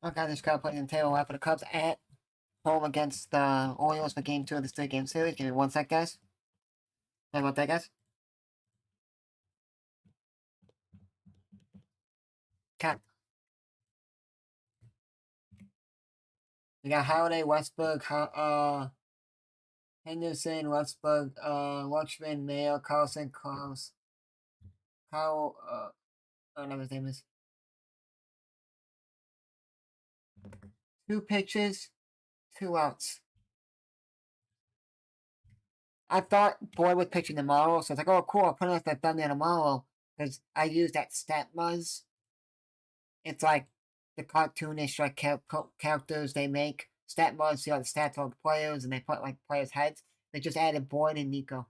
Okay, this guy playing the table left for the Cubs at home against the Orioles for Game 2 of this 3-game series. Give me 1 sec, guys. Sorry about that, guys. Okay. We got Holiday, Westbrook, Henderson, Westbrook, Watchman, Mayo, Carlson, Klaus, Kyle, I don't know what his name is. 2 pitches, 2 outs. I thought Boyd was pitching tomorrow, so it's like, oh, cool, I'll put it as the thumbnail tomorrow, because I use that stat buzz. It's like the cartoonish like characters they make. Stat buzz, see all the stats of the players, and they put like players' heads. They just added Boyd and Nico.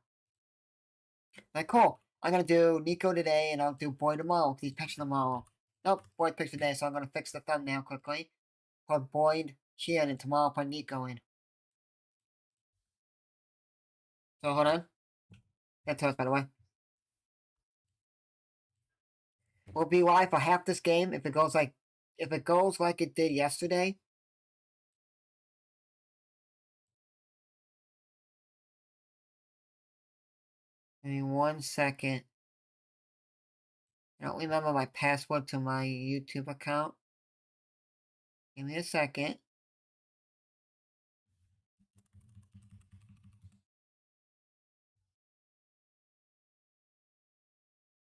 Like, cool. I'm gonna do Nico today, and I'll do Boyd tomorrow because he's pitching tomorrow. Nope, Boyd pitched today, so I'm gonna fix the thumbnail quickly. Put Boyd here, and tomorrow put Nico in. So hold on. That's us, by the way. We'll be live for half this game if it goes like it did yesterday. Give me 1 second. I don't remember my password to my YouTube account. Give me a second.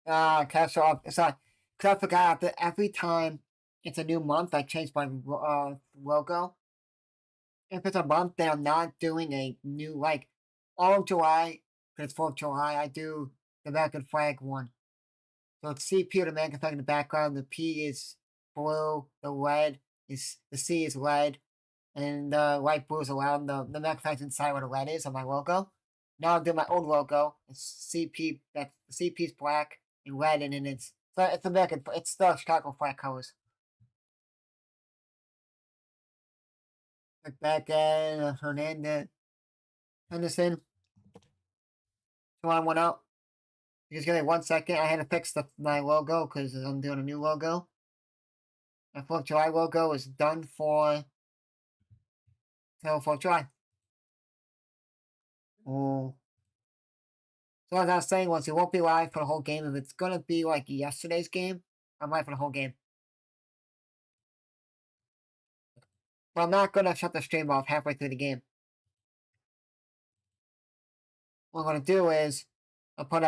Cash off. Sorry, because I forgot that every time it's a new month, I change my logo. If it's a month that I'm not doing a new, like, all of July, because it's 4th of July, I do the American flag one. So it's CP with American flag in the background. The P is blue. The red is, the C is red. And the light blue is around the American flag's inside where the red is on my logo. Now I'm doing my own logo. It's CP, that's the CP's black and red, and then it's American, it's the Chicago flag colors. Look back at Hernandez, Henderson. 2-on-1 out. Just give me 1 second. I had to fix my logo because I'm doing a new logo. My 4th of July logo is done for till 4th of July. Oh. So as I was saying, once it won't be live for the whole game. If it's gonna be like yesterday's game, I'm live for the whole game. But I'm not gonna shut the stream off halfway through the game. What I'm gonna do is I'll put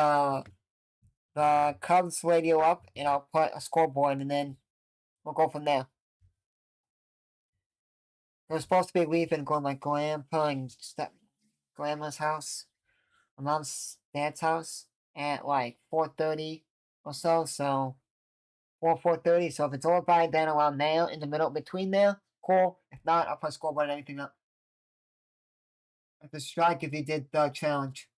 the Cubs radio up and I'll put a scoreboard and then we'll go from there. We're supposed to be leaving, going like Grandpa and Grandma's house, my mom's dad's house at like 4:30 or so. So 4:30. So if it's all by then around there, in the middle between there, cool. If not, I'll put scoreboard and anything up. Like the strike if he did the challenge.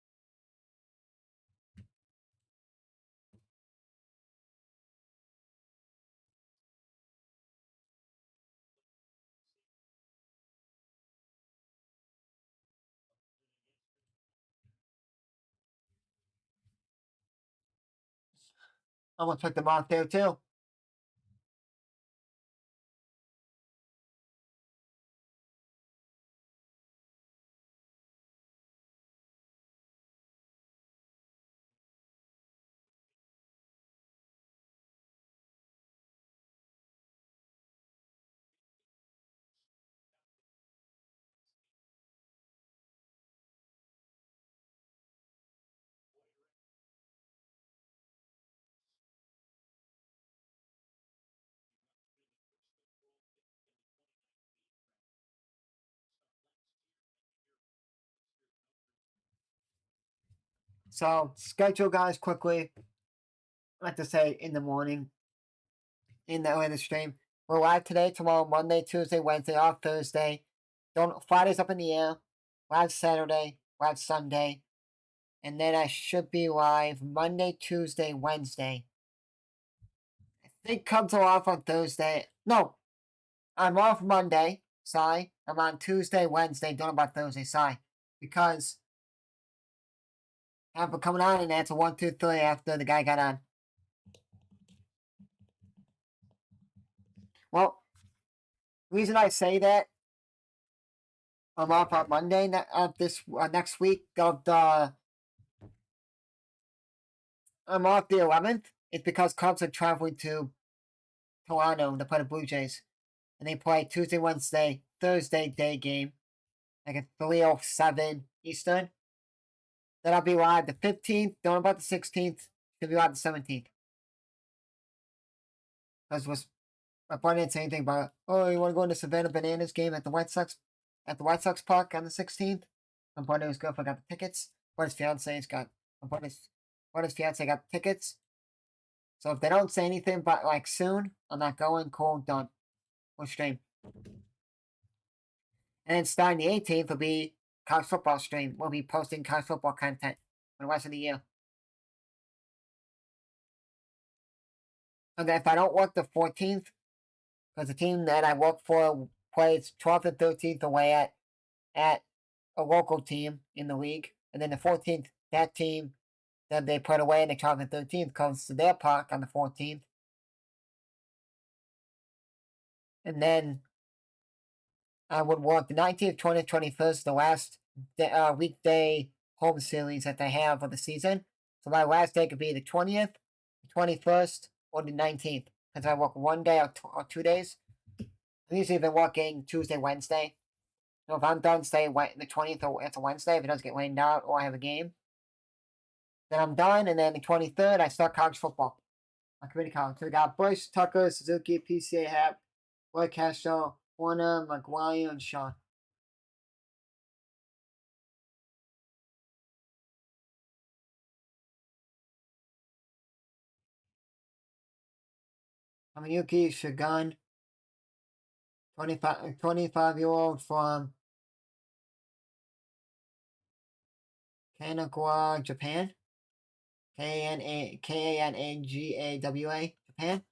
I'm gonna put them out there too. So schedule guys quickly. I like to say in the morning, in the stream. We're live today, tomorrow, Monday, Tuesday, Wednesday, off Thursday. Don't Friday's up in the air. Live Saturday, live Sunday, and then I should be live Monday, Tuesday, Wednesday. I think Cubs are off on Thursday. No, I'm off Monday. Sorry, I'm on Tuesday, Wednesday. Don't know about Thursday. Sorry, because I'm coming on and that's a 1, 2, 3 after the guy got on. Well, The reason I say that I'm off on Monday this next week of the I'm off the 11th. It's because Cubs are traveling to Toronto to play the Blue Jays, and they play Tuesday, Wednesday, Thursday day game, like at 3:07 Eastern. Then I'll be live the 15th. Don't know about the 16th. Should be live the 17th. Because my buddy didn't say anything about, oh, you want to go into Savannah Bananas game at the White Sox park on the 16th. My buddy's girlfriend got the tickets. My buddy's fiance got the tickets. So if they don't say anything but like soon, I'm not going. Cool, done. We'll stream. And then starting the 18th will be college football stream. We'll be posting college football content for the rest of the year. And then if I don't work the 14th, because the team that I work for plays 12th and 13th away at a local team in the league, and then the 14th, that team that they put away in the 12th and 13th comes to their park on the 14th. And then I would work the 19th, 20th, 21st, the last weekday home series that they have of the season. So my last day could be the 20th, the 21st, or the 19th. Because I work one day or 2 days. I've usually been working Tuesday, Wednesday. So if I'm done, say the 20th, or it's a Wednesday, if it doesn't get rained out or I have a game, then I'm done. And then the 23rd, I start college football. My community college. So we got Bush, Tucker, Suzuki, PCA Hap, Lloyd Castro, Warner, McGuire, and Sean. Yuki Shigun, 25-year-old from Kanagawa, Japan. Kanagawa, Japan.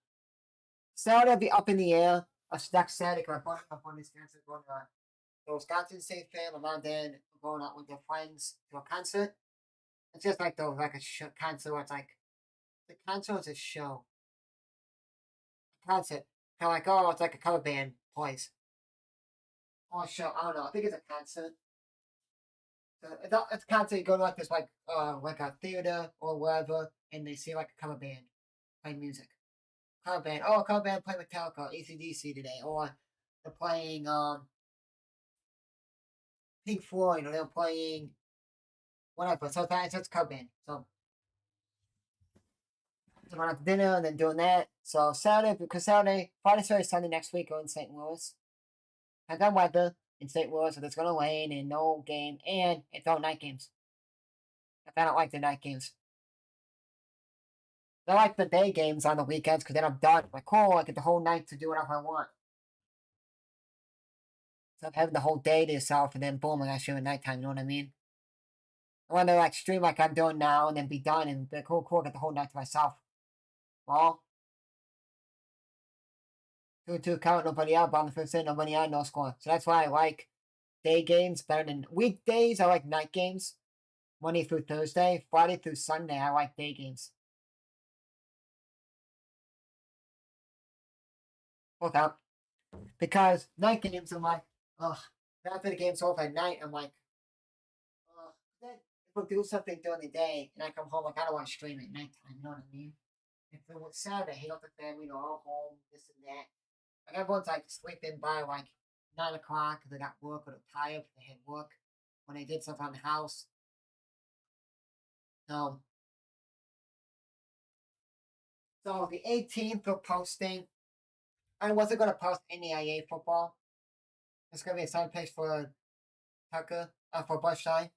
Saturday will be up in the air. Next Saturday, my buddy's fans are going to the Wisconsin State Fair. My mom and dad are going out with their friends to a concert. It's just like a concert where it's like the concert is a show. Concert. Kind of like, oh, it's like a cover band plays. Or a show. I don't know. I think it's a concert. It's a concert. You go to like this like a theater or wherever, and they see like a cover band playing music. Cover band. Oh, cover band playing Metallica, AC/DC today, or they're playing Pink Floyd, or they're playing whatever. So it's a cover band. So going out to dinner and then doing that. So Saturday, because Friday, Saturday, Sunday next week are in St. Louis. I got weather in St. Louis, so it's going to rain and no game, and it's all night games. I don't like the night games. I like the day games on the weekends because then I'm done. Like, cool, I get the whole night to do whatever I want. So I'm having the whole day to yourself, and then boom, I got you at nighttime, you know what I mean? I want to like stream like I'm doing now and then be done and be cool, get the whole night to myself. Well, 2-2 count, nobody out, but on the first day, nobody out, no score. So that's why I like day games better than weekdays. I like night games. Monday through Thursday. Friday through Sunday, I like day games. Both out. Because night games, I'm like, ugh. After the game's over at night, I'm like, ugh. Then if I do something during the day and I come home, like, I don't want to stream at nighttime, you know what I mean? If it was Saturday, hang out with the family, all home, this and that. Like, everyone's like sleeping by like 9 o'clock because they got work or they're tired because they had work when they did stuff on the house. So the 18th we're posting. I wasn't gonna post NAIA football. It's gonna be a side page for Tucker, for Bushside.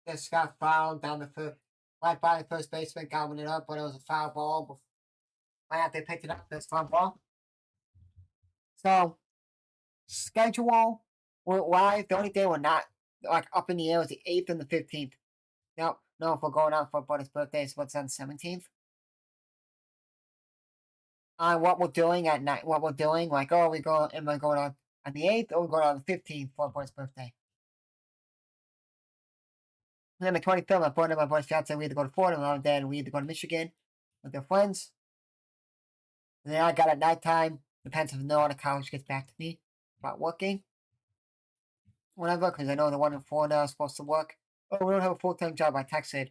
Just got fouled down the first, right by the first baseman, gobbling it up, but it was a foul ball. Right after they picked it up, this foul ball. So, schedule, we're live. The only day we're not like up in the air is the 8th and the 15th. No, if we're going out for Buddy's birthday, so what's on the 17th? What we're doing at night, like, oh, am I going on the 8th or we going on the 15th for Buddy's birthday? And then the 25th, my partner, my boy's fiance, we either go to Florida, my mom and dad, we either go to Michigan with their friends. And then I got at nighttime, depends if no other college gets back to me about working. Whatever, because I know the one in Florida is supposed to work. Oh, we don't have a full-time job. I texted,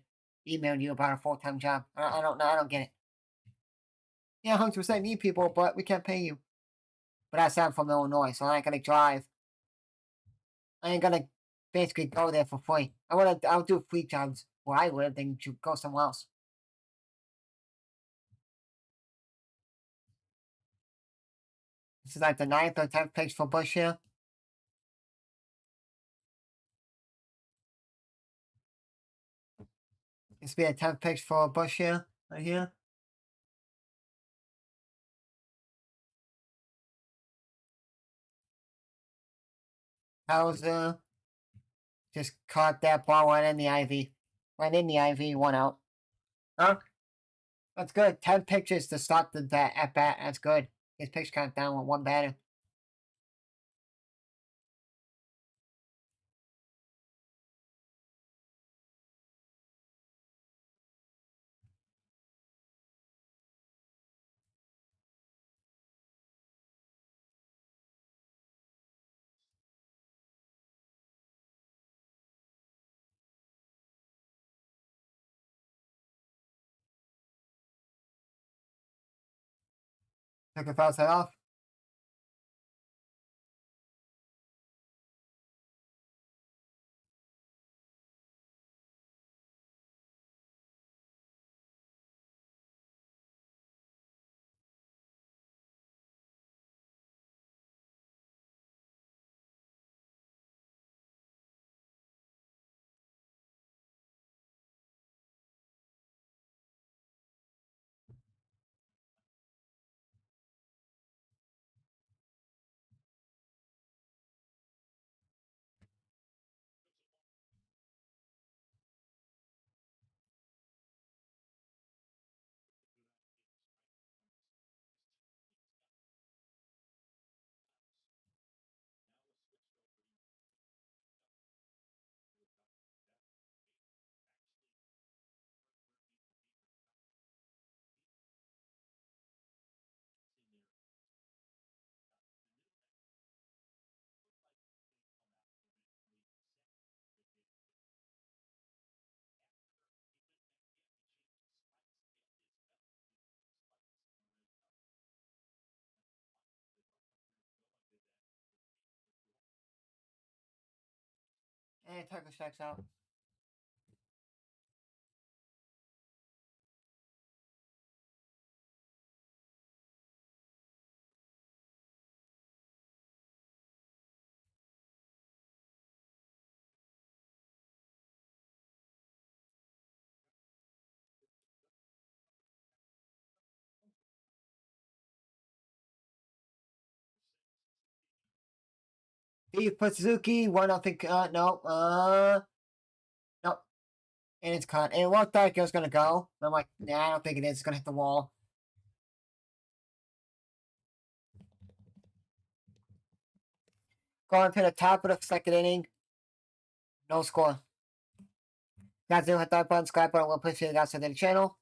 emailed you about a full-time job. I don't know. I don't get it. Yeah, 100% need people, but we can't pay you. But I'm from Illinois, so I ain't gonna drive. I ain't gonna basically go there for free. I'll do free jobs where I live, then you go somewhere else. This is like the 9th or 10th page for Bush here. This will be a 10th page for Bush here, right here. Hauser just caught that ball right in the IV. Right in the IV, one out. Huh? That's good. 10 pitches to start the bat at bat. That's good. His pitch count down with one batter. Took a foul set off. And Tucker strikes out. Steve put Suzuki, one nothing. No, no, and it's caught. And it looked like it was gonna go. But I'm like, nah, I don't think it is. It's gonna hit the wall. Going to the top of the second inning. No score. Guys, do hit that button, subscribe button. We'll appreciate you guys to the channel.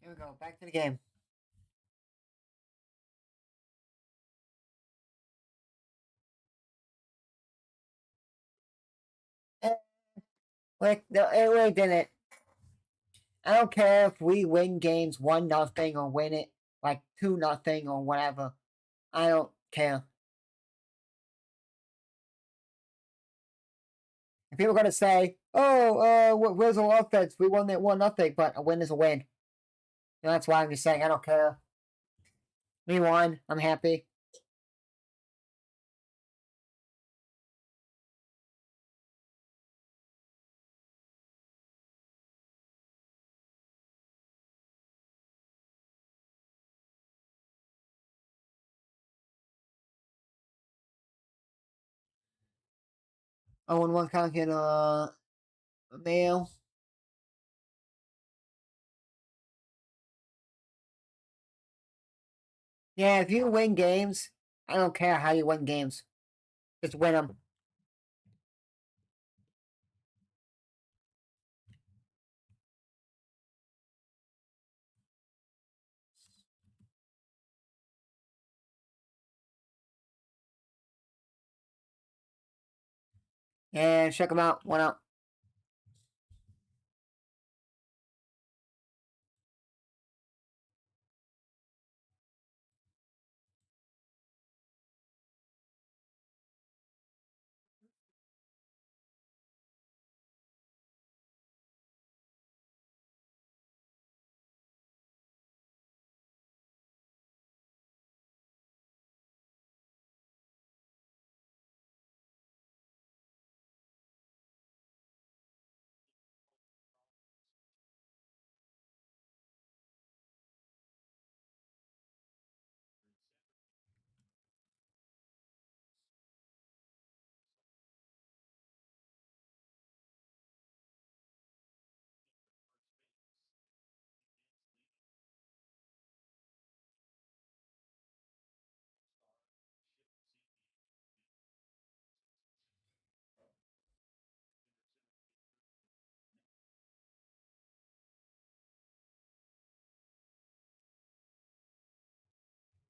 Here we go. Back to the game. Eh, like no, it really didn't. I don't care if we win games 1-0 or win it like 2-0 or whatever. I don't care. And people are gonna say, "Oh, where's our offense? We won that 1-0, but a win is a win." And that's why I'm just saying I don't care. We won. I'm happy. Oh, and one count in mail. Yeah, if you win games, I don't care how you win games. Just win them. And check them out. One out.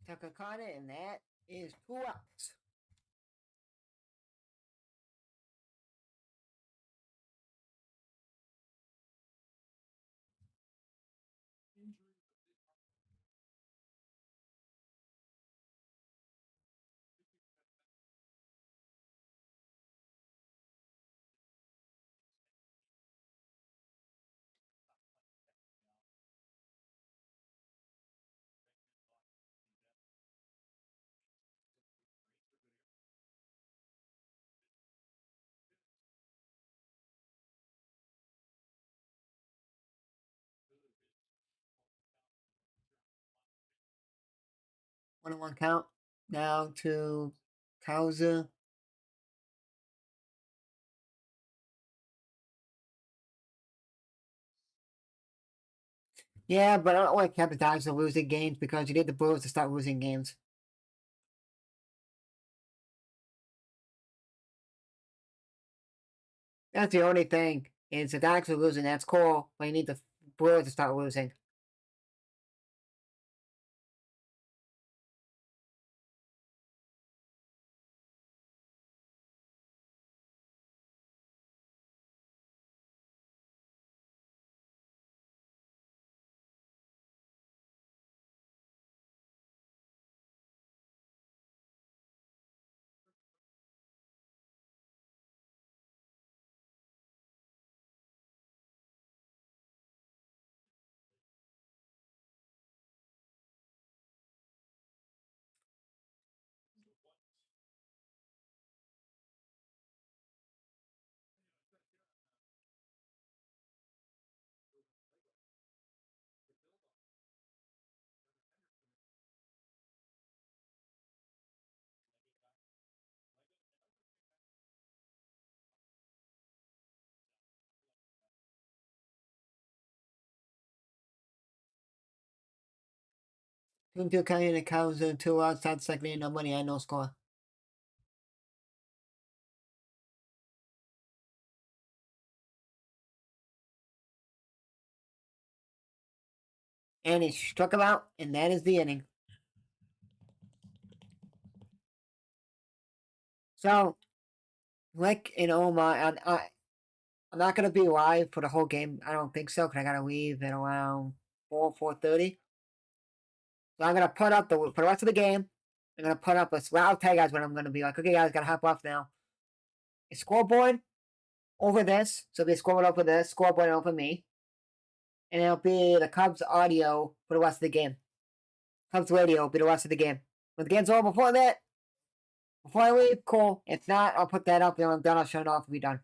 Takakata, and that is 2 outs. One count. Now to Kauza. Yeah, but I don't like capitalize on losing games because you need the Brewers to start losing games. That's the only thing. Is the Diamondbacks are losing, that's cool, but you need the Brewers to start losing. Two counting the Kauza, 2 outs, that's second, no money, and no score. and he struck him out, and that is the inning. So, like in Omar, I'm not gonna be live for the whole game. I don't think so, because I gotta leave at around 4:30. So I'm gonna put up for the rest of the game. I'm gonna put up a. Well, I'll tell you guys what I'm gonna be like. Okay, guys, gotta hop off now. A scoreboard over this, so it'll be a scoreboard over this, scoreboard over me, and it'll be the Cubs audio for the rest of the game. Cubs radio will be the rest of the game. When the game's over before that, before I leave, cool. If not, I'll put that up. Then I'm done. I'll shut it off and be done.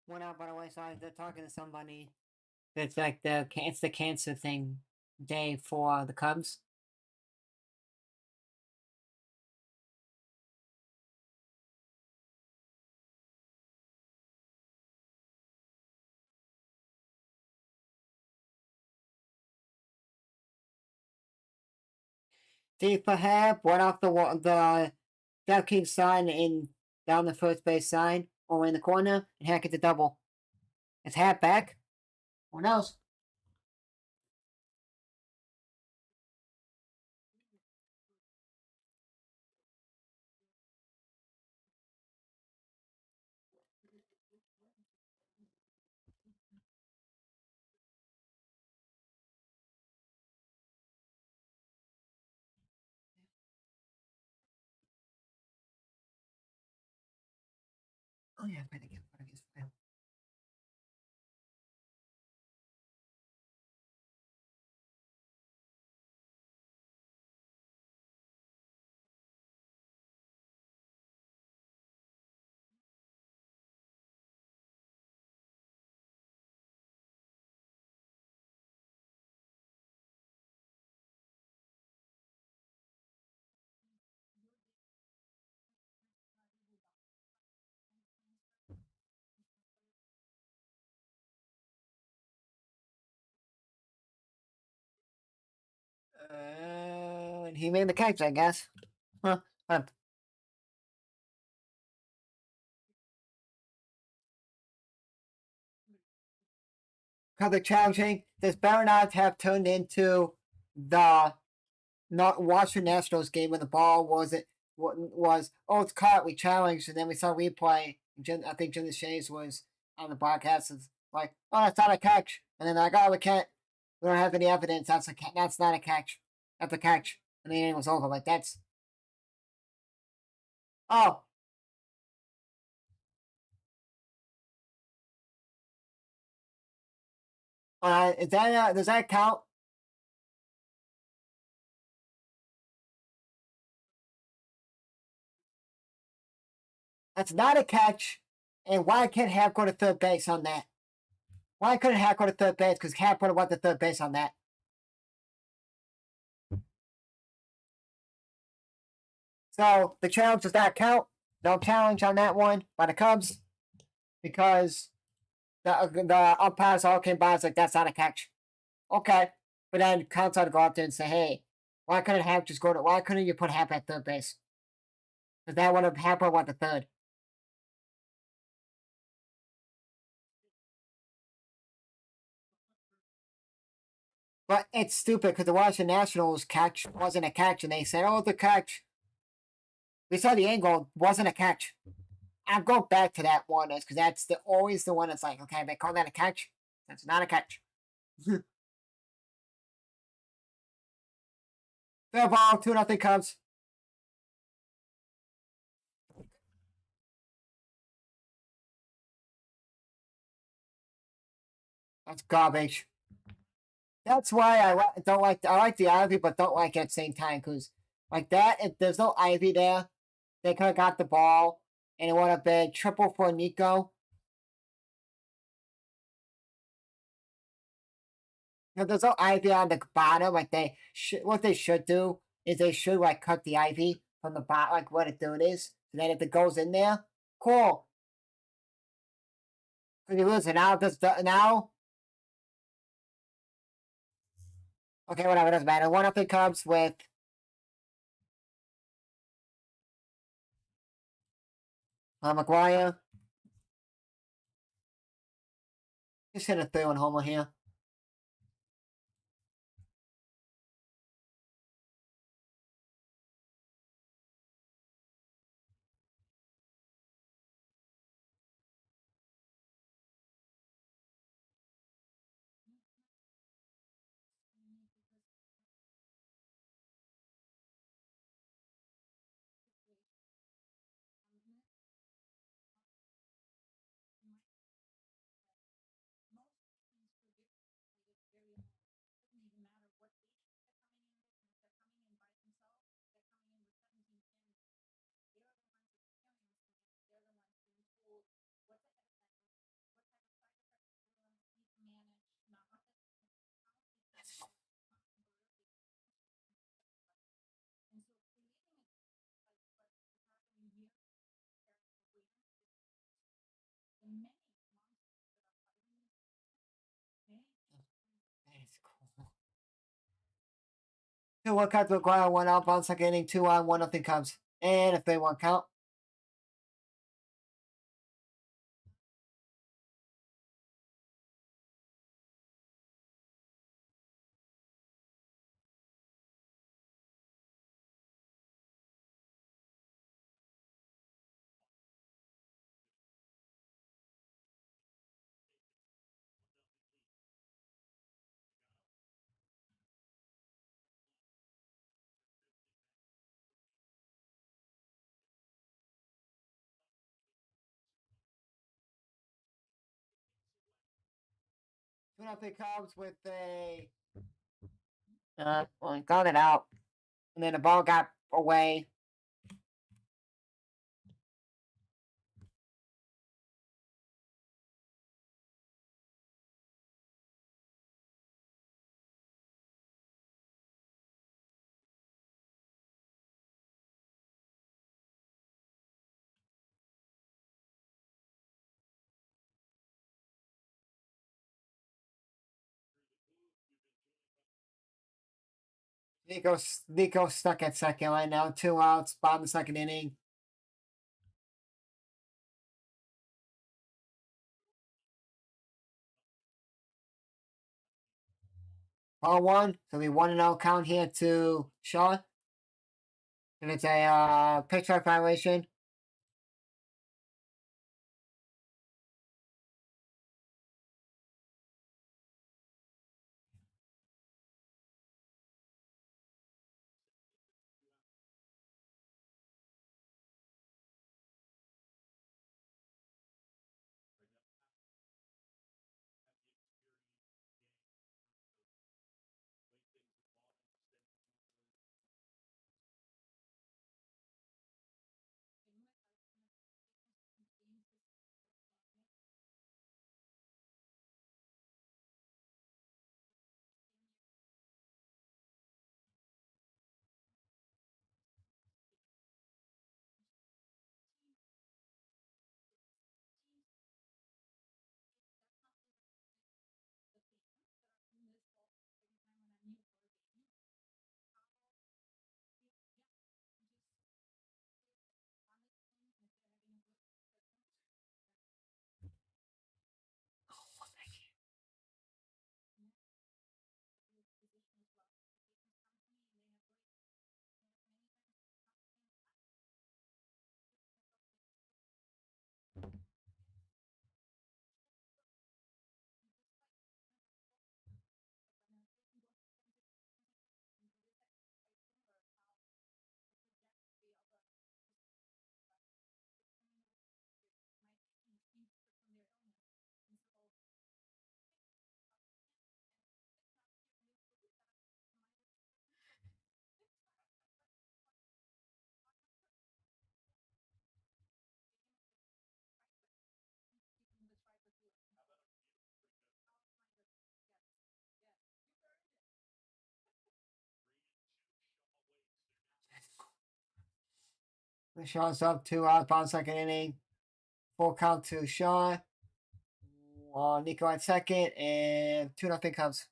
Went out by the way, so they're talking to somebody. It's like it's the cancer thing day for the Cubs. Steve Perhap went off the DraftKings sign and down the first base sign or in the corner, and Hack gets a double. Is Hat back? Who knows? Oh yeah, I get one of his file. And he made the catch, I guess. Huh. Huh. Because the challenging, this better not have turned into the not Washington Nationals game when the ball was oh it's caught, we challenged, and then we saw replay. I think Jim Shays was on the broadcast. It's like, oh, that's not a catch, and then like, oh, we don't have any evidence. That's not a catch. That's a catch, and the inning was over. Like that's oh, is that does that count? That's not a catch, and why can't Happ go to third base on that? Why couldn't Happ go to third base? Because Happ would have went to third base on that. So the challenge does not count. No challenge on that one by the Cubs because the umpires all came by and was like, that's not a catch. Okay. But then Counts had to go out there and say, hey, why couldn't you put Happ at third base? Because that would have Happ went to third. But it's stupid because the Washington Nationals catch wasn't a catch, and they said, oh, the catch. We saw the angle wasn't a catch. I'll go back to that one because that's always the one that's like, okay, they call that a catch. That's not a catch. Fair ball, 2-0 Cubs. That's garbage. That's why don't like. I like the Ivy, but don't like it at the same time because like that. If there's no Ivy there, they could have got the ball and it would have been triple for Nico. If there's no Ivy on the bottom, like what they should do is they should like cut the Ivy from the bottom, like what it is. And then if it goes in there, cool. Because you lose it now. Now. Okay, whatever. It doesn't matter. 1-0 Cubs with McGuire. Just hit a 3-1 homer here. That's cool. 2-1 Cubs McGuire, 1 out, bounce second inning, 2-on, 1-0 Cubs. And if they want count. 2-0 Cubs with a well, got it out, and then the ball got away. Nico's stuck at second right now. 2 outs, bottom of the second inning. Ball 1, so we 1-0 count here to Shaw. And it's a pitch track violation. Shaw's up 2 outs, bottom second inning. Full count to Shaw. Nico at second, and 2-0 Cubs.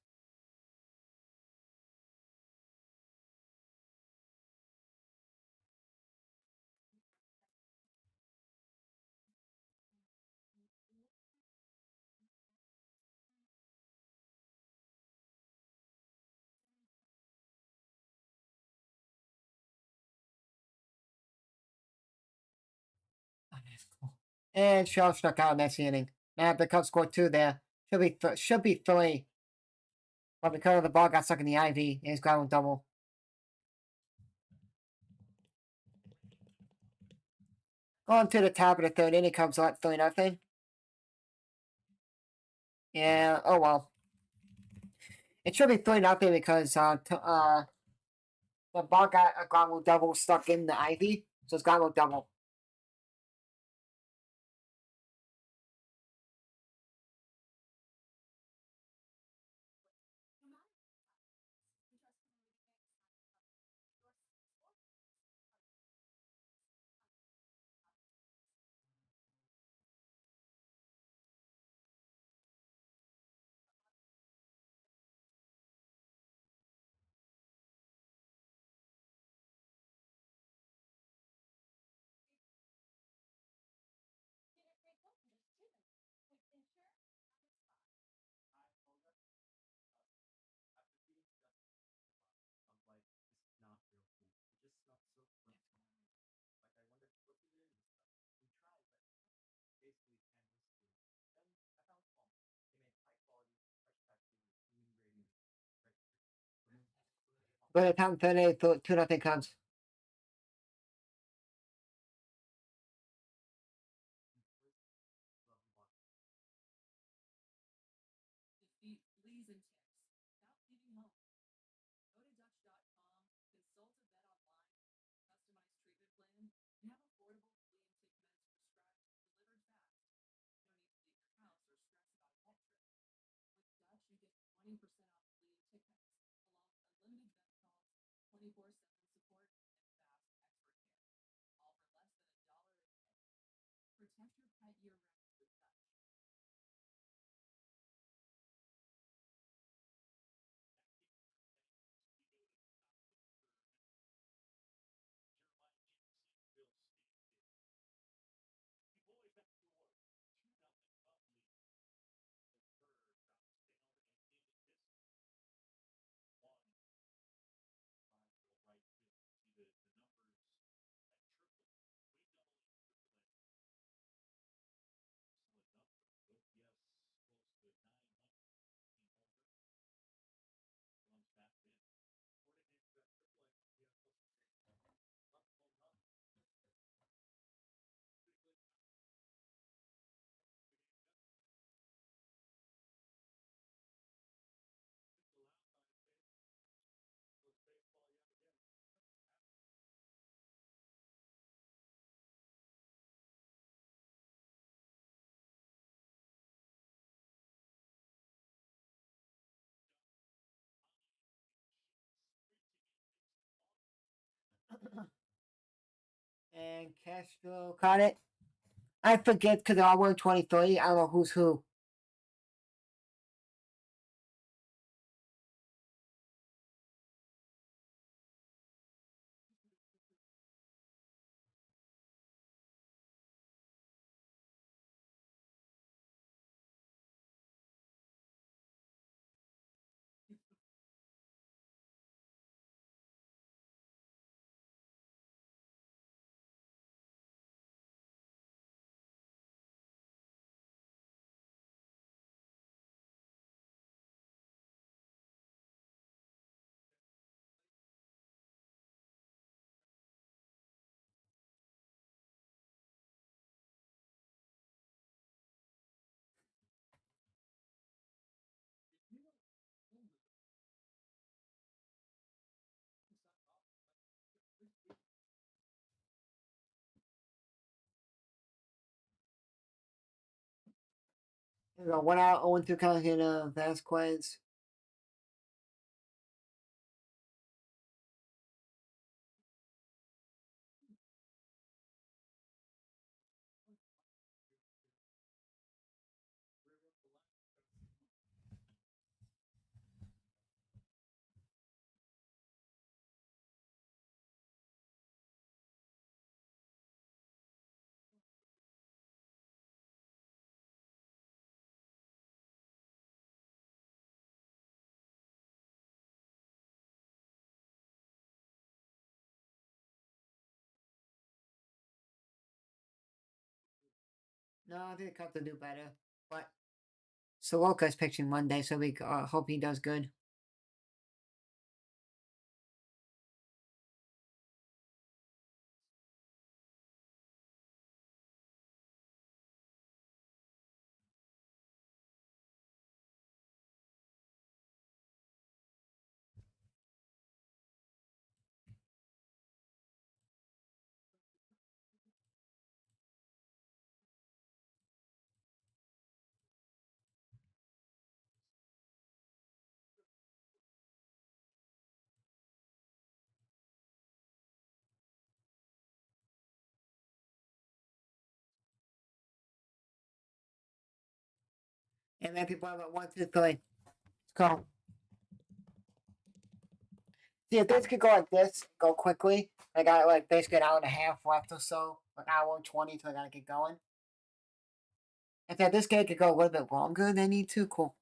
And Shaw struck out next inning. Now the Cubs scored 2 there. Should be 3. But because the ball got stuck in the ivy, he's got a double. On to the top of the third inning, Cubs up 3-0. Yeah, oh well. It should be 3-0 because the ball got a ground rule double stuck in the ivy, so it's ground rule double. By the time 38, 2-0 Cubs. And Castro caught it. I forget because they're all wearing 23. I don't know who's who. You know, 1 out, 0-2 count in Vasquez. No, I think the Cubs will do better. But Soroka's pitching Monday, so we hope he does good. And then people have it 1, 2, 3. Let's go. See, if this could go like this, go quickly. I got like basically an hour and a half left or so, like hour and 20 till I gotta get going. If this game could go a little bit longer, they need to. Cool.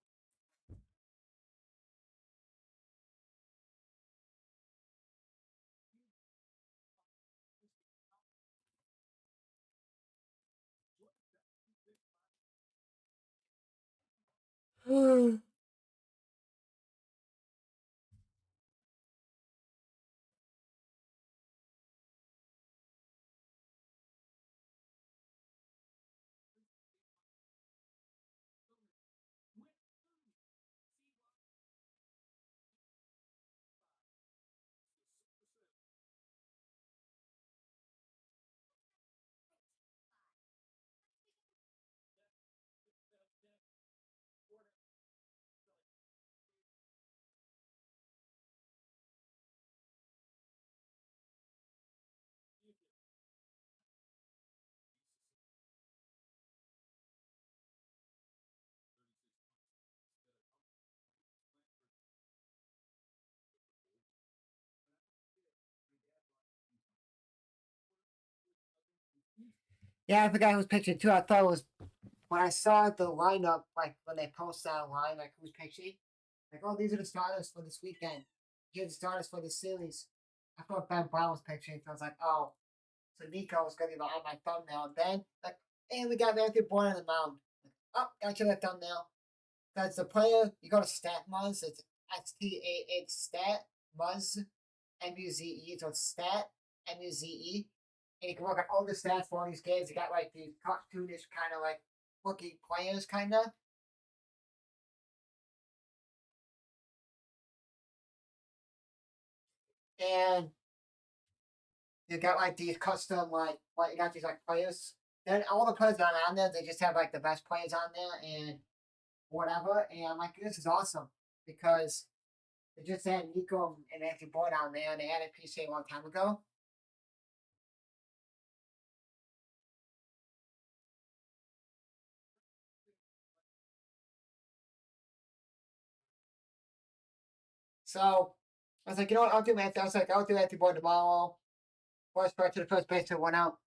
Yeah, I forgot who was pitching too. I thought it was when I saw the lineup, like when they posted online, like who's pitching. Like, oh, these are the starters for this weekend. Here are the starters for the series. I thought Ben Brown was pitching, so I was like, oh, so Nico was gonna be on my thumbnail. And then like, hey, we got Matthew Boyd on the mound. Like, oh, got you that thumbnail. That's the player. You go to Stat Muzz. It's STAH Stat Muzz MUZE. So it's Stat MUZE, and you can look at all the stats for all these games. You got like these cartoonish kind of like looking players, kind of. And you got like these custom like you got these like players. Then all the players that are on there, they just have like the best players on there and whatever. And I'm like, this is awesome because they just had Nico and Anthony Boyd on there, and they added PCA a long time ago. So I was like, you know what, I'll do Anthony. I was like, I'll do Anthony Boyd tomorrow. First part to the first base went out.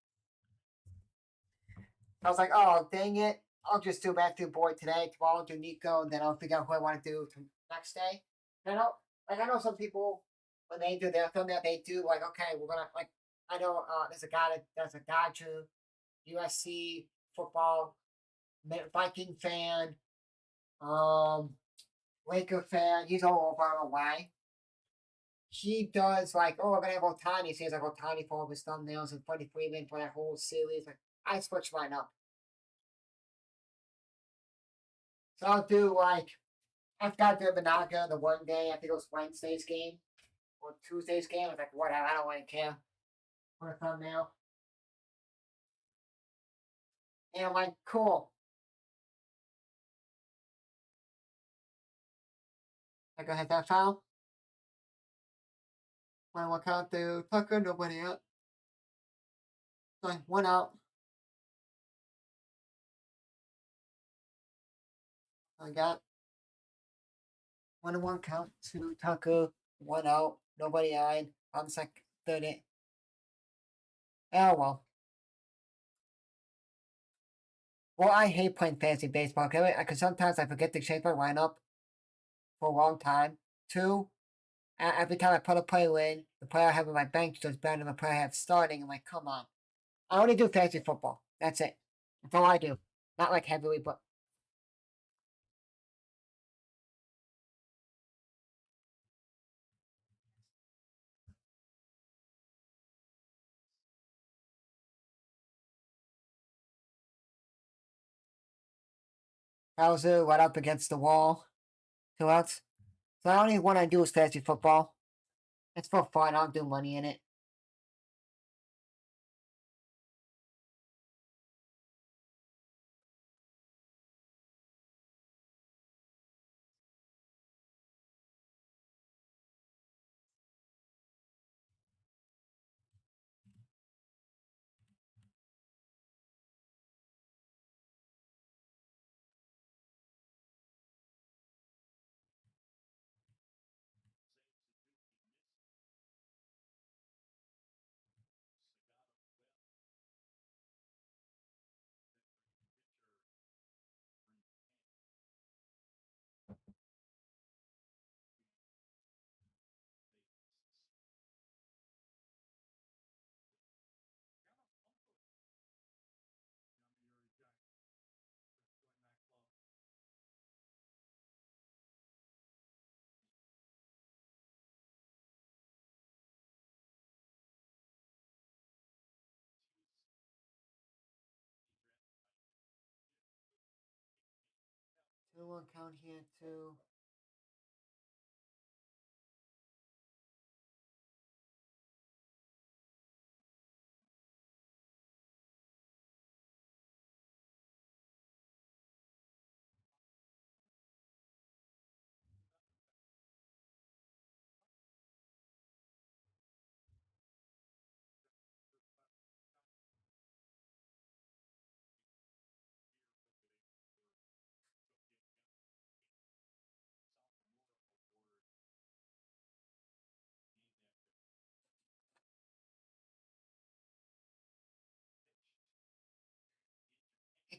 I was like, oh dang it. I'll just do Matthew Boyd today. Tomorrow I'll do Nico, and then I'll figure out who I want to do next day. And I know some people when they do their thumbnail, they do like, okay, we're gonna like. I know there's a guy that's a Dodger, USC football, Viking fan, um, Laker fan. He's all over. I don't know why. He does like, oh, we're gonna have Otani. He says like Otani for all of his thumbnails and Freddie Freeman for that whole series. Like I switch mine up. So I'll do like I've got the Banaga the one day. I think it was Wednesday's game or Tuesday's game. I was like, whatever. I don't really care for a thumbnail. And I'm like, cool. I go ahead that file. When I walk out to Tucker, nobody out. So one out. I got 1-1 count to Tucker, one out, nobody eyed. I'm second, third it. Oh well. Well, I hate playing fantasy baseball because sometimes I forget to change my lineup for a long time. Two, every time I put a player in, the player I have in my bench does better than the player I have starting. I'm like, come on. I only do fantasy football. That's it. That's all I do. Not like heavily, but Hauser right up against the wall. Two outs. So the only one I do is fantasy football. It's for fun. I don't do money in it. Two one count here. Two.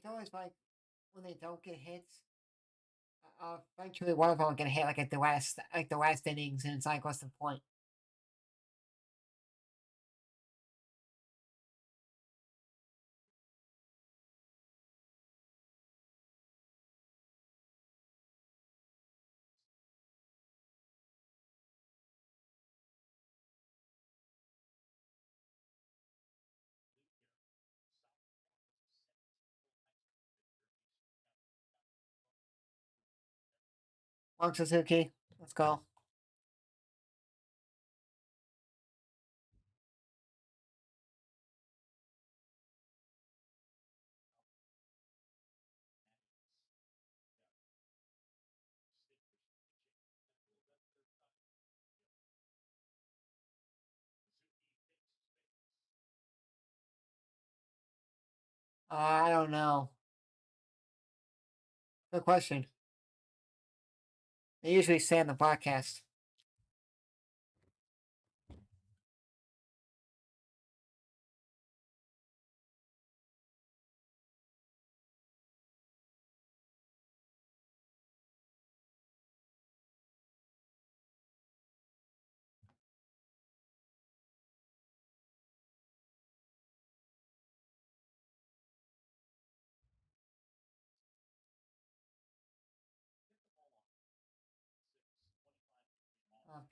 it's always like when they don't get hits. Eventually, one of them will get hit like at the last innings, and it's like, what's the point? Mark Suzuki, let's go. I don't know. Good question. They usually say in the podcast.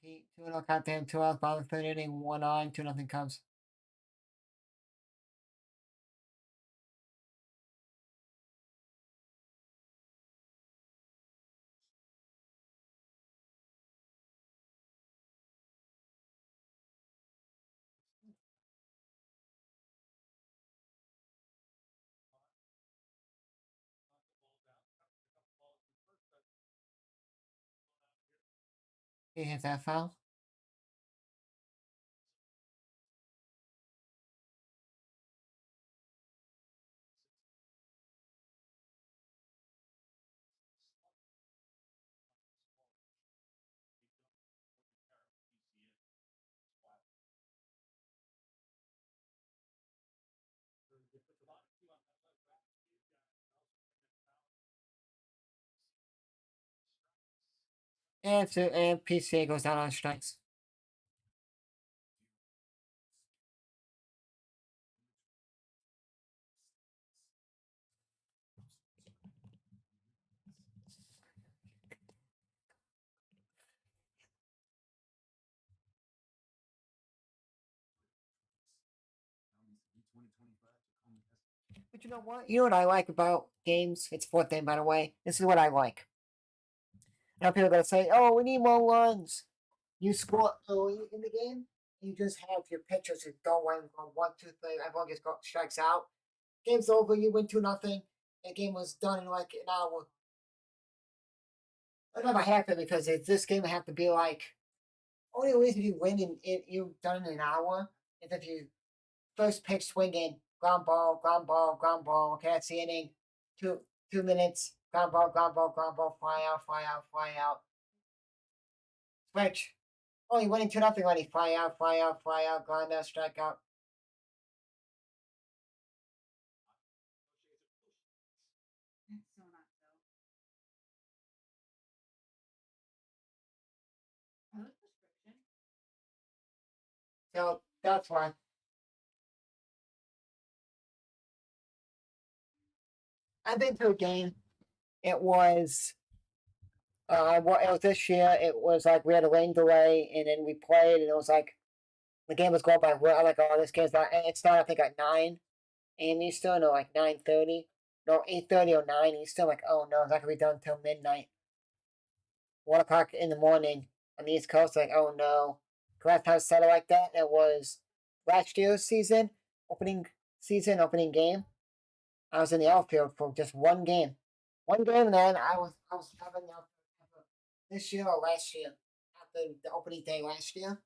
Pete, 2-0 countdown, 2 outs, bottom third inning, 1 on, 2-0 Cubs. He hits that foul. And PCA goes down on strikes. But you know what? You know what I like about games? It's fourth inning, by the way. This is what I like. Now people are gonna say, "Oh, we need more runs." You score early in the game. You just have your pitchers who go in on 1, 2, 3. Everyone gets strikes out. Game's over. You win 2-0. The game was done in like an hour. That never happened because this game would have to be like only reason you win you've done in an hour is if you first pitch swinging, ground ball, ground ball, ground ball. Okay, that's the inning. 2 minutes, ground ball, ground ball, fly out, fly out, fly out. Switch. Oh, you winning 2-0 already. Fly out, fly out, fly out, ground out, strike out. So that's why. I've been to a game. It was it was this year. It was like we had a rain delay, and then we played, and it was like the game was going by. I'm like, oh, this game's not. It started I think at 9 a.m. Eastern or like 9:30, no 8:30 or 9 Eastern. Like, oh no, it's not gonna be done until midnight, 1 o'clock in the morning on the East Coast. Like, oh no, last time it started like that, it was last year's opening game. I was in the outfield for just one game, and then I was having the outfield this year or last year after the opening day last year,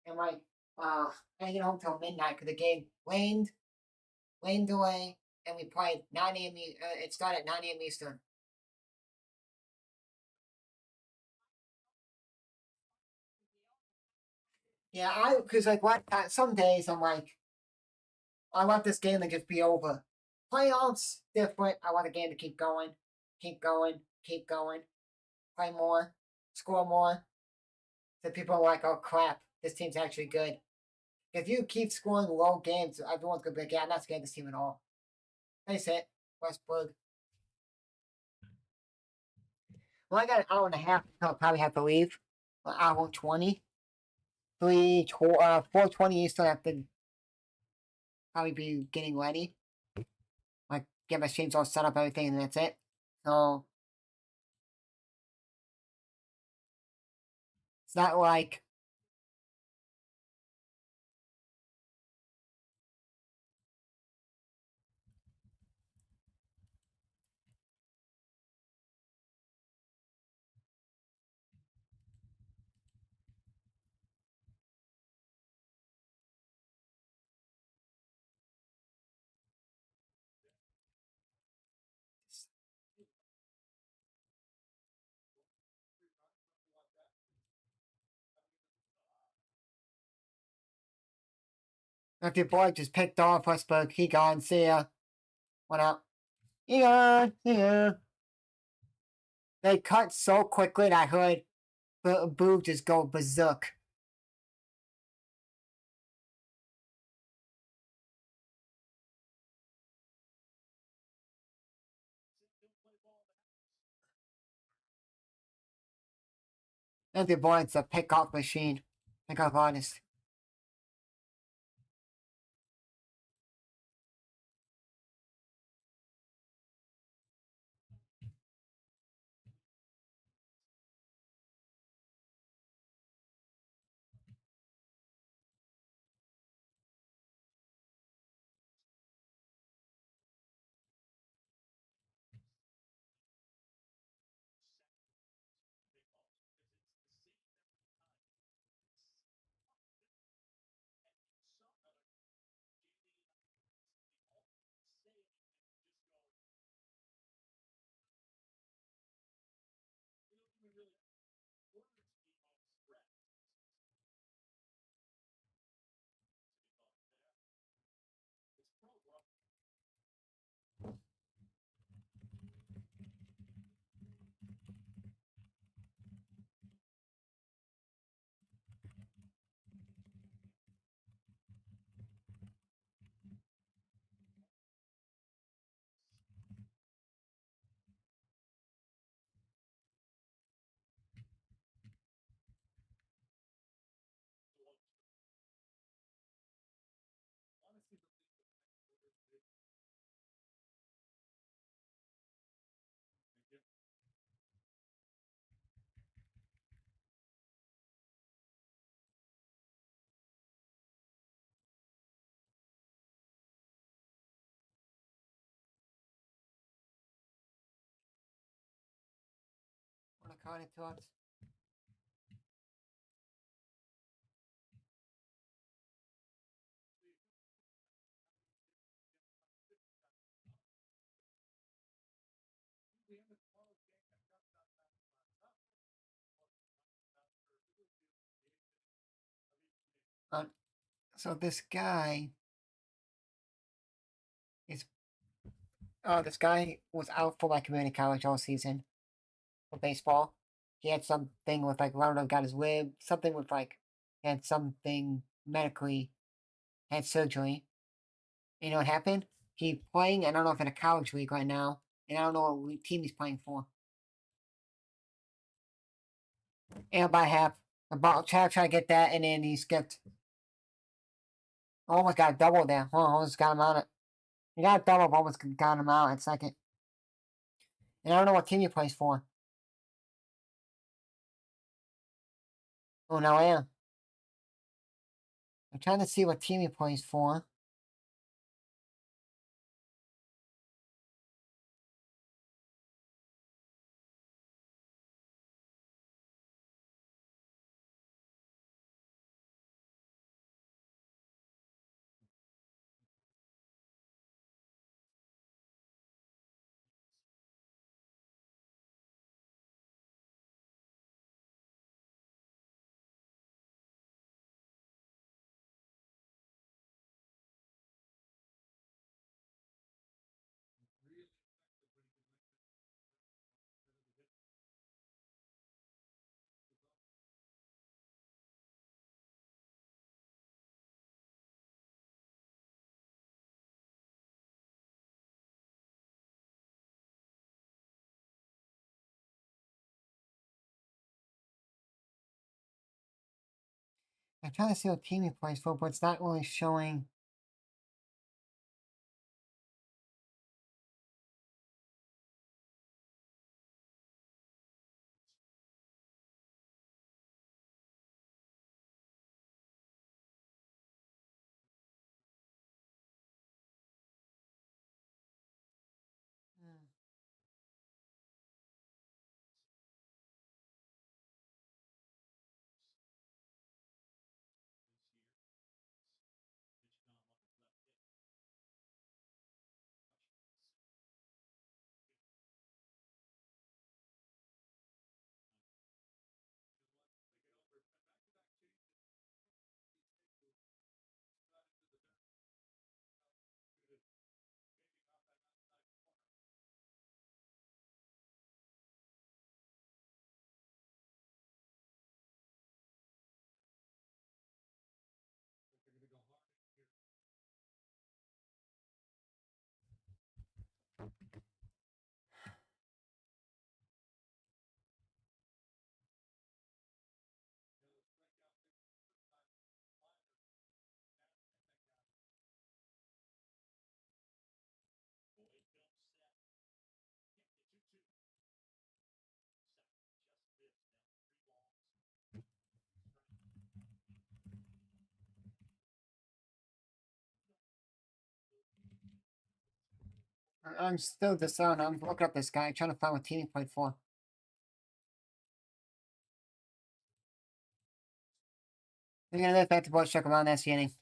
and like I didn't get home till midnight because the game rained away, and we played 9 a.m. It started at 9 a.m. Eastern. Yeah, I because like what some days I'm like I want this game to just be over. Playoffs, different. I want the game to keep going, keep going, keep going. Play more, score more. So people are like, oh crap, this team's actually good. If you keep scoring low games, everyone's gonna be like, yeah, I'm not scared of this team at all. Face it, Westbrook. Well, I got an hour and a half until I'll probably have to leave. An hour 20. 4:20 Eastern, I have to probably be getting ready. Like, get my streams all set up, everything, and that's it. So, it's not like if your boy just picked off Westbrook, he gone, see ya. What up? He gone, see ya. They cut so quickly that I heard Boo just go berserk. If your boy, it's a pick-off machine. Pick-off artist. Wanna call it to us? So this guy is this guy was out for like community college all season for baseball. He had something with like I don't know, got his rib, something with like he had something medically had surgery. You know what happened? He's playing, I don't know if in a college league right now, and I don't know what team he's playing for. And by half, the ball try to get that, and then he skipped. Almost got a double there. Oh, almost got him out. He got a double, almost got him out at second. And I don't know what team he plays for. Oh, now I am. I'm trying to see what team he plays for. I'm trying to see what team he plays for, but it's not really showing. Hmm. I'm still discerning. I'm looking up this guy, trying to find what team he played for. We're gonna lift back to board check around that inning.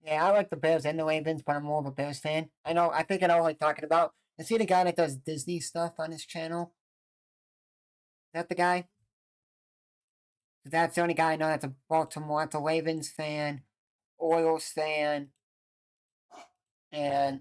Yeah, I like the Bears and the Ravens, but I'm more of a Bears fan. I think I know what I'm talking about. Is he the guy that does Disney stuff on his channel? Is that the guy? That's the only guy I know that's a Baltimore, that's a Ravens fan, Orioles fan, and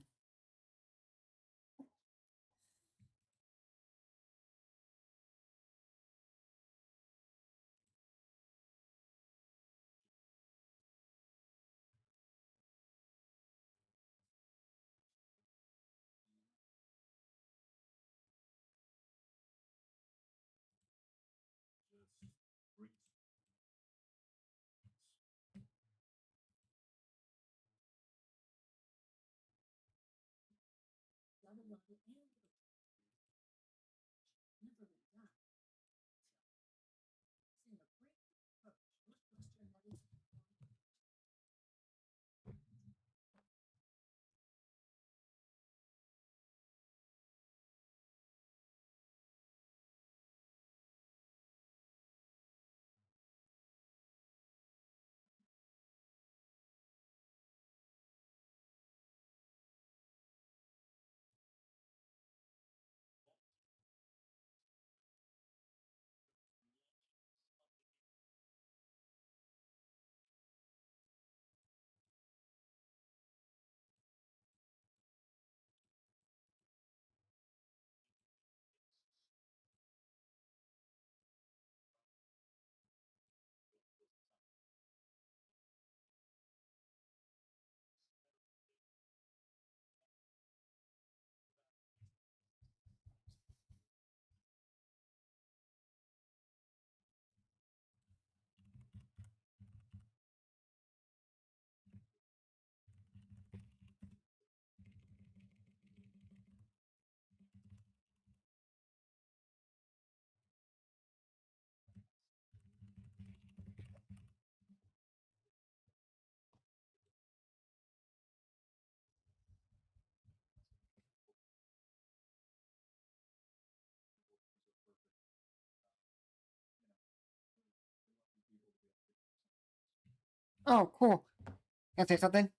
Oh, cool. Can I say something?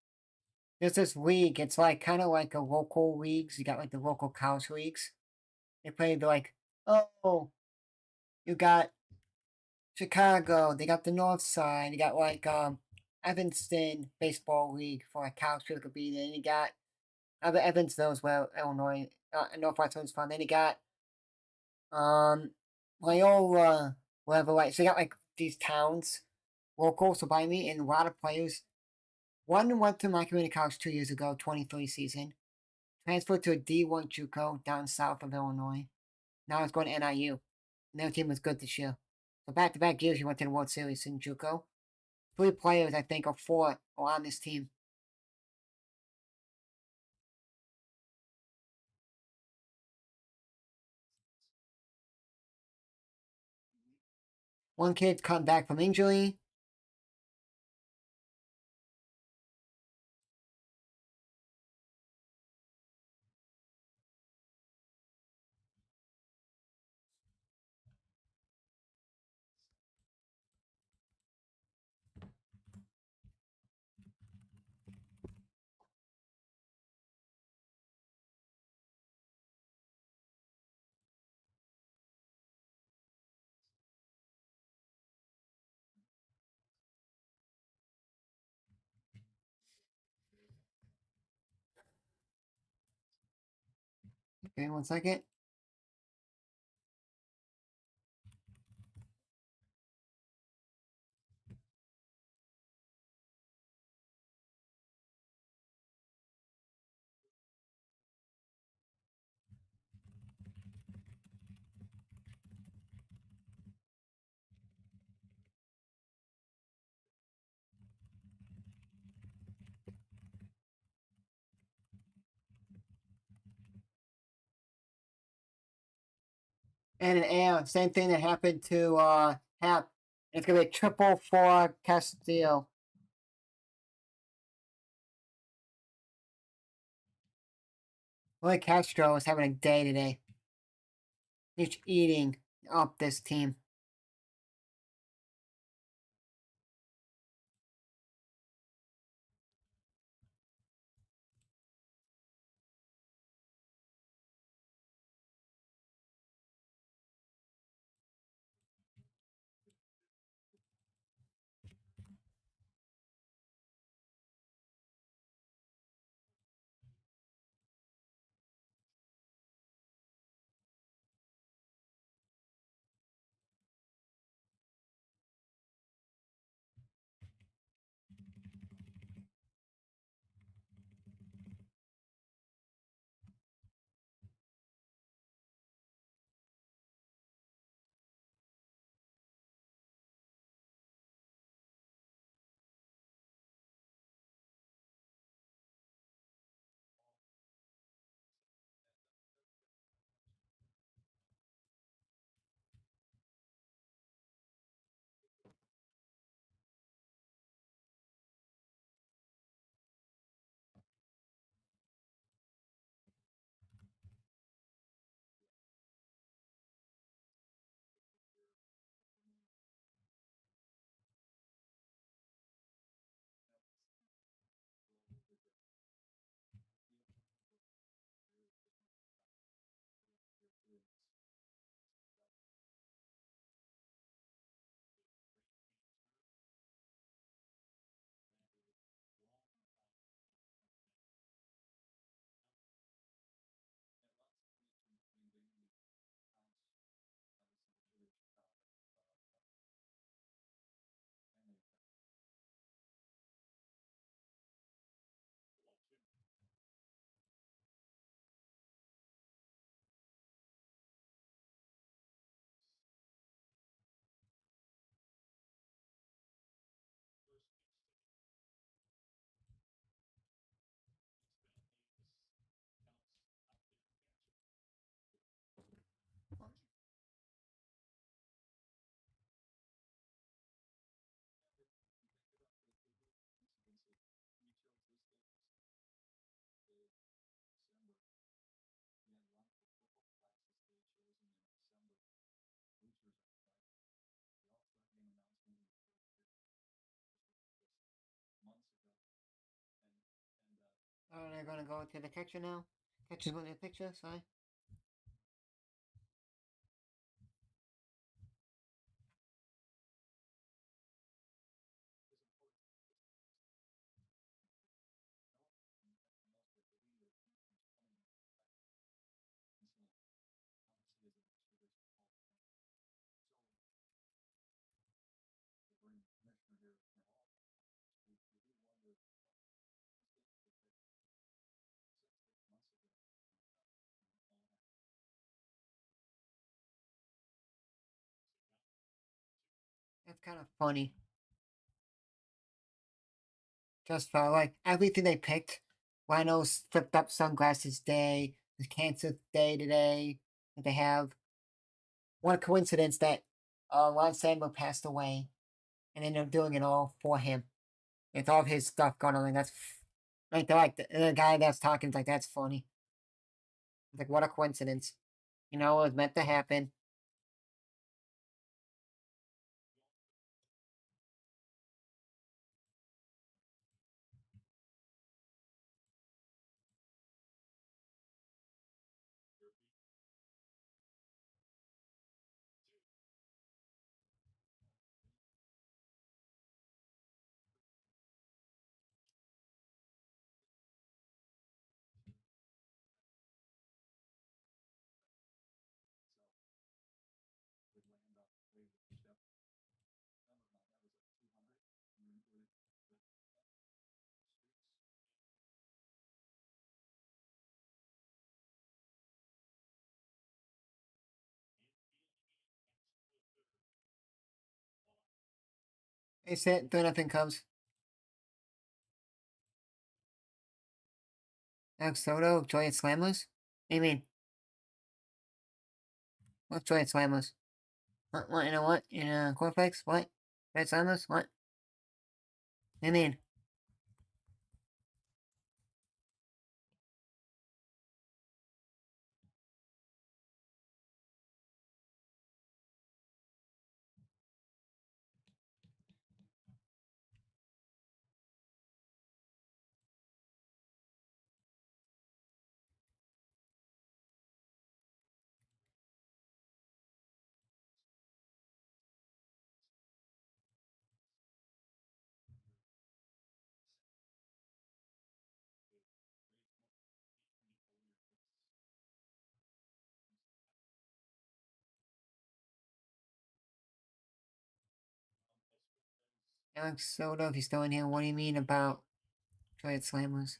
There's this league. It's like kind of like a local leagues. You got like the local college leagues. They play the like, oh, you got Chicago. They got the North Side. You got like Evanston baseball league for like college people could be there. And you got other Evansville as well, Illinois, Northwestern's fun. Then you got um Loyola, whatever. Like so, you got like these towns local. So by me and a lot of players. One went to my community college 2 years ago, 23 season. Transferred to a D1 JUCO down south of Illinois. Now he's going to NIU. And their team was good this year. So back-to-back years, he went to the World Series in JUCO. 3 players, I think, or 4 are on this team. One kid's come back from injury. Okay, 1 second. And an air. Same thing that happened to Hap. It's going to be a triple for Castillo. Willie Castro is having a day today. He's eating up this team. they're gonna go to the catcher now. Catcher's going to the picture, sorry. That's kind of funny. Just for like everything they picked. Rhinos flipped up sunglasses day, the cancer day today that they have. What a coincidence that Ron Sandberg passed away, and then they're doing it all for him. It's all of his stuff going on, and that's like the guy that's talking is like that's funny. It's like what a coincidence. You know, it was meant to happen. They said 3-0 Cubs. Alex Soto, Joy at Slammers? What do you mean? What's Joy at Slammers? What, you know what? In Cornflakes? What? Joy at Slammers? What? What do you mean? Alex Soto, if he's still in here, what do you mean about Joy at Slammers?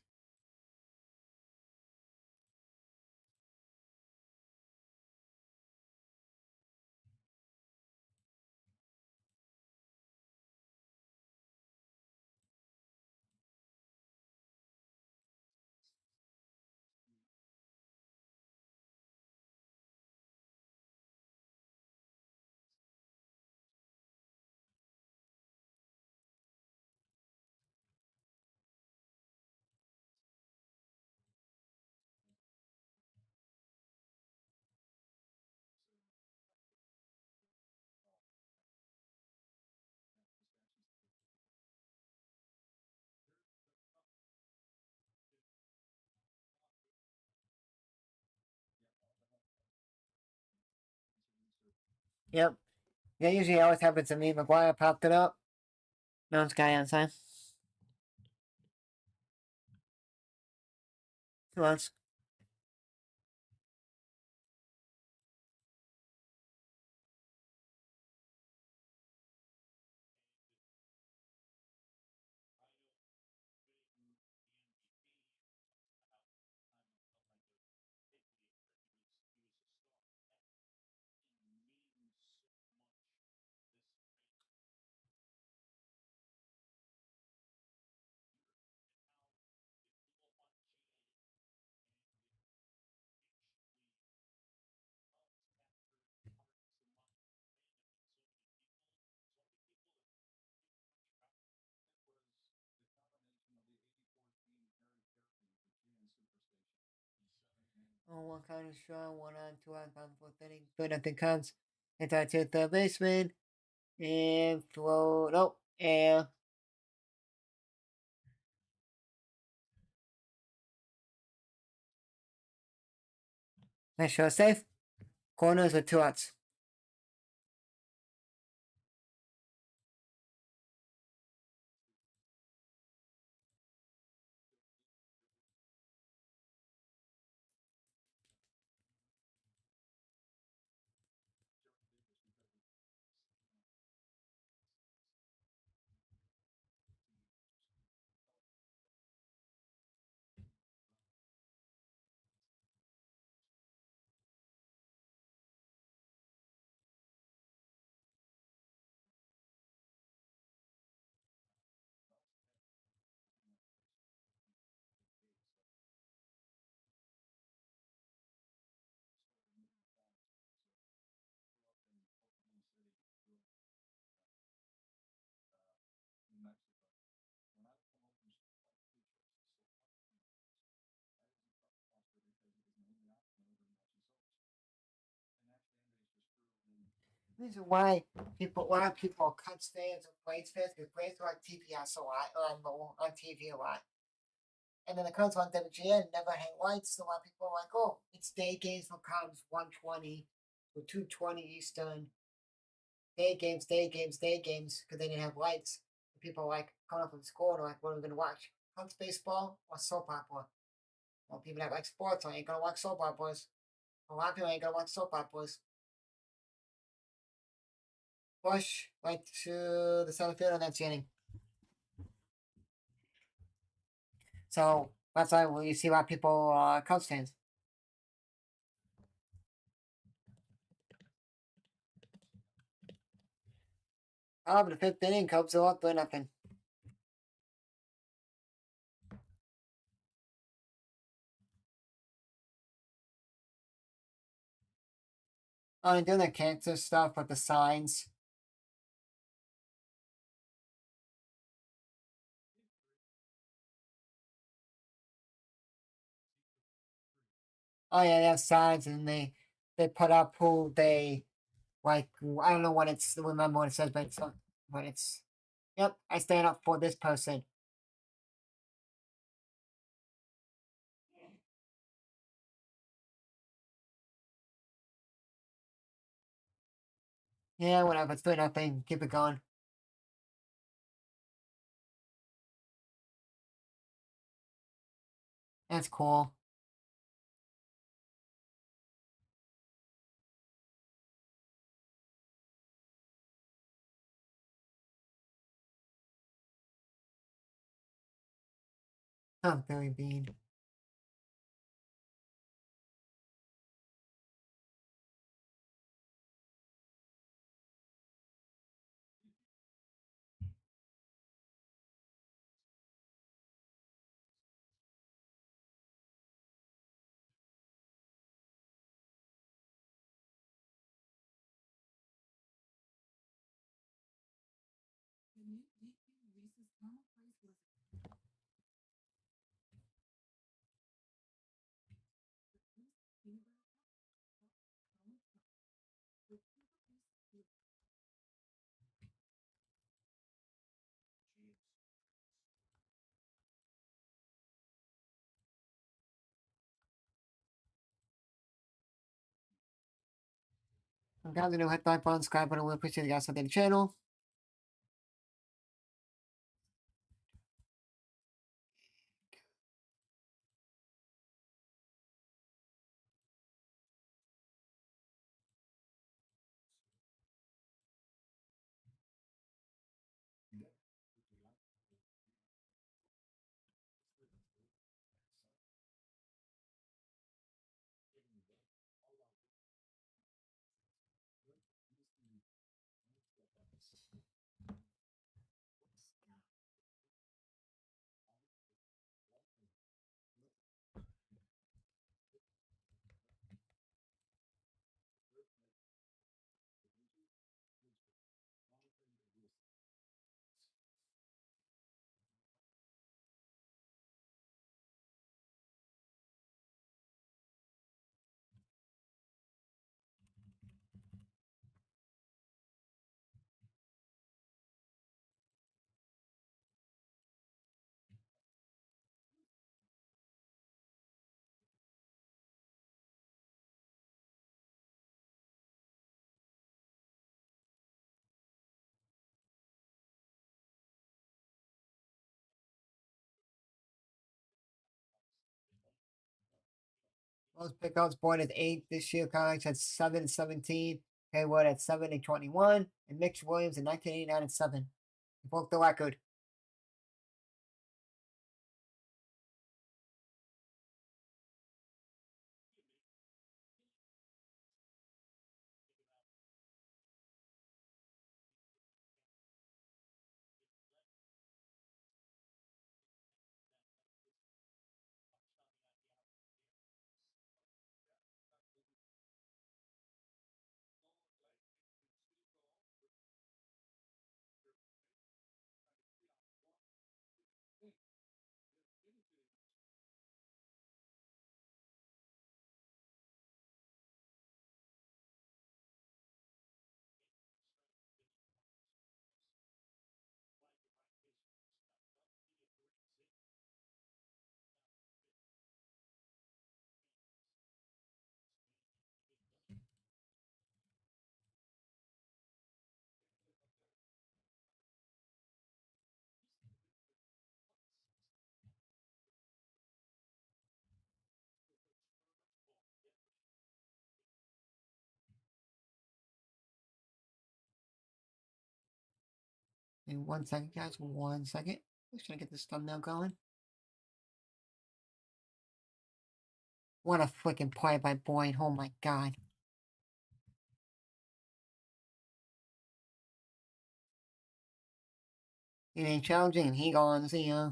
Yep. Yeah, usually always happens to me. McGuire popped it up. No one's guy on time. Who else? Oh, one kind of strong, 1 on, 2 on, 5 4th inning. Good nothing comes. Inside to the baseman. And throw. Nope. And Make sure it's safe. Corners with 2 outs. This is why a lot of people cut fans or Blades fans because Blades are on TPS a lot, on TV a lot. And then the Cubs on WGN never had lights, so a lot of people are like, oh, it's day games for Cubs, 120 to 220 Eastern. Day games, because they didn't have lights. And people are like, coming up with the score, they're like, what are we going to watch? Cubs baseball or soap opera? Well, people that like sports ain't going to watch soap operas. A lot of people ain't going to watch soap operas. Bush right to the center field in that inning. So that's why you see a lot of people, Cubs fans. Oh, but the 5th inning, Cubs are up 3-0. Oh, they're doing the cancer stuff with the signs. Oh yeah, they have signs and they put up who they like. I don't know what it's remember what it says, but it's yep. I stand up for this person. Yeah, whatever. It's 3-0. Keep it going. That's cool. Oh, Billy Bean. Guys, I know hit that button, subscribe button. We appreciate you guys on the channel. Most pickups, Boyd at 8 this year. Comics at 7-17. Haywood at 7-21. And Mitch Williams in 1989 at 7. He broke the record. In 1 second, guys. 1 second. Just trying to get this thumbnail going. What a freaking play by Boyd. Oh my god. It ain't challenging and he gone. See ya.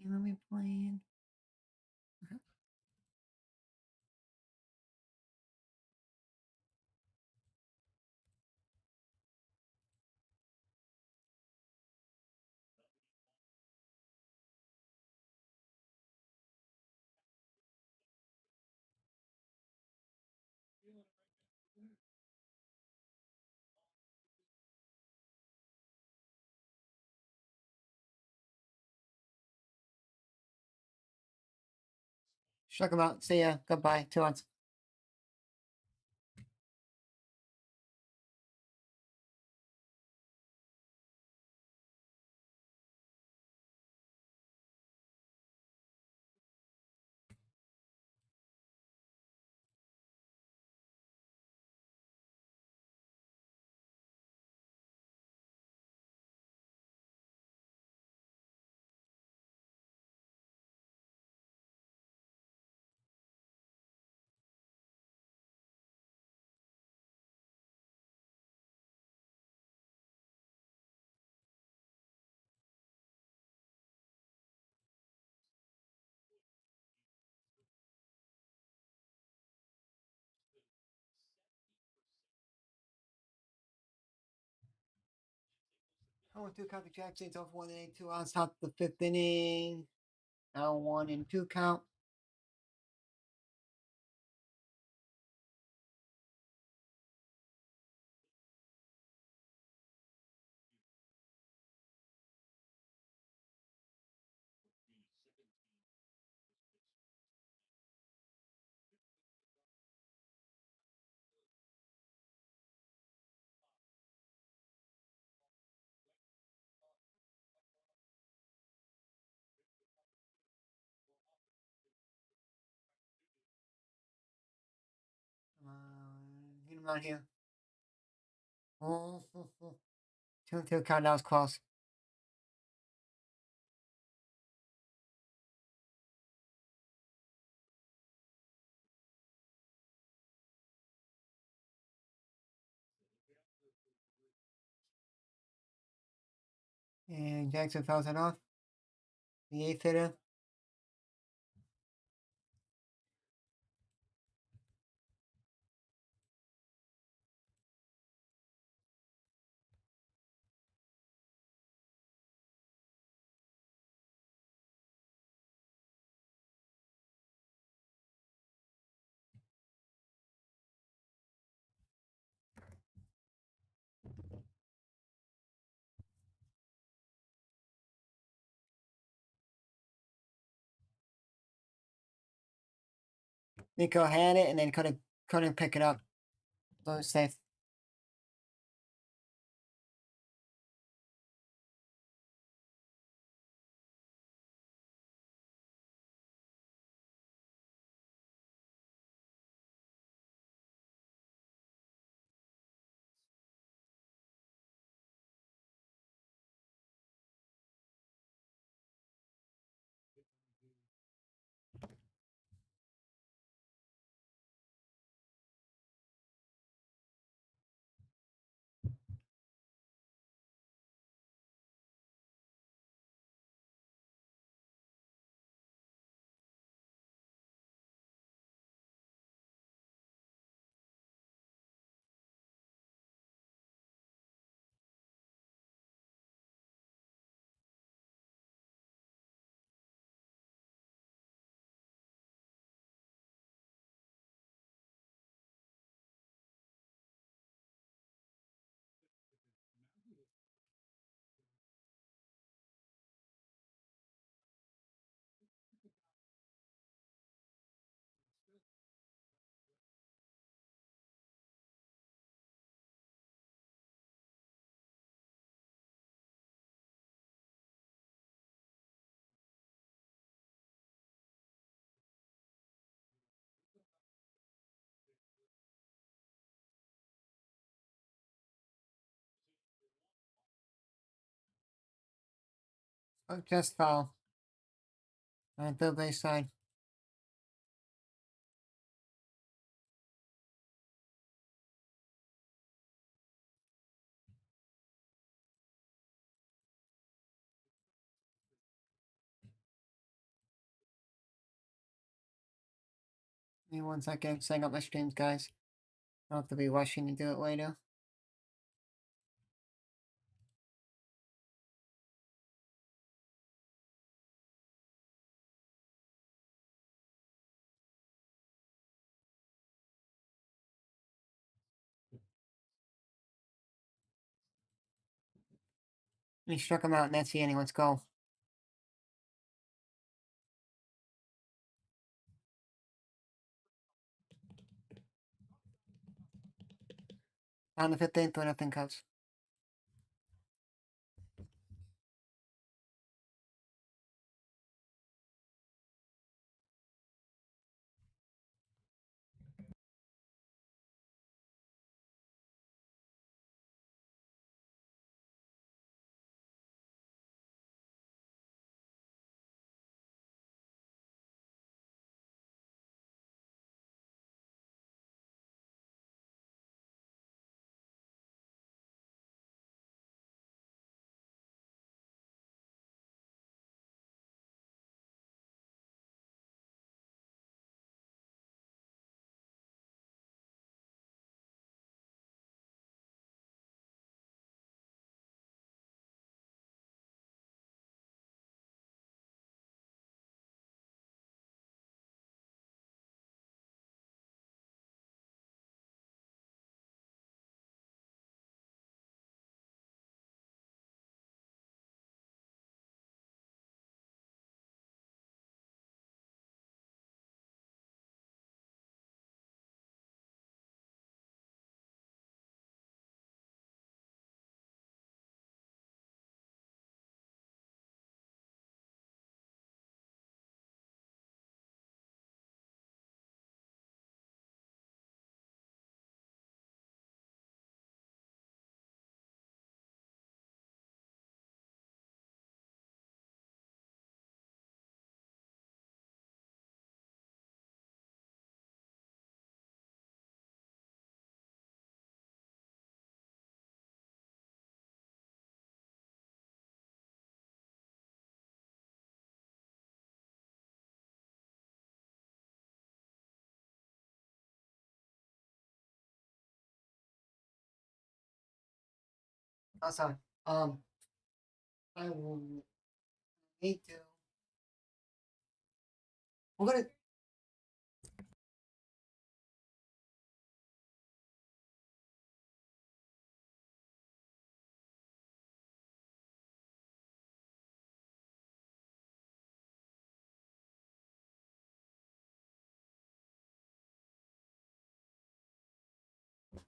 Okay, let me play. Check him out. See ya. Goodbye. 2 months. Oh, 2 count the Jacksons off 1-2 outs. Top the 5th inning. Now 1-2 count. Get him out here. 2-2 count. That was close. And Jackson fouls it off. The 8th hitter. Nico had it and then couldn't pick it up. So it's safe. Oh, just foul. On the base side. Give me 1 second. Setting up my streams, guys. I'll have to be rushing to do it later. He struck him out, and that's the inning. Let's go. On the 15th, 1-0 Cubs. Awesome. I will need to. We're gonna.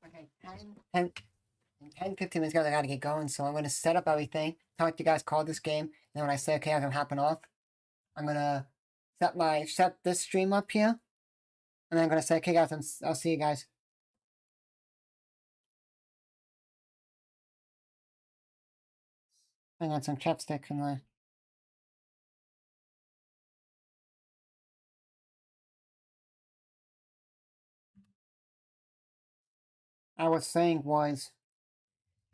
Okay, 10, 15 minutes ago, I gotta get going, so I'm gonna set up everything. Talk to you guys, call this game. Then when I say okay, I'm gonna happen off. I'm gonna set this stream up here, and then I'm gonna say okay, guys. I'll see you guys. I got some chapstick in there. I was saying was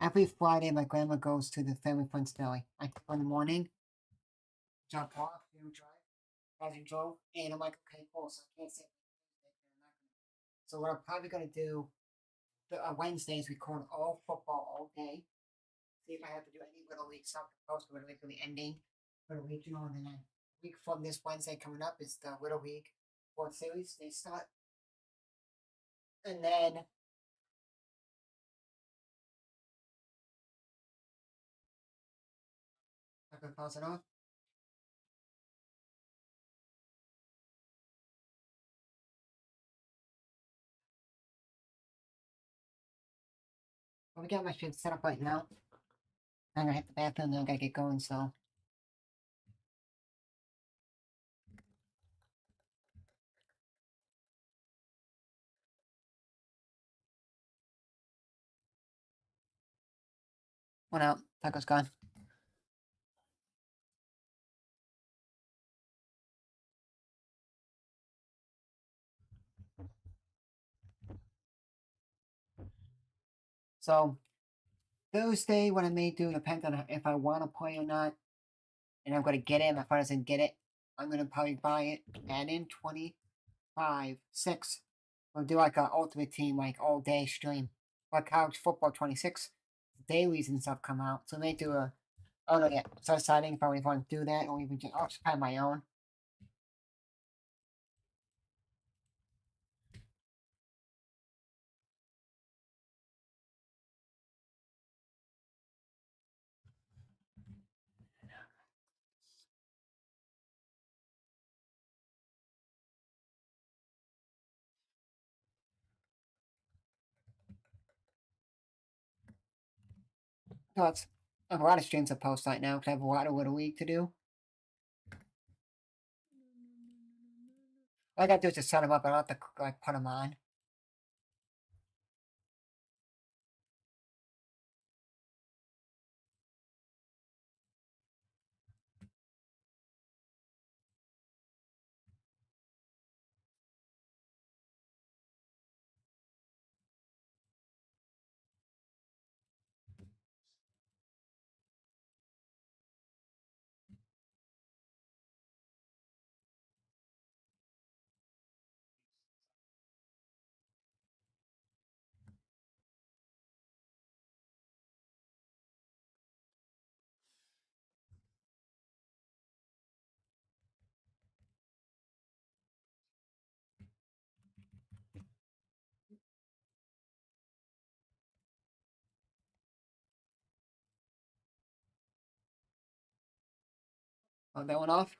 every Friday my grandma goes to the family friends deli. I cook in the morning, jump off, drive as you drove, and I'm like, okay, cool. So I can't say. So what I'm probably gonna do Wednesdays record all football all day. See if I have to do any little league stuff. Post Little League will be ending for the regional, and then a week from this Wednesday coming up is the Little League World Series. They start, and then I can pause it off. Well, we got my shit set up right now. I'm gonna hit the bathroom, then I gotta get going. So. Went out. Taco's gone. So Thursday, what I may do depends on if I want to play or not, and I'm gonna get it. If I doesn't get it, I'm gonna probably buy it. Add in 25, 6. We'll do like an ultimate team, like all day stream, like college football 26. Dailies and stuff come out, so they do a. Oh no, yeah. So deciding if I want to do that or even just I'll just have my own. So it's I have a lot of streams to post right now because I have a lot of Little League to do. All I gotta do is just set them up. I don't have to like put them on. Oh, that one off.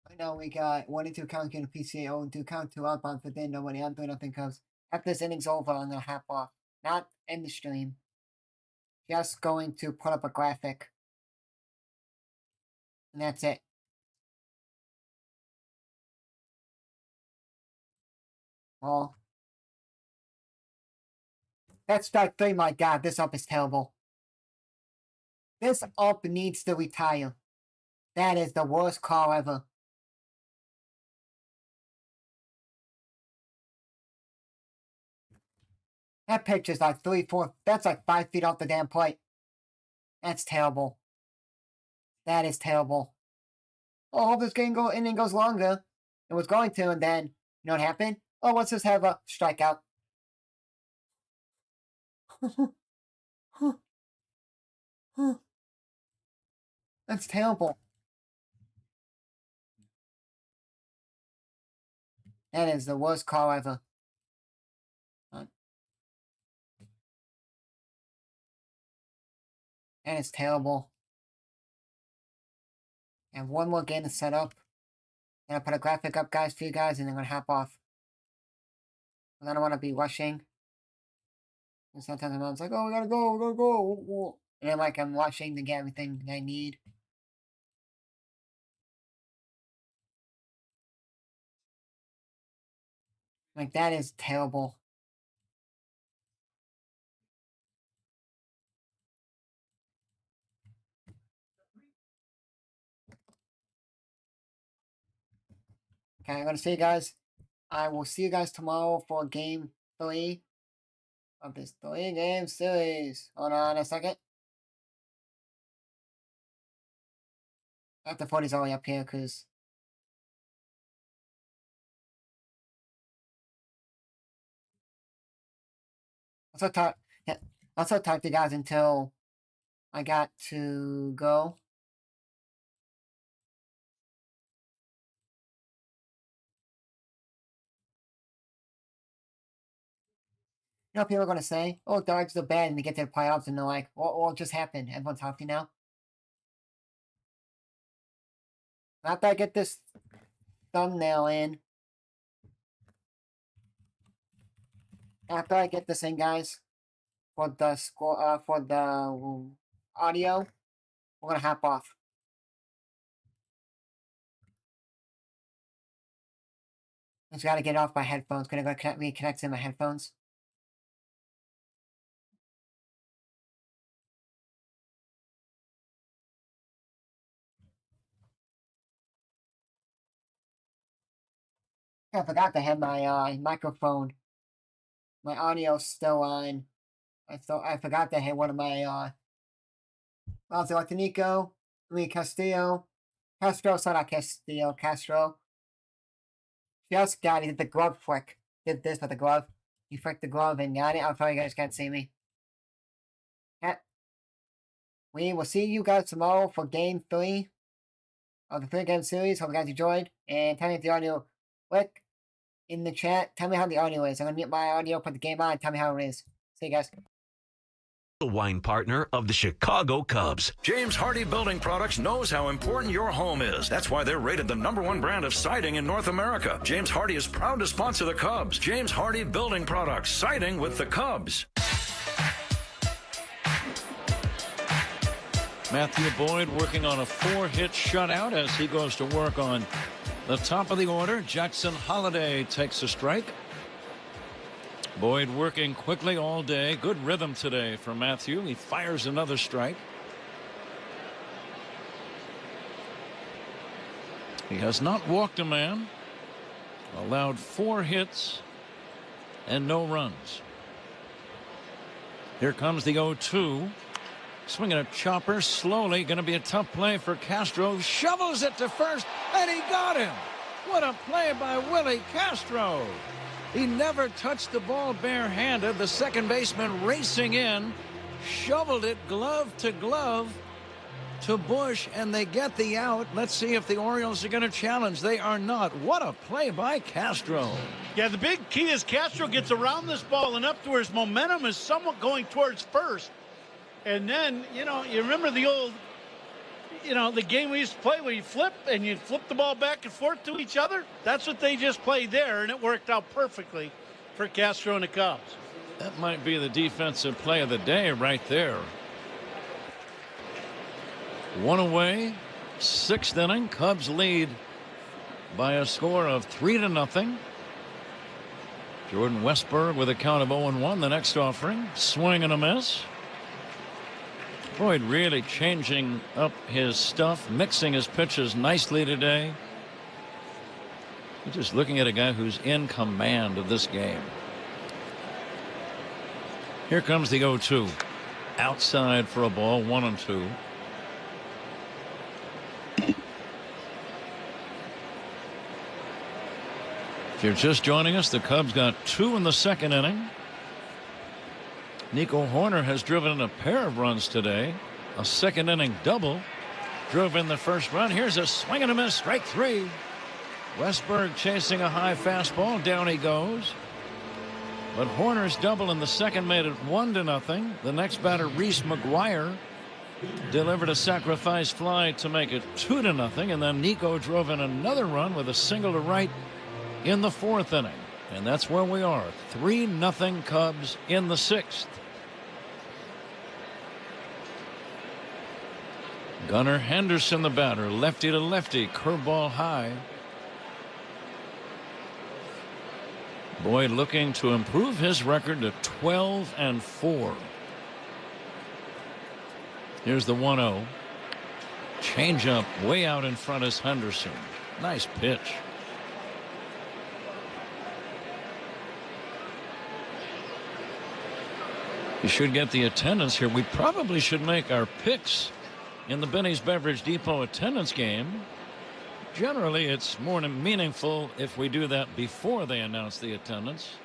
I know we got 1 and 2 count in the PCA, 0 and 2 count 2 outbound for then nobody. I'm doing nothing because after this inning's over, I'm gonna hop off. Not end the stream. Just going to put up a graphic. And that's it. Well, that's strike 3, my god, this up is terrible. This up needs to retire. That is the worst call ever. That pitch is like 3-4. That's like 5 feet off the damn plate. That's terrible. That is terrible. Oh, I hope this inning goes longer. It was going to, and then, you know what happened? Oh, let's just have a strikeout. That's terrible. That is the worst call ever. That is terrible. And one more game to set up. And I'll put a graphic up, guys, for you guys, and I'm going to hop off. Because I don't want to be rushing. And sometimes I'm like, oh, we gotta go. And then, like, I'm rushing to get everything I need. Like, that is terrible. Okay, I'm going to see you guys. I will see you guys tomorrow for Game 3 of this 3-game series. Hold on a second. After 40's already up here, because... I'll talk to you guys until I got to go. You know, people are going to say, oh, Dodgers are bad, and they get to the playoffs, and they're like, what just happened? Everyone's happy now. After I get this thumbnail in, after I get this in, guys, for the score, for the audio, we're going to hop off. I just got to get off my headphones. Gonna go reconnect to my headphones. I forgot to have my microphone. My audio's still on. I forgot to have one of my also Nico, Lee Castillo, Castro, sorry not Castillo, Castro. Just got it. Did the glove flick. Did this with the glove. He flicked the glove and got it. I'm sorry you guys can't see me. We will see you guys tomorrow for Game 3 of the 3-game series. Hope you guys enjoyed. And tell me if the audio click in the chat. Tell me how the audio is. I'm going to mute my audio, put the game on, and tell me how it is. See you guys. The wine partner of the Chicago Cubs. James Hardie Building Products knows how important your home is. That's why they're rated the #1 brand of siding in North America. James Hardie is proud to sponsor the Cubs. James Hardie Building Products, siding with the Cubs. Matthew Boyd working on a 4-hit shutout as he goes to work on the top of the order. Jackson Holliday takes a strike. Boyd working quickly all day. Good rhythm today for Matthew. He fires another strike. He has not walked a man. Allowed 4 hits and no runs. Here comes the 0-2. Swinging a chopper slowly. Going to be a tough play for Castro. Shovels it to first, and he got him. What a play by Willie Castro. He never touched the ball barehanded. The second baseman racing in, shoveled it glove to Bush, and they get the out. Let's see if the Orioles are going to challenge. They are not. What a play by Castro. Yeah, the big key is Castro gets around this ball and up to where his momentum is somewhat going towards first. And then, you know, you remember the old, the game we used to play where you flip and you flip the ball back and forth to each other? That's what they just played there, and it worked out perfectly for Castro and the Cubs. That might be the defensive play of the day right there. 1 away, 6th inning. Cubs lead by a score of 3-0. Jordan Westburg with a count of 0-1. The next offering, swing and a miss. Boyd really changing up his stuff, mixing his pitches nicely today. You're just looking at a guy who's in command of this game. Here comes the 0-2. Outside for a ball, 1-2. If you're just joining us, the Cubs got 2 in the second inning. Nico Horner has driven in a pair of runs today. A second inning double. Drove in the first run. Here's a swing and a miss. Strike 3. Westberg chasing a high fastball. Down he goes. But Horner's double in the second made it 1-0. The next batter, Reese McGuire, delivered a sacrifice fly to make it 2-0. And then Nico drove in another run with a single to right in the fourth inning. And that's where we are. 3-0 Cubs in the sixth. Gunnar Henderson, the batter, lefty to lefty, curveball high. Boyd looking to improve his record to 12-4. Here's the 1-0. Changeup way out in front is Henderson. Nice pitch. You should get the attendance here. We probably should make our picks in the Benny's Beverage Depot attendance game. Generally, it's more meaningful if we do that before they announce the attendance.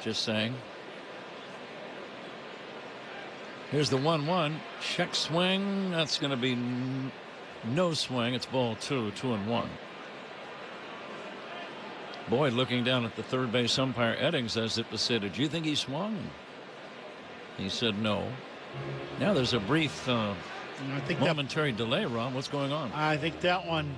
Just saying. Here's the 1-1. Check swing. That's going to be no swing. It's ball 2, 2-1. Boyd looking down at the third base umpire Eddings as if to say, did you think he swung? He said no. Now there's a brief momentary delay, Ron. What's going on? I think that one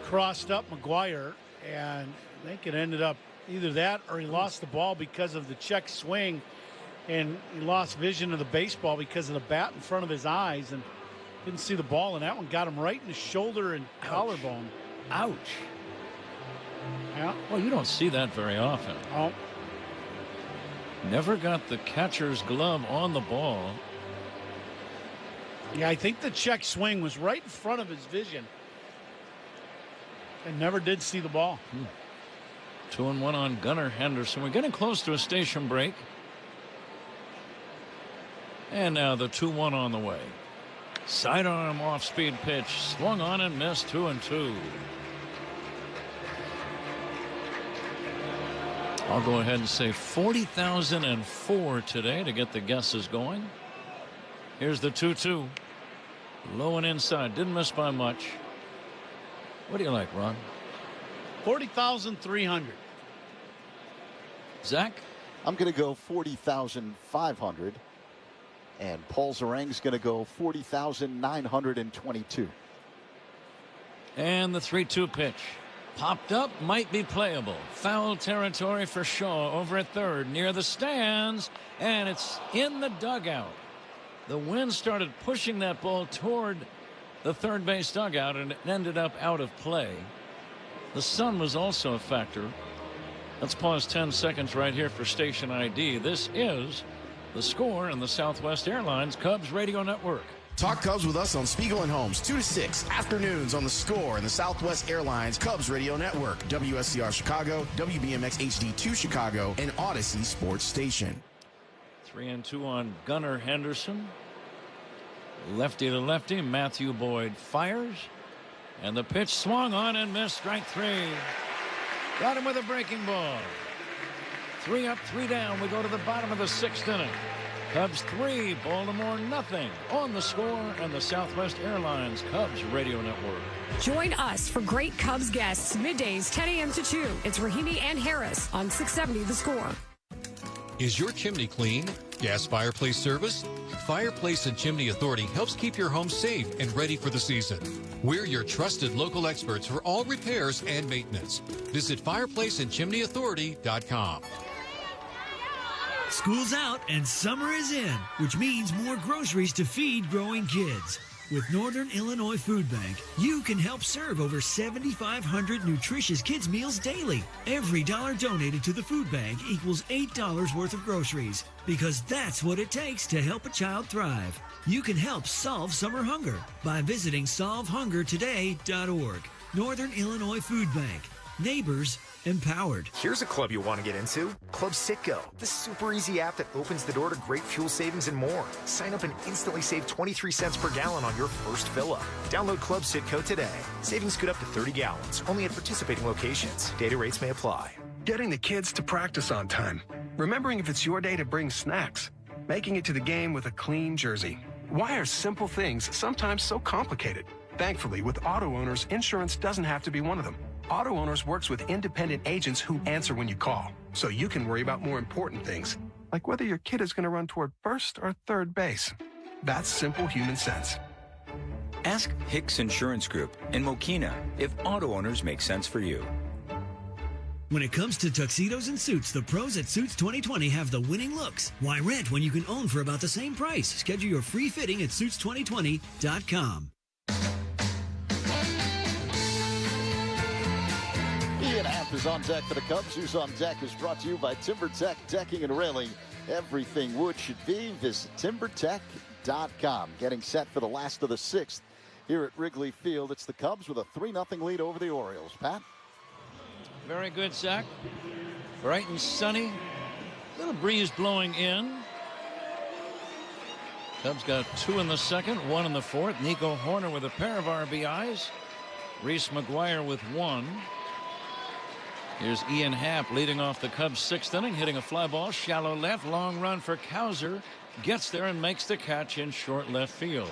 crossed up McGuire, and I think it ended up either that or he lost the ball because of the check swing, and he lost vision of the baseball because of the bat in front of his eyes and didn't see the ball, and that one got him right in the shoulder and collarbone. Ouch. Yeah. Well, you don't see that very often. Oh. Never got the catcher's glove on the ball. Yeah, I think the check swing was right in front of his vision and never did see the ball. 2-1 on Gunnar Henderson. We're getting close to a station break. And now the 2-1 on the way. Sidearm off speed pitch. Swung on and missed. 2-2. I'll go ahead and say 40,004 today to get the guesses going. Here's the 2-2. Low and inside. Didn't miss by much. What do you like, Ron? 40,300. Zach? I'm going to go 40,500. And Paul Zarang's going to go 40,922. And the 3-2 pitch. Popped up, might be playable. Foul territory for Shaw over at third near the stands, and it's in the dugout. The wind started pushing that ball toward the third base dugout, and it ended up out of play. The sun was also a factor. Let's pause 10 seconds right here for station ID. This is The Score in the Southwest Airlines Cubs Radio Network. Talk Cubs with us on Spiegel and Holmes 2 to 6 afternoons on The Score in the Southwest Airlines Cubs Radio Network, WSCR Chicago, WBMX HD2 Chicago, and Odyssey Sports Station. 3-2 on Gunnar Henderson. Lefty to lefty. Matthew Boyd fires, and the pitch swung on and missed. Strike 3. Got him with a breaking ball. 3 up, 3 down. We go to the bottom of the sixth inning. Cubs 3, Baltimore 0 on The Score and the Southwest Airlines Cubs Radio Network. Join us for great Cubs guests middays 10 a.m. to 2. It's Rahimi and Harris on 670 The Score. Is your chimney clean? Gas fireplace service? Fireplace and Chimney Authority helps keep your home safe and ready for the season. We're your trusted local experts for all repairs and maintenance. Visit fireplaceandchimneyauthority.com. School's out and summer is in, which means more groceries to feed growing kids. With Northern Illinois Food Bank, you can help serve over 7,500 nutritious kids' meals daily. Every dollar donated to the food bank equals $8 worth of groceries, because that's what it takes to help a child thrive. You can help solve summer hunger by visiting solvehungertoday.org. Northern Illinois Food Bank. Neighbors empowered. Here's a club you'll want to get into. Club Citgo, the super easy app that opens the door to great fuel savings and more. Sign up and instantly save 23 cents per gallon on your first fill-up. Download Club Citgo today. Savings good up to 30 gallons, only at participating locations. Data rates may apply. Getting the kids to practice on time. Remembering if it's your day to bring snacks. Making it to the game with a clean jersey. Why are simple things sometimes so complicated? Thankfully, with Auto Owners, insurance doesn't have to be one of them. Auto Owners works with independent agents who answer when you call, so you can worry about more important things, like whether your kid is going to run toward first or third base. That's simple human sense. Ask Hicks Insurance Group in Mokina if Auto Owners make sense for you. When it comes to tuxedos and suits, the pros at Suits 2020 have the winning looks. Why rent when you can own for about the same price? Schedule your free fitting at Suits2020.com. Ian Happ is on deck for the Cubs. Who's on deck is brought to you by TimberTech Decking and Railing. Everything wood should be. Visit TimberTech.com. Getting set for the last of the sixth here at Wrigley Field. It's the Cubs with a 3-0 lead over the Orioles. Pat? Very good, Zach. Bright and sunny. Little breeze blowing in. Cubs got 2 in the second, 1 in the fourth. Nico Horner with a pair of RBIs. Reese McGuire with 1. Here's Ian Happ leading off the Cubs' 6th inning, hitting a fly ball, shallow left, long run for Cowser. Gets there and makes the catch in short left field.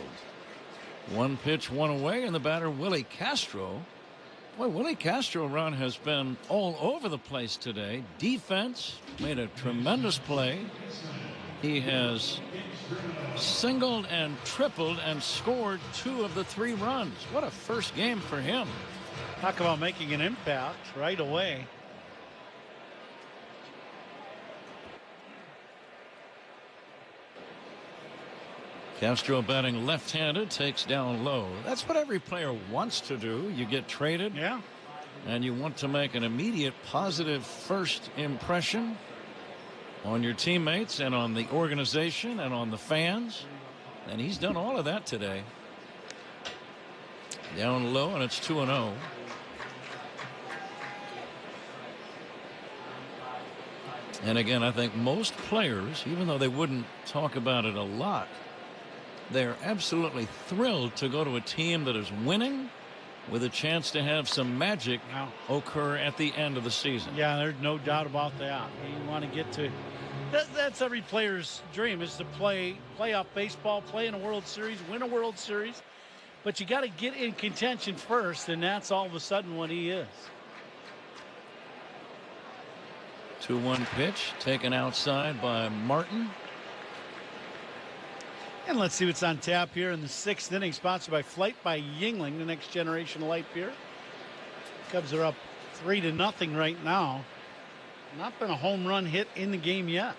1 pitch, 1 away, and the batter, Willie Castro. Boy, Willie Castro, Ron, has been all over the place today. Defense made a tremendous play. He has singled and tripled and scored 2 of the 3 runs. What a first game for him. Talk about making an impact right away. Castro batting left-handed, takes down low. That's what every player wants to do. You get traded. Yeah. And you want to make an immediate positive first impression on your teammates and on the organization and on the fans. And he's done all of that today. Down low, and it's 2-0. And again, I think most players, even though they wouldn't talk about it a lot, they're absolutely thrilled to go to a team that is winning with a chance to have some magic occur at the end of the season. Yeah, there's no doubt about that. You want to get to that's every player's dream, is to play playoff baseball, play in a World Series, win a World Series. But you got to get in contention first, and that's all of a sudden what he is. 2-1 pitch taken outside by Martin. And let's see what's on tap here in the 6th inning, sponsored by Flight by Yingling, the next generation light beer. Cubs are up 3-0 right now. Not been a home run hit in the game yet.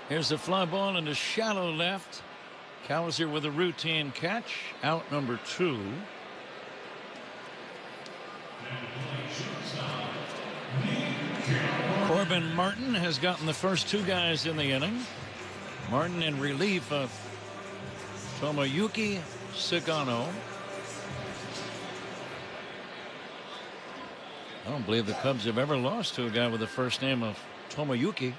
Here's the fly ball into shallow left. Cowser with a routine catch. Out number 2. Corbin Martin has gotten the first 2 guys in the inning. Martin in relief of Tomoyuki Sagano. I don't believe the Cubs have ever lost to a guy with the first name of Tomoyuki.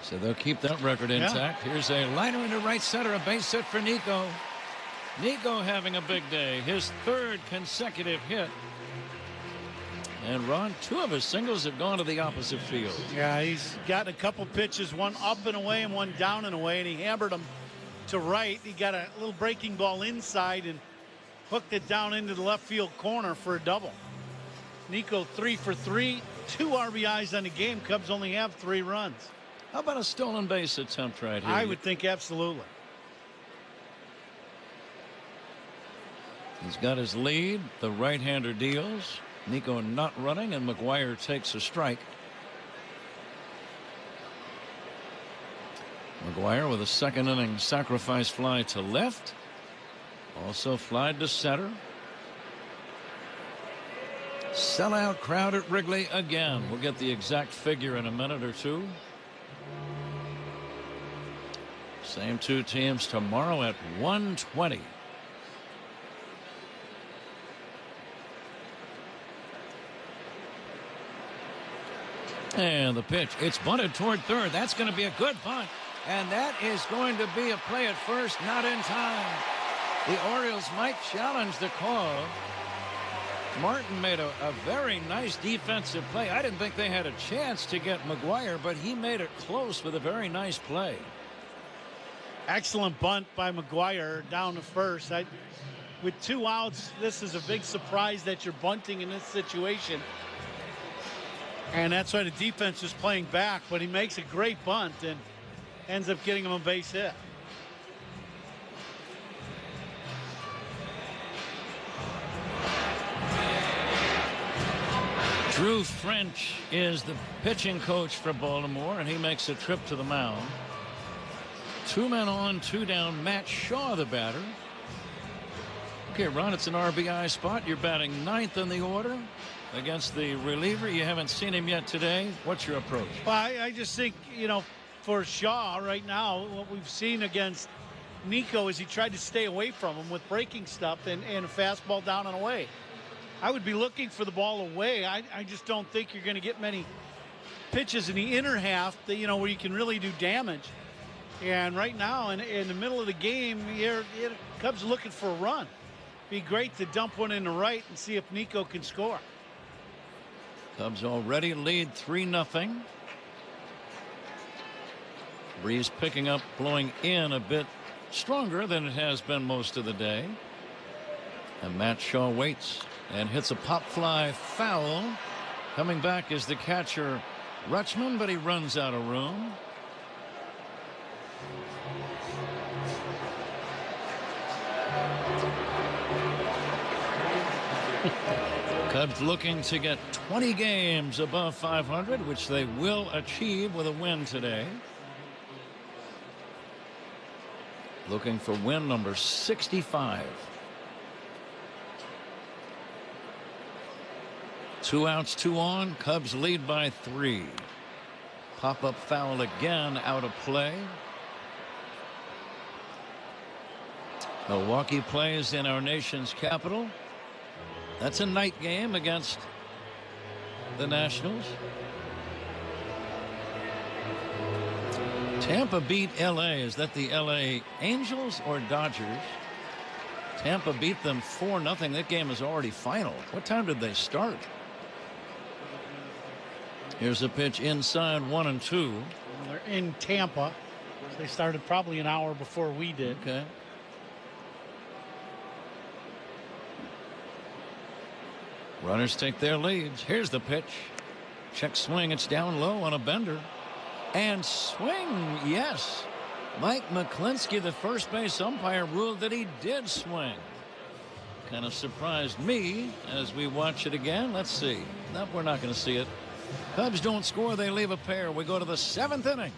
So they'll keep that record intact. Yeah. Here's a liner into right center, a base hit for Nico. Nico having a big day, his 3rd consecutive hit. And Ron, 2 of his singles have gone to the opposite field. Yeah, he's gotten a couple pitches, one up and away and one down and away, and he hammered them to right. He got a little breaking ball inside and hooked it down into the left field corner for a double. Nico 3 for 3, 2 RBIs on the game. Cubs only have 3 runs. How about a stolen base attempt right here? I would think absolutely. He's got his lead. The right-hander deals. Nico not running, and McGuire takes a strike. McGuire with a 2nd inning sacrifice fly to left. Also flied to center. Sellout crowd at Wrigley again. We'll get the exact figure in a minute or 2. Same 2 teams tomorrow at 1:20. And the pitch, it's bunted toward third. That's going to be a good bunt. And that is going to be a play at first, not in time. The Orioles might challenge the call. Martin made a very nice defensive play. I didn't think they had a chance to get McGuire, but he made it close with a very nice play. Excellent bunt by McGuire down to first. With 2 outs, this is a big surprise that you're bunting in this situation. And that's why the defense is playing back, but he makes a great bunt and ends up getting him a base hit. Drew French is the pitching coach for Baltimore, and he makes a trip to the mound. 2 men on, 2 down. Matt Shaw, the batter. Okay, Ron, it's an RBI spot. You're batting 9th in the order against the reliever. You haven't seen him yet today. What's your approach? Well, I just think, for Shaw right now, what we've seen against Nico is he tried to stay away from him with breaking stuff and a fastball down and away. I would be looking for the ball away. I just don't think you're going to get many pitches in the inner half that, where you can really do damage. And right now, in the middle of the game, Cubs looking for a run. Be great to dump one in the right and see if Nico can score. Cubs already lead 3-0. Breeze picking up, blowing in a bit stronger than it has been most of the day. And Matt Shaw waits and hits a pop fly foul. Coming back is the catcher Rutschman, but he runs out of room. Cubs looking to get 20 games above 500, which they will achieve with a win today. Looking for win number 65. 2 outs, 2 on. Cubs lead by 3. Pop-up foul again, out of play. Milwaukee plays in our nation's capital. That's a night game against the Nationals. Tampa beat L.A. Is that the L.A. Angels or Dodgers? Tampa beat them 4-0. That game is already final. What time did they start? Here's a pitch inside 1-2. Well, they're in Tampa. They started probably an hour before we did. Okay. Runners take their leads. Here's the pitch. Check swing. It's down low on a bender. And swing. Yes. Mike McClinsky, the first base umpire, ruled that he did swing. Kind of surprised me as we watch it again. Let's see. No, we're not going to see it. Cubs don't score. They leave a pair. We go to the 7th inning.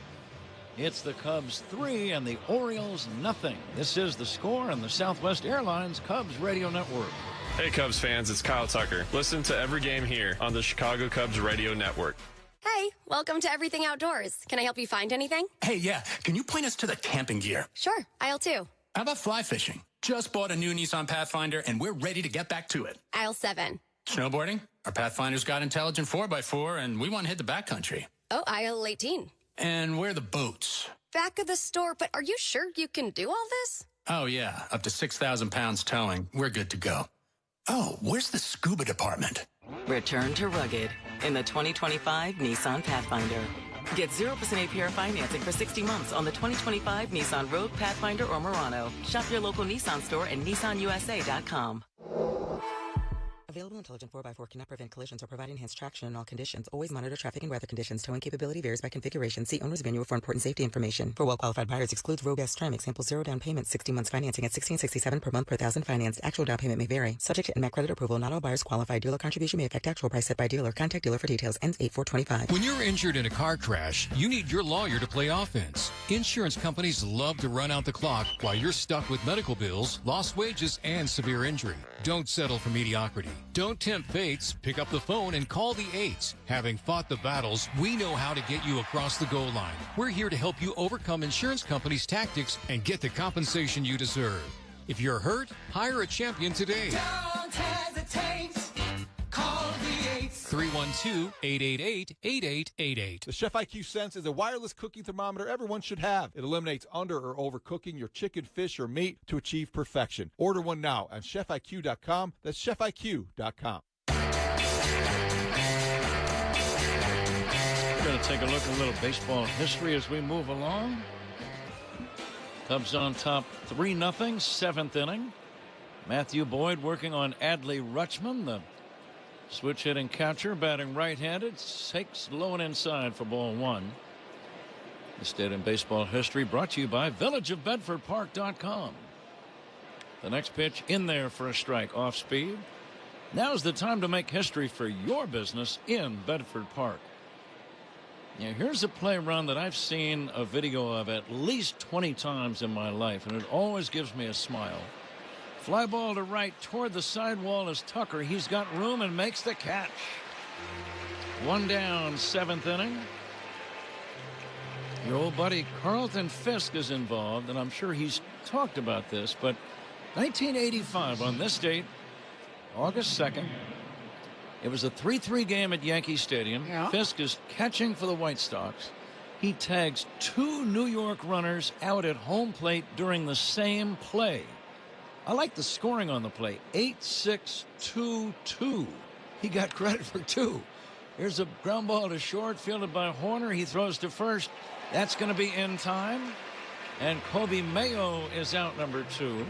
It's the Cubs 3 and the Orioles 0. This is The Score on the Southwest Airlines Cubs Radio Network. Hey Cubs fans, it's Kyle Tucker. Listen to every game here on the Chicago Cubs Radio Network. Hey, welcome to Everything Outdoors. Can I help you find anything? Hey, yeah. Can you point us to the camping gear? Sure, aisle 2. How about fly fishing? Just bought a new Nissan Pathfinder and we're ready to get back to it. Aisle 7. Snowboarding? Our Pathfinder's got intelligent 4x4 and we want to hit the backcountry. Oh, aisle 18. And where are the boats? Back of the store, but are you sure you can do all this? Oh, yeah. Up to 6,000 pounds towing. We're good to go. Oh, where's the scuba department? Return to rugged in the 2025 Nissan Pathfinder. Get 0% APR financing for 60 months on the 2025 Nissan Rogue, Pathfinder, or Murano. Shop your local Nissan store and nissanusa.com. Available intelligent 4x4 cannot prevent collisions or provide enhanced traction in all conditions. Always monitor traffic and weather conditions. Towing capability varies by configuration. See owner's manual for important safety information. For well-qualified buyers, excludes Rogue S trim. Example, 0 down payment, 60 months financing at $1,667 per month per thousand financed. Actual down payment may vary. Subject to NMAC credit approval. Not all buyers qualify. Dealer contribution may affect actual price set by dealer. Contact dealer for details. Ends 8/4/25. When you're injured in a car crash, you need your lawyer to play offense. Insurance companies love to run out the clock while you're stuck with medical bills, lost wages, and severe injury. Don't settle for mediocrity. Don't tempt fates. Pick up the phone and call the 8s. Having fought the battles, we know how to get you across the goal line. We're here to help you overcome insurance companies' tactics and get the compensation you deserve. If you're hurt, hire a champion today. Don't hesitate. Call the 8s. 412-888-8888. The Chef IQ Sense is a wireless cooking thermometer everyone should have. It eliminates under or overcooking your chicken, fish, or meat to achieve perfection. Order one now at chefiq.com. That's chefiq.com. We're going to take a look at a little baseball history as we move along. Cubs on top 3-0, seventh inning. Matthew Boyd working on Adley Rutschman, the switch hitting catcher, batting right-handed. Takes low and inside for ball one. This day in baseball history brought to you by villageofbedfordpark.com. The next pitch in there for a strike, off speed. Now's the time to make history for your business in Bedford Park. Now, here's a play run that I've seen a video of at least 20 times in my life, and it always gives me a smile. Fly ball to right toward the sidewall is Tucker. He's got room and makes the catch. One down, seventh inning. Your old buddy Carlton Fisk is involved, and I'm sure he's talked about this, but 1985 on this date, August 2nd, it was a 3-3 game at Yankee Stadium. Yeah. Fisk is catching for the White Sox. He tags two New York runners out at home plate during the same play. I like the scoring on the play, 8-6-2-2. He got credit for two. Here's a ground ball to short, fielded by Horner. He throws to first. That's going to be in time. And Kobe Mayo is out, number two.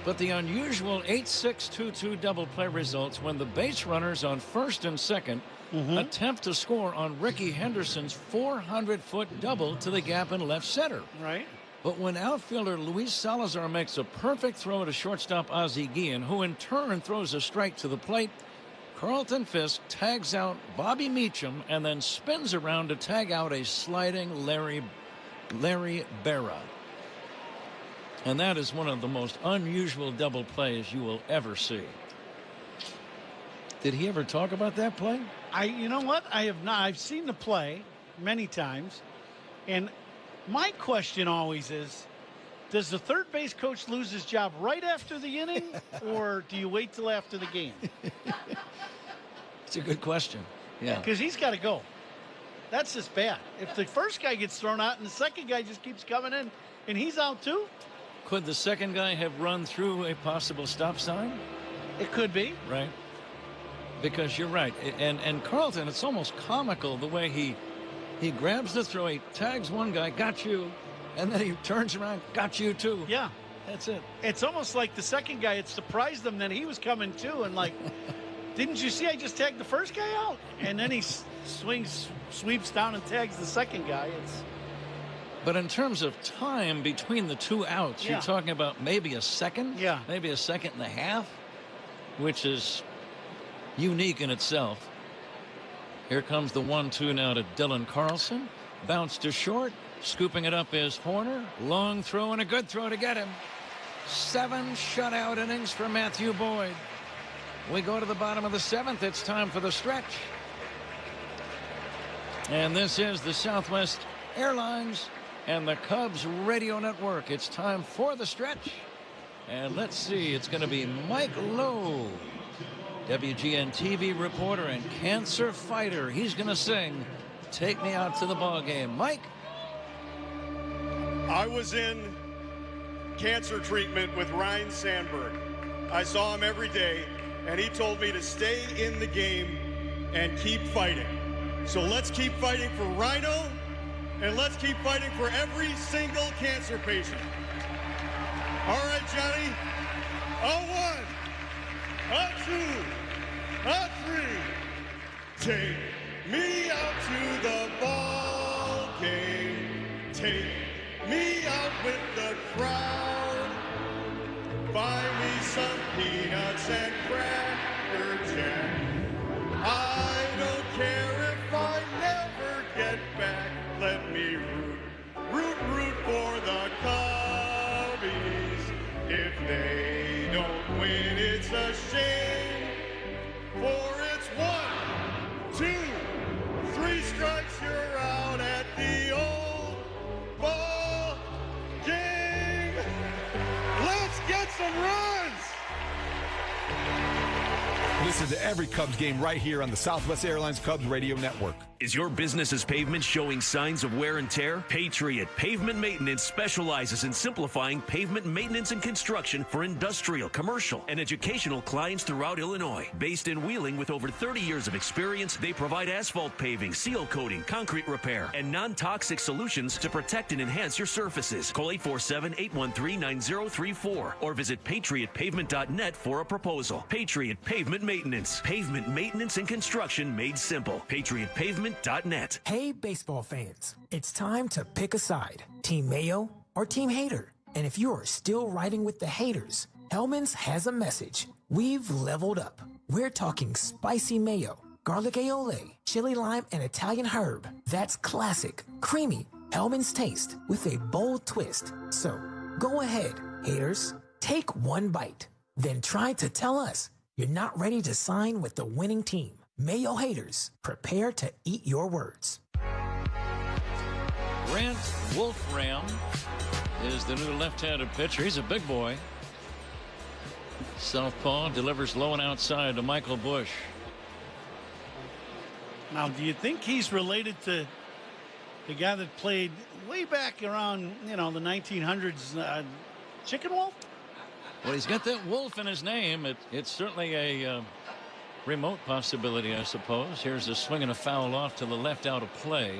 But the unusual 8-6-2-2 double play results when the base runners on first and second attempt to score on Ricky Henderson's 400-foot double to the gap in left center. Right. But when outfielder Luis Salazar makes a perfect throw to shortstop Ozzie Guillen, who in turn throws a strike to the plate, Carlton Fisk tags out Bobby Meacham and then spins around to tag out a sliding Larry Berra. And that is one of the most unusual double plays you will ever see. Did he ever talk about that play? You know what? I have not. I've seen the play many times. And my question always is, does the third base coach lose his job right after the inning, or do you wait till after the game? It's a good question. Yeah. Because he's got to go. That's just bad. If the first guy gets thrown out and the second guy just keeps coming in and he's out too? Could the second guy have run through a possible stop sign? It could be. Right. Because you're right. And Carlton, it's almost comical the way he grabs the throw, he tags one guy, got you, and then he turns around, got you too. Yeah. That's it. It's almost like the second guy, it surprised him that he was coming too, and like, didn't you see I just tagged the first guy out? And then he sweeps down and tags the second guy. But in terms of time between the two outs, Yeah. you're talking about maybe a second? Yeah. Maybe a second and a half, which is unique in itself. Here comes the 1-2 now to Dylan Carlson. Bounce to short. Scooping it up is Horner. Long throw and a good throw to get him. 7 shutout innings for Matthew Boyd. We go to the bottom of the 7th. It's time for the stretch. And this is the Southwest Airlines and the Cubs Radio Network. It's time for the stretch. And let's see, it's going to be Mike Lowe, WGN TV reporter and cancer fighter. He's going to sing Take Me Out to the Ball Game. Mike? I was in cancer treatment with Ryan Sandberg. I saw him every day, and he told me to stay in the game and keep fighting. So let's keep fighting for Rhino, and let's keep fighting for every single cancer patient. All right, Johnny. A 1, a 2, a 3. Take me out to the ball game. Take me out with the crowd. Buy me some peanuts and cracker jack. I don't care if I never get back. Let me root for the Cubbies. If they don't win, it's a shame. For it's 1, 2, 3 strikes, you're out at the old ball game. Let's get some runs. The Listen to every Cubs game right here on the Southwest Airlines Cubs Radio Network. Is your business's pavement showing signs of wear and tear? Patriot Pavement Maintenance specializes in simplifying pavement maintenance and construction for industrial, commercial, and educational clients throughout Illinois. Based in Wheeling with over 30 years of experience, they provide asphalt paving, seal coating, concrete repair, and non-toxic solutions to protect and enhance your surfaces. Call 847-813-9034 or visit patriotpavement.net for a proposal. Patriot Pavement Maintenance. Pavement maintenance and construction made simple. patriotpavement.net. Hey, baseball fans, it's time to pick a side, Team Mayo or Team Hater. And if you're still riding with the haters, Hellman's has a message. We've leveled up. We're talking spicy mayo, garlic aioli, chili lime, and Italian herb. That's classic, creamy Hellman's taste with a bold twist. So go ahead, haters, take one bite. Then try to tell us you're not ready to sign with the winning team. Mayo haters, prepare to eat your words. Grant Wolfram is the new left-handed pitcher. He's a big boy. Southpaw delivers low and outside to Michael Bush. Now, do you think he's related to the guy that played way back around, the 1900s, Chicken Wolf? Well, he's got that wolf in his name. It's certainly a remote possibility, I suppose. Here's a swing and a foul off to the left out of play.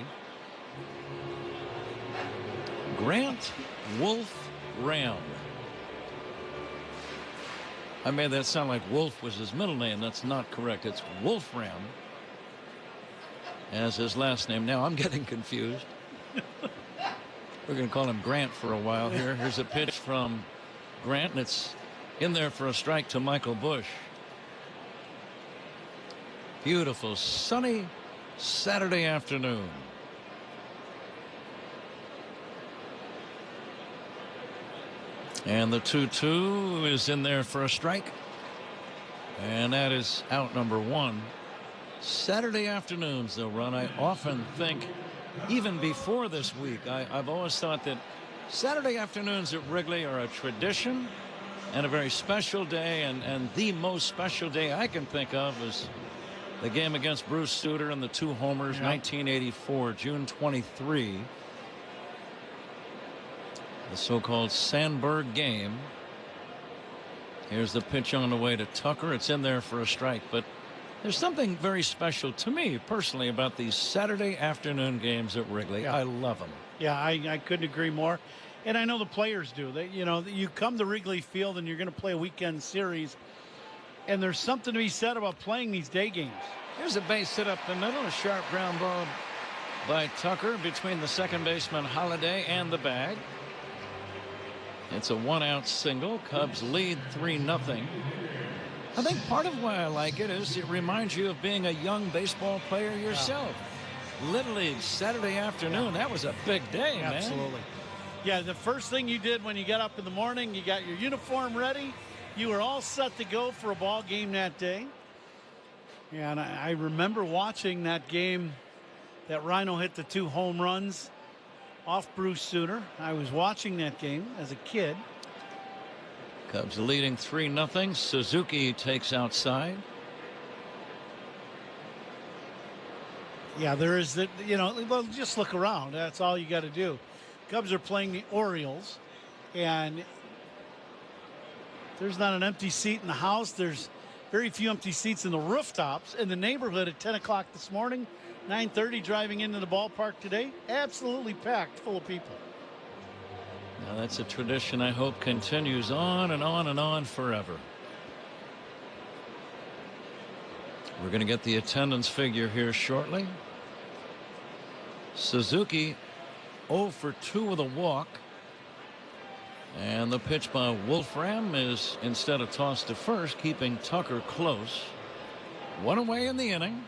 Grant Wolfram. I made that sound like Wolf was his middle name. That's not correct. It's Wolfram as his last name. Now I'm getting confused. We're going to call him Grant for a while here. Here's a pitch from Grant, and it's in there for a strike to Michael Bush. Beautiful sunny Saturday afternoon. And the 2-2 is in there for a strike. And that is out number one. Saturday afternoons they'll run. I often think, even before this week, I've always thought that Saturday afternoons at Wrigley are a tradition and a very special day. And the most special day I can think of is the game against Bruce Sutter and the two homers, 1984, June 23. The so-called Sandberg game. Here's the pitch on the way to Tucker. It's in there for a strike. But there's something very special to me personally about these Saturday afternoon games at Wrigley. Yeah. I love them. Yeah, I couldn't agree more. And I know the players do. You come to Wrigley Field and you're going to play a weekend series. And there's something to be said about playing these day games. Here's a base hit up the middle. A sharp ground ball by Tucker between the second baseman Holiday and the bag. It's a one-out single. Cubs lead 3-0. I think part of why I like it is it reminds you of being a young baseball player yourself. Little League Saturday afternoon. That was a big day, man. Absolutely. Yeah, the first thing you did when you got up in the morning, you got your uniform ready. You were all set to go for a ball game that day. And I remember watching that game that Rhino hit the 2 home runs off Bruce Sutter. I was watching that game as a kid. Cubs leading 3-0. Suzuki takes outside. Yeah, there is that, well, just look around. That's all you got to do. Cubs are playing the Orioles, and there's not an empty seat in the house. There's very few empty seats in the rooftops. In the neighborhood at 10 o'clock this morning, 9:30 driving into the ballpark today, absolutely packed full of people. Now that's a tradition I hope continues on and on and on forever. We're going to get the attendance figure here shortly. Suzuki 0 for 2 with a walk. And the pitch by Wolfram is instead of tossed to first, keeping Tucker close. One away in the inning.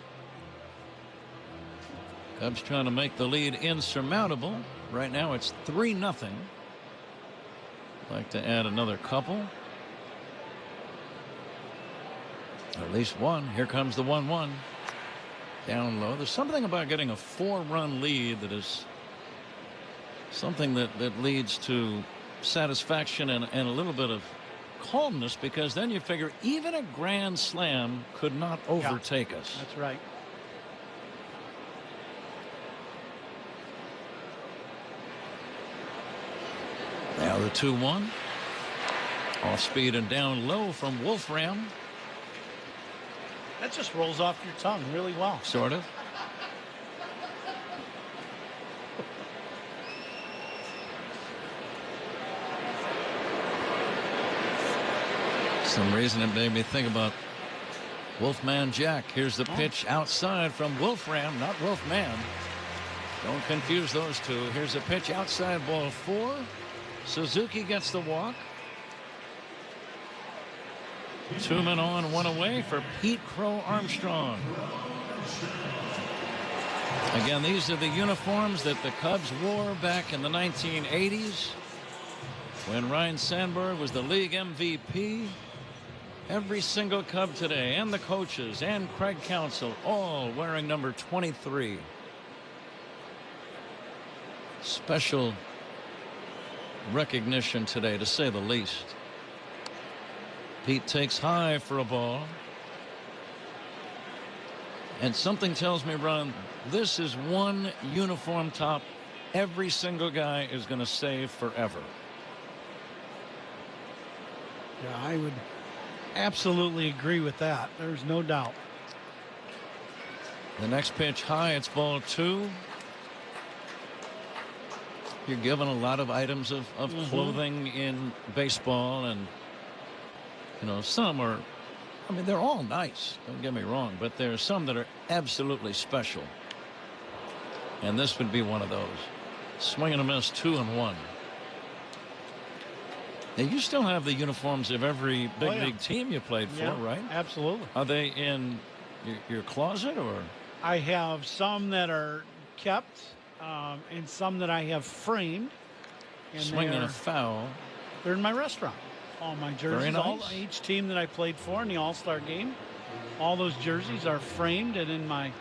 Cubs trying to make the lead insurmountable. Right now it's 3-0. Like to add another couple. At least one. Here comes the 1-1. Down low. There's something about getting a 4-run lead that is something that leads to satisfaction and a little bit of calmness, because then you figure even a grand slam could not overtake us. That's right. Now the 2-1. Off speed and down low from Wolfram. That just rolls off your tongue really well. Sort of. Some reason it made me think about Wolfman Jack. Here's the pitch outside from Wolfram, not Wolfman. Don't confuse those two. Here's a pitch outside, ball 4. Suzuki gets the walk. 2 men on, 1 away for Pete Crow Armstrong. Again, these are the uniforms that the Cubs wore back in the 1980s when Ryne Sandberg was the league MVP. Every single Cub today, and the coaches and Craig Counsell, all wearing number 23. Special recognition today, to say the least. Pete takes high for a ball. And something tells me, Ron, this is one uniform top every single guy is going to save forever. Yeah, I would absolutely agree with that. There's no doubt. The next pitch high, it's ball 2. You're given a lot of items of clothing in baseball, and you know, some are, I mean, they're all nice, don't get me wrong, but there are some that are absolutely special, and this would be one of those. Swing and a miss, 2-1. Now, you still have the uniforms of every big league team you played for, right? Absolutely. Are they in your closet, or? I have some that are kept, and some that I have framed. And swing and a foul. They're in my restaurant. All my jerseys, Very nice. Each team that I played for in the All-Star game, all those jerseys are framed and in my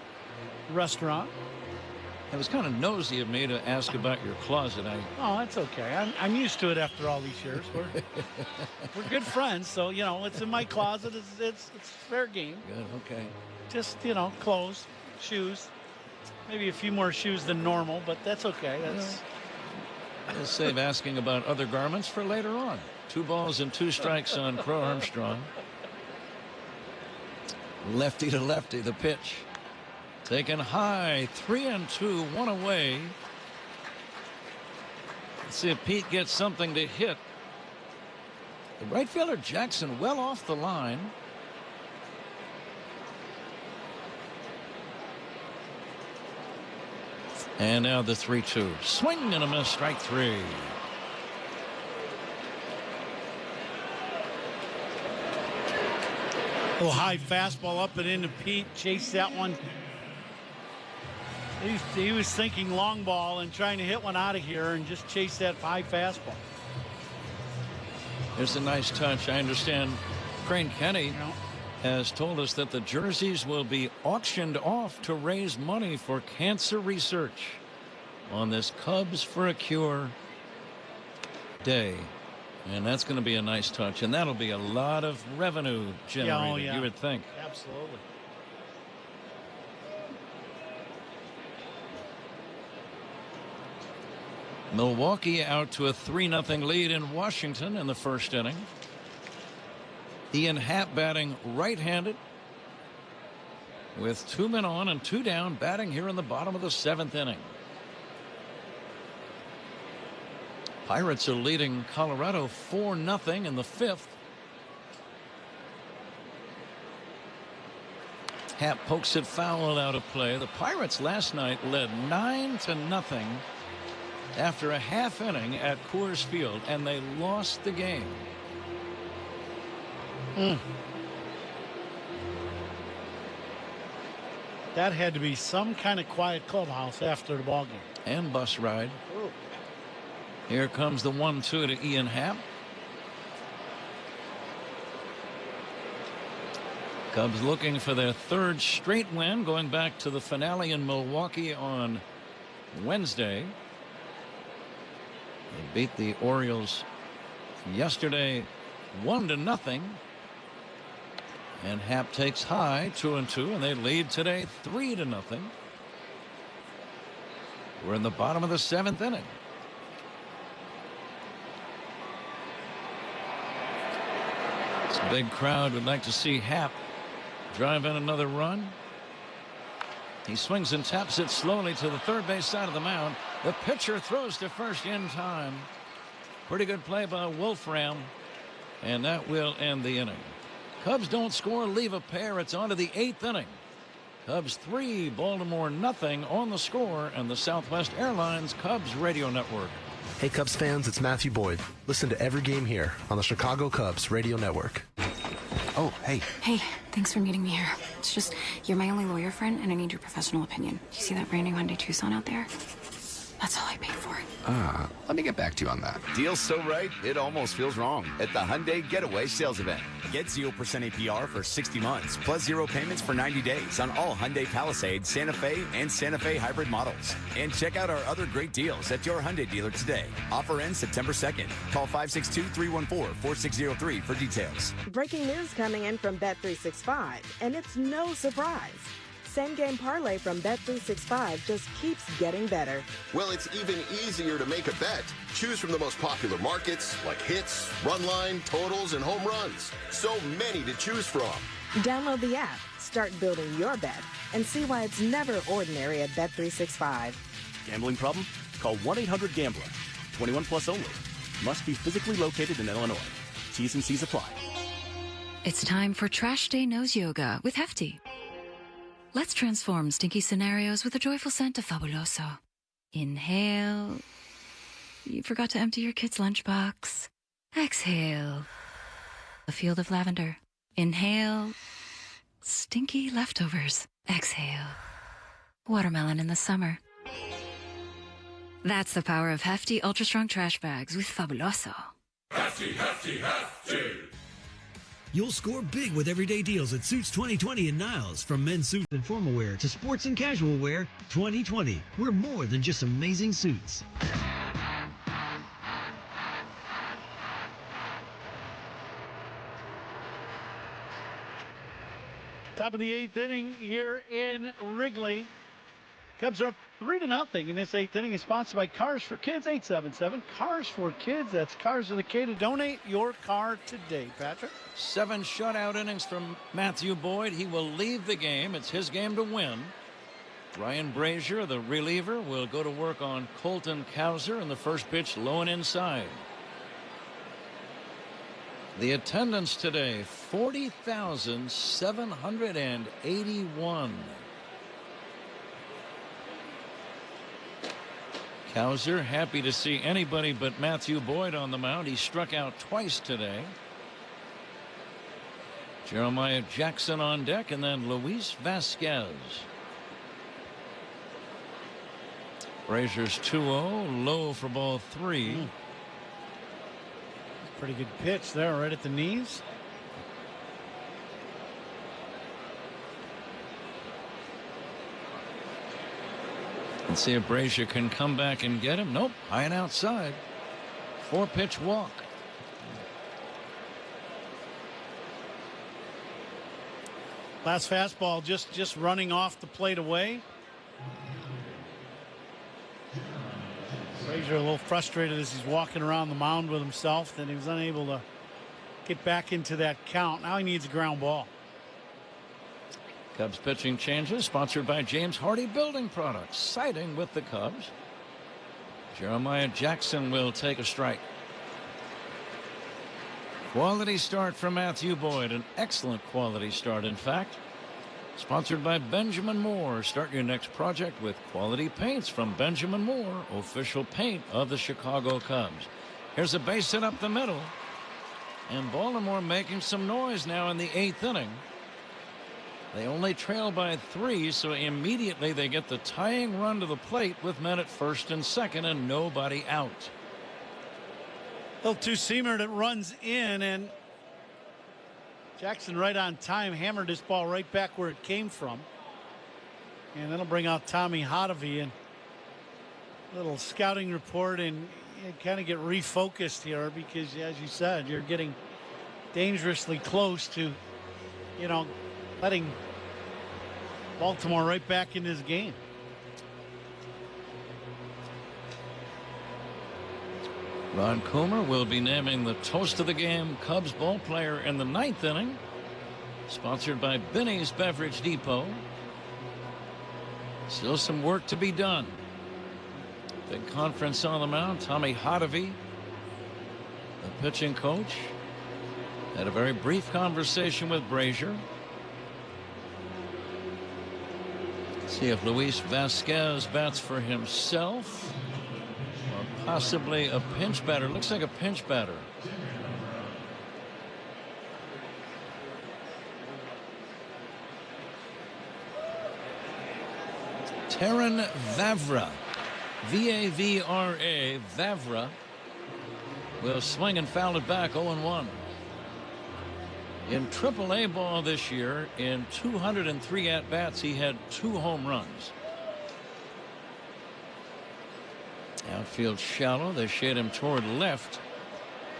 restaurant. It was kind of nosy of me to ask about your closet. Oh, that's okay. I'm used to it after all these years. We're good friends, so you know it's in my closet. It's fair game. Good. Okay. Just clothes, shoes, maybe a few more shoes than normal, but that's okay. That's. We'll save asking about other garments for later on. 2 balls and 2 strikes on Crow Armstrong. Lefty to lefty, the pitch. Taken high, 3-2, 1 away. Let's see if Pete gets something to hit. The right fielder Jackson well off the line. And now the 3-2. Swing and a miss, strike 3. Little high fastball up and into Pete. Chased that one. He was thinking long ball and trying to hit one out of here and just chase that high fastball. There's a nice touch. I understand Crane Kenny has told us that the jerseys will be auctioned off to raise money for cancer research on this Cubs for a Cure day. And that's going to be a nice touch, and that'll be a lot of revenue generated, you would think. Absolutely. Milwaukee out to a 3-0 lead in Washington in the first inning. Ian Happ batting right-handed with 2 men on and 2 down, batting here in the bottom of the 7th inning. Pirates are leading Colorado 4-0 in the 5th. Happ pokes it foul out of play. The Pirates last night led 9-0 after a half inning at Coors Field, and they lost the game. That had to be some kind of quiet clubhouse after the ball game. And bus ride. Ooh. Here comes the 1-2 to Ian Happ. Cubs looking for their 3rd straight win, going back to the finale in Milwaukee on Wednesday. They beat the Orioles yesterday 1-0. And Happ takes high, 2-2, and they lead today 3-0. We're in the bottom of the 7th inning. This big crowd would like to see Happ drive in another run. He swings and taps it slowly to the third base side of the mound. The pitcher throws to first in time. Pretty good play by Wolfram, and that will end the inning. Cubs don't score, leave a pair. It's on to the 8th inning. Cubs 3, Baltimore nothing on the score, and the Southwest Airlines Cubs Radio Network. Hey Cubs fans, it's Matthew Boyd. Listen to every game here on the Chicago Cubs Radio Network. Oh, hey. Hey, thanks for meeting me here. It's just, you're my only lawyer friend, and I need your professional opinion. Do you see that brand new Hyundai Tucson out there? That's all I paid for it. Let me get back to you on that. Deal's so right, it almost feels wrong at the Hyundai Getaway Sales Event. Get 0% APR for 60 months, plus 0 payments for 90 days on all Hyundai Palisade, Santa Fe, and Santa Fe hybrid models. And check out our other great deals at your Hyundai dealer today. Offer ends September 2nd. Call 562-314-4603 for details. Breaking news coming in from Bet365, and it's no surprise. Same-game parlay from Bet365 just keeps getting better. Well, it's even easier to make a bet. Choose from the most popular markets like hits, run line, totals, and home runs. So many to choose from. Download the app, start building your bet, and see why it's never ordinary at Bet365. Gambling problem? Call 1-800-GAMBLER. 21 plus only. Must be physically located in Illinois. T's and C's apply. It's time for Trash Day Nose Yoga with Hefty. Let's transform stinky scenarios with a joyful scent of Fabuloso. Inhale. You forgot to empty your kid's lunchbox. Exhale. A field of lavender. Inhale. Stinky leftovers. Exhale. Watermelon in the summer. That's the power of Hefty Ultra Strong Trash Bags with Fabuloso. Hefty, hefty, hefty. You'll score big with everyday deals at Suits 2020 in Niles. From men's suits and formal wear to sports and casual wear, 2020. We're more than just amazing suits. Top of the 8th inning here in Wrigley. Cubs are up 3-0 in this 8th inning. Is sponsored by Cars for Kids, 877 Cars for Kids. That's Cars with a K to donate your car today. Patrick? 7 shutout innings from Matthew Boyd. He will leave the game. It's his game to win. Ryan Brazier, the reliever, will go to work on Colton Cowser, and the first pitch low and inside. The attendance today, 40,781. Cowser happy to see anybody but Matthew Boyd on the mound. He struck out twice today. Jeremiah Jackson on deck, and then Luis Vasquez. Brazier's 2-0, low for ball 3. Pretty good pitch there, right at the knees. Let's see if Brazier can come back and get him. Nope, high and outside. 4-pitch walk. Last fastball just running off the plate away. Brazier a little frustrated as he's walking around the mound with himself, that he was unable to get back into that count. Now he needs a ground ball. Cubs pitching changes, sponsored by James Hardy Building Products, siding with the Cubs. Jeremiah Jackson will take a strike. Quality start from Matthew Boyd, an excellent quality start, in fact. Sponsored by Benjamin Moore. Start your next project with quality paints from Benjamin Moore, official paint of the Chicago Cubs. Here's a base hit up the middle, and Baltimore making some noise now in the 8th inning. They only trail by 3, so immediately they get the tying run to the plate with men at first and second and nobody out. Little two-seamer that runs in, and Jackson right on time hammered this ball right back where it came from. And that'll bring out Tommy Hotovy, and little scouting report, and kind of get refocused here because, as you said, you're getting dangerously close to, letting Baltimore right back in this game. Ron Coomer will be naming the toast of the game Cubs ball player in the 9th inning. Sponsored by Benny's Beverage Depot. Still some work to be done. Big conference on the mound. Tommy Hotovy, the pitching coach, had a very brief conversation with Brazier. See if Luis Vasquez bats for himself or possibly a pinch batter. Looks like a pinch batter. Terran Vavra, V-A-V-R-A, Vavra, will swing and foul it back 0-1. In AAA ball this year, in 203 at-bats, he had 2 home runs. Outfield shallow. They shade him toward left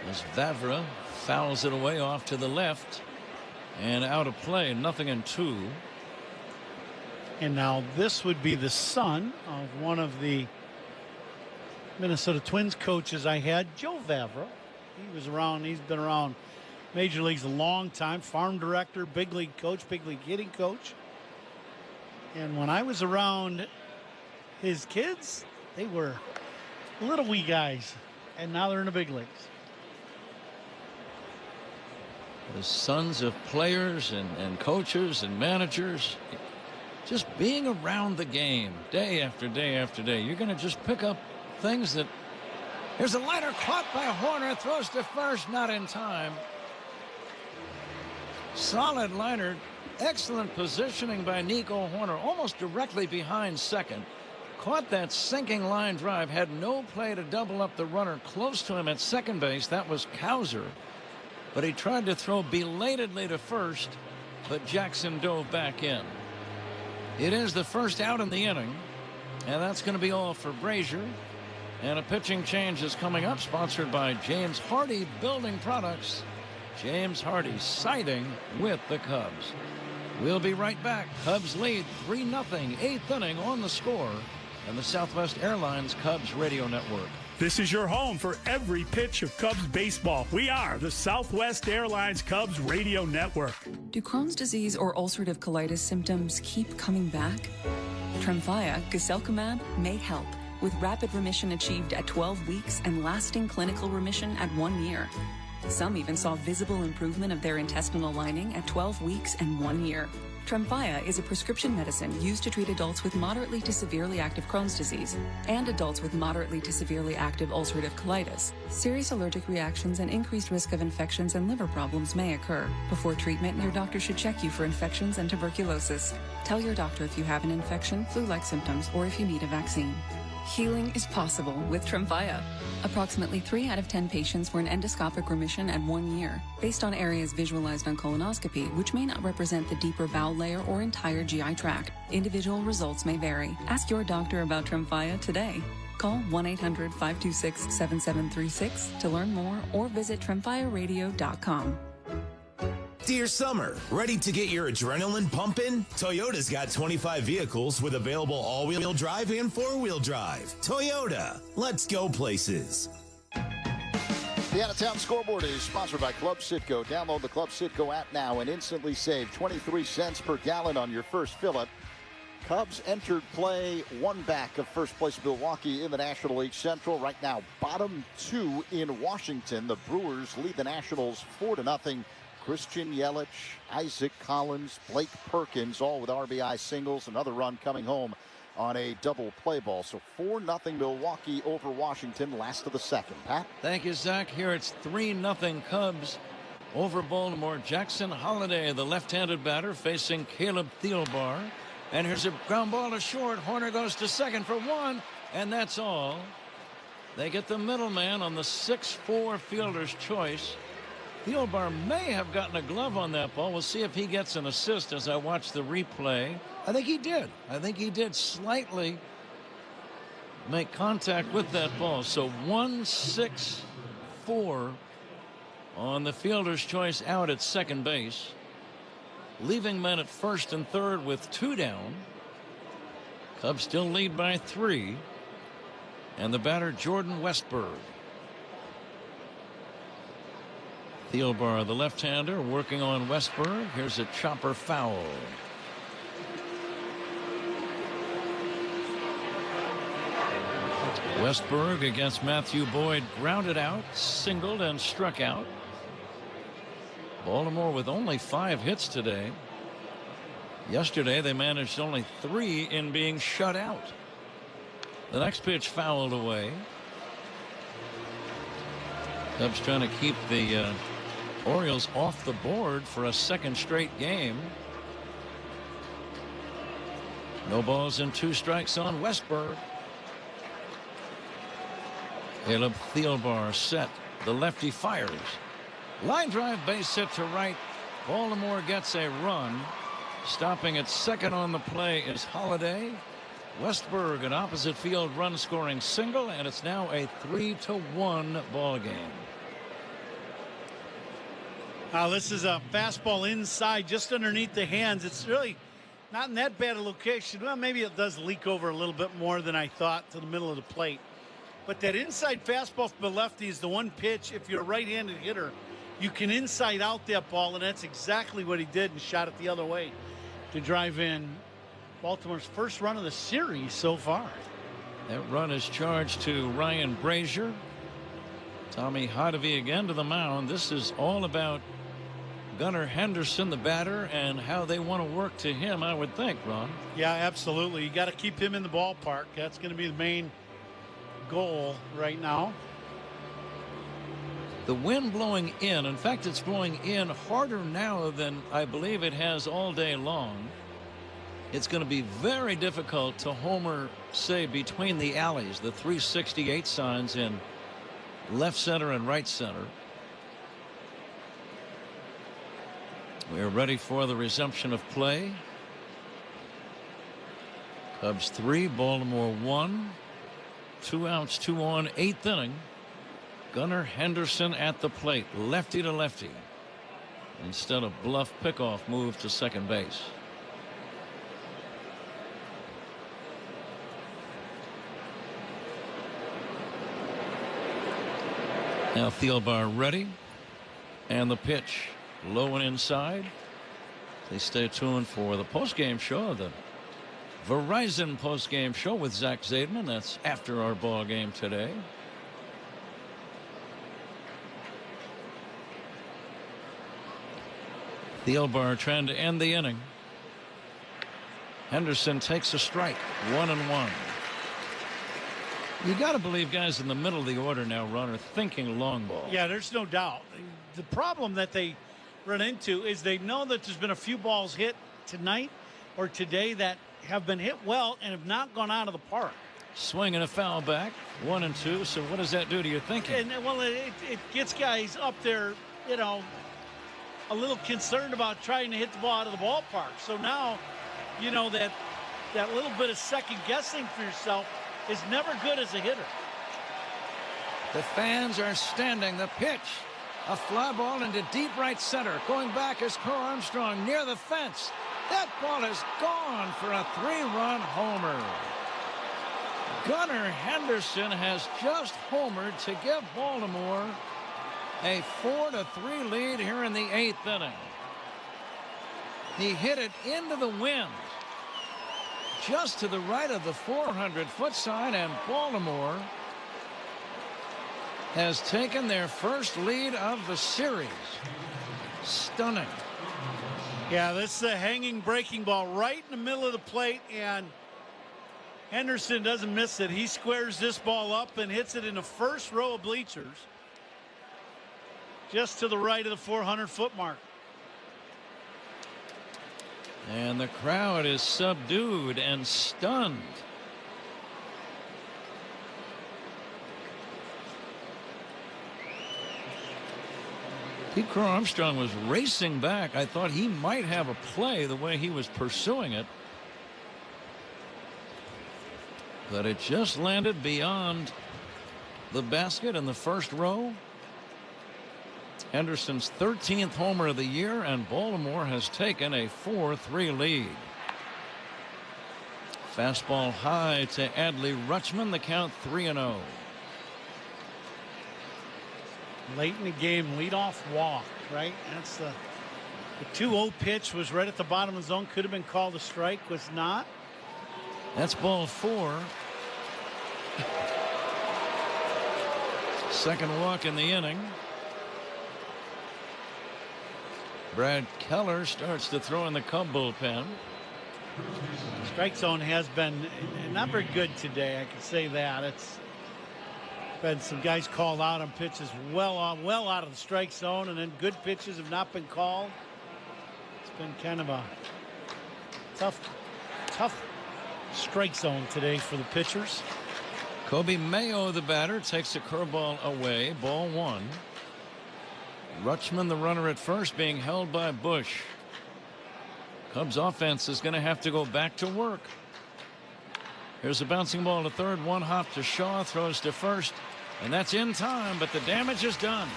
as Vavra fouls it away off to the left and out of play. 0-2. And now this would be the son of one of the Minnesota Twins coaches I had, Joe Vavra. He was around. He's been around Major Leagues a long time. Farm director, big league coach, big league hitting coach. And when I was around his kids, they were little wee guys. And now they're in the big leagues. The sons of players and coaches and managers. Just being around the game day after day after day, you're going to just pick up things that. Here's a liner caught by Horner, throws to first, not in time. Solid liner, excellent positioning by Nico Horner, almost directly behind second. Caught that sinking line drive, had no play to double up the runner close to him at second base. That was Cowser, but he tried to throw belatedly to first, but Jackson dove back in. It is the first out in the inning, and that's going to be all for Brazier. And a pitching change is coming up, sponsored by James Hardy Building Products. James Hardy siding with the Cubs. We'll be right back. Cubs lead 3-0, 8th inning on the score, and the Southwest Airlines Cubs Radio Network. This is your home for every pitch of Cubs baseball. We are the Southwest Airlines Cubs Radio Network. Do Crohn's disease or ulcerative colitis symptoms keep coming back? Tremfya, guselkumab, may help, with rapid remission achieved at 12 weeks and lasting clinical remission at 1 year. Some even saw visible improvement of their intestinal lining at 12 weeks and 1 year. Tremfya is a prescription medicine used to treat adults with moderately to severely active Crohn's disease and adults with moderately to severely active ulcerative colitis. Serious allergic reactions and increased risk of infections and liver problems may occur. Before treatment, your doctor should check you for infections and tuberculosis. Tell your doctor if you have an infection, flu-like symptoms, or if you need a vaccine. Healing is possible with Tremfya. Approximately 3 out of 10 patients were in endoscopic remission at 1 year, based on areas visualized on colonoscopy, which may not represent the deeper bowel layer or entire GI tract. Individual results may vary. Ask your doctor about Tremfya today. Call 1-800-526-7736 to learn more or visit tremfyaradio.com. Dear summer, ready to get your adrenaline pumping? Toyota's got 25 vehicles with available all-wheel drive and four-wheel drive. Toyota, let's go places. The Out-of-Town Scoreboard is sponsored by Club Citgo. Download the Club Citgo app now and instantly save 23 cents per gallon on your first fill-up. Cubs entered play one back of first place Milwaukee in the National League Central. Right now, bottom 2 in Washington. The Brewers lead the Nationals 4-0. Christian Yelich, Isaac Collins, Blake Perkins, all with RBI singles. Another run coming home on a double play ball. So 4-0 Milwaukee over Washington, last of the second. Pat? Thank you, Zach. Here it's 3-0 Cubs over Baltimore. Jackson Holliday, the left-handed batter, facing Caleb Thielbar. And here's a ground ball to short. Horner goes to second for 1, and that's all. They get the middleman on the 6-4 fielder's choice. Thielbar may have gotten a glove on that ball. We'll see if he gets an assist as I watch the replay. I think he did. I think he did slightly make contact with that ball. So 1-6-4 on the fielder's choice out at second base, leaving men at first and third with 2 down. Cubs still lead by 3, and the batter Jordan Westburg. Thielbar, the left-hander, working on Westburg. Here's a chopper foul. Westburg against Matthew Boyd, grounded out, singled, and struck out. Baltimore with only 5 hits today. Yesterday they managed only 3 in being shut out. The next pitch fouled away. Cubs trying to keep the Orioles off the board for a second straight game. No balls and 2 strikes on Westburg. Caleb Thielbar set. The lefty fires. Line drive, base hit to right. Baltimore gets a run. Stopping at second on the play is Holiday. Westburg, an opposite field run scoring single, and it's now a 3-1 ball game. Now this is a fastball inside, just underneath the hands. It's really not in that bad a location. Well, maybe it does leak over a little bit more than I thought to the middle of the plate. But that inside fastball from the lefty is the one pitch, if you're a right-handed hitter, you can inside out that ball, and that's exactly what he did and shot it the other way to drive in Baltimore's first run of the series so far. That run is charged to Ryan Brazier. Tommy Hottovy again to the mound. This is all about Gunnar Henderson, the batter, and how they want to work to him, I would think, Ron. Yeah, absolutely. You got to keep him in the ballpark. That's going to be the main goal right now. The wind blowing in fact, it's blowing in harder now than I believe it has all day long. It's going to be very difficult to homer, say, between the alleys, the 368 signs in left center and right center. We're ready for the resumption of play. Cubs 3, Baltimore 1. 2 outs, 2 on, 8th inning. Gunnar Henderson at the plate, lefty to lefty. Instead of bluff pickoff move to second base. Now Thielbar ready, and the pitch low and inside. They stay tuned for the postgame show, the Verizon postgame show with Zach Zaidman. That's after our ball game today. Thielbar trying to end the inning. Henderson takes a strike. 1-1. You got to believe guys in the middle of the order now, Ron, are thinking long ball. Yeah, there's no doubt. The problem that they run into is they know that there's been a few balls hit tonight or today that have been hit well and have not gone out of the park. Swing and a foul back. 1-2. So what does that do to your thinking? And well, it gets guys up there, you know, a little concerned about trying to hit the ball out of the ballpark. So now, you know, that little bit of second guessing for yourself is never good as a hitter. The fans are standing. The pitch, a fly ball into deep right center. Going back is Carl Armstrong near the fence. That ball is gone for a 3-run homer. Gunnar Henderson has just homered to give Baltimore a 4-3 lead here in the 8th inning. He hit it into the wind, just to the right of the 400-foot sign, and Baltimore has taken their first lead of the series. Stunning. Yeah, this is a hanging breaking ball right in the middle of the plate, and Henderson doesn't miss it. He squares this ball up and hits it in the first row of bleachers, just to the right of the 400-foot mark. And the crowd is subdued and stunned. Pete Crow Armstrong was racing back. I thought he might have a play the way he was pursuing it. But it just landed beyond the basket in the first row. Henderson's 13th homer of the year, and Baltimore has taken a 4-3 lead. Fastball high to Adley Rutschman. The count 3-0. Late in the game, leadoff walk, right? That's the 2-0 pitch was right at the bottom of the zone. Could have been called a strike, was not. That's ball 4. Second walk in the inning. Brad Keller starts to throw in the Cub bullpen. Strike zone has been not very good today. I can say that. It's been some guys called out on pitches well out of the strike zone, and then good pitches have not been called. It's been kind of a tough strike zone today for the pitchers. Kobe Mayo, the batter, takes a curveball away. Ball 1. Rutschman, the runner at first, being held by Bush. Cubs offense is going to have to go back to work. Here's a bouncing ball to third. One hop to Shaw, throws to first, and that's in time, but the damage is done.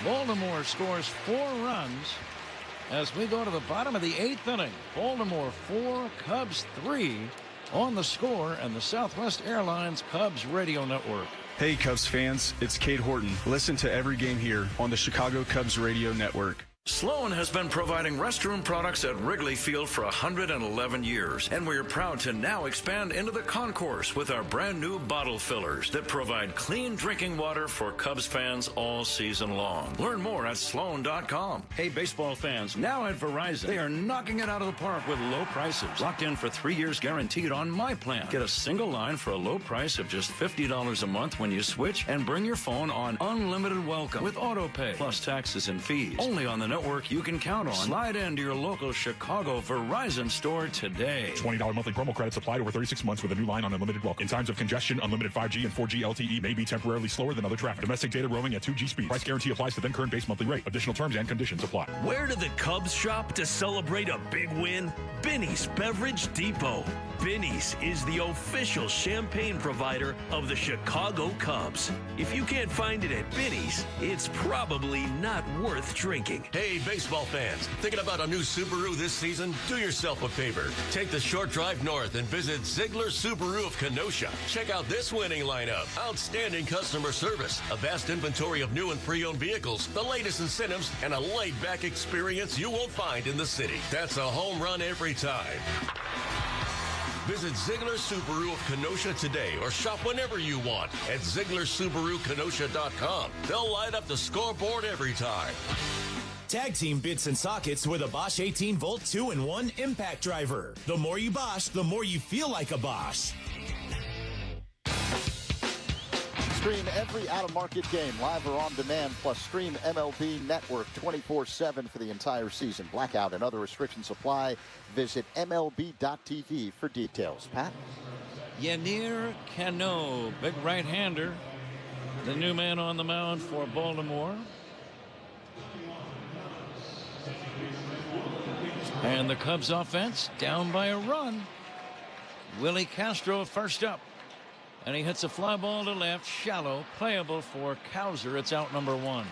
Baltimore scores 4 runs as we go to the bottom of the 8th inning. Baltimore 4, Cubs 3 on the score, and the Southwest Airlines Cubs Radio Network. Hey Cubs fans, it's Cade Horton. Listen to every game here on the Chicago Cubs Radio Network. Sloan has been providing restroom products at Wrigley Field for 111 years, and we're proud to now expand into the concourse with our brand new bottle fillers that provide clean drinking water for Cubs fans all season long. Learn more at Sloan.com. Hey, baseball fans, now at Verizon, they are knocking it out of the park with low prices. Locked in for 3 years guaranteed on my plan. Get a single line for a low price of just $50 a month when you switch, and bring your phone on unlimited welcome with auto pay plus taxes and fees. Only on the network you can count on. Slide into your local Chicago Verizon store today. $20 monthly promo credits applied over 36 months with a new line on unlimited welcome. In times of congestion, unlimited 5G and 4G LTE may be temporarily slower than other traffic. Domestic data roaming at 2G speed. Price guarantee applies to then current base monthly rate. Additional terms and conditions apply. Where do the Cubs shop to celebrate a big win? Binny's Beverage Depot. Binny's is the official champagne provider of the Chicago Cubs. If you can't find it at Binny's, it's probably not worth drinking. Hey, baseball fans, thinking about a new Subaru this season? Do yourself a favor. Take the short drive north and visit Ziegler Subaru of Kenosha. Check out this winning lineup. Outstanding customer service, a vast inventory of new and pre-owned vehicles, the latest incentives, and a laid-back experience you won't find in the city. That's a home run every time. Visit Ziegler Subaru of Kenosha today or shop whenever you want at ZieglerSubaruKenosha.com. They'll light up the scoreboard every time. Tag team bits and sockets with a Bosch 18-volt 2-in-1 impact driver. The more you Bosch, the more you feel like a Bosch. Stream every out-of-market game live or on demand, plus stream MLB Network 24/7 for the entire season. Blackout and other restrictions apply. Visit MLB.tv for details. Pat? Yennier Cano, big right-hander, the new man on the mound for Baltimore. And the Cubs offense down by a run. Willie Castro first up. And he hits a fly ball to left, shallow, playable for Cowser. It's out number 1.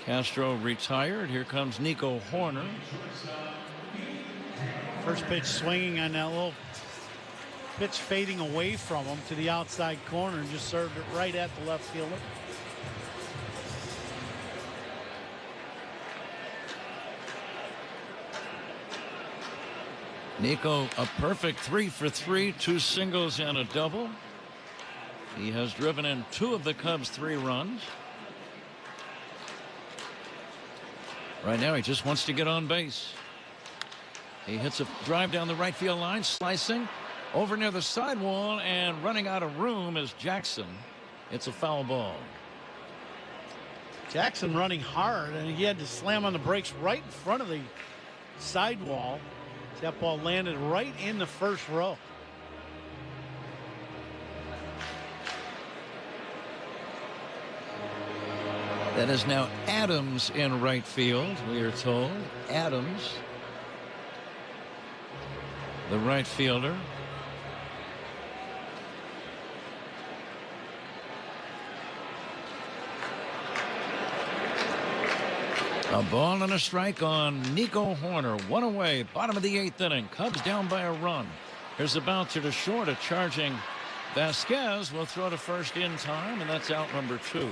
Castro retired. Here comes Nico Horner. First pitch swinging on that little pitch fading away from him to the outside corner and just served it right at the left fielder. Nico, a perfect 3 for 3, 2 singles and a double. He has driven in 2 of the Cubs' 3 runs. Right now he just wants to get on base. He hits a drive down the right field line, slicing over near the sidewall, and running out of room is Jackson. It's a foul ball. Jackson running hard, and he had to slam on the brakes right in front of the sidewall. That ball landed right in the first row. That is now Adams in right field, we are told. Adams, the right fielder. A ball and a strike on Nico Horner. One away. Bottom of the 8th inning. Cubs down by a run. Here's the bouncer to short. A charging Vasquez will throw to first in time, and that's out number 2.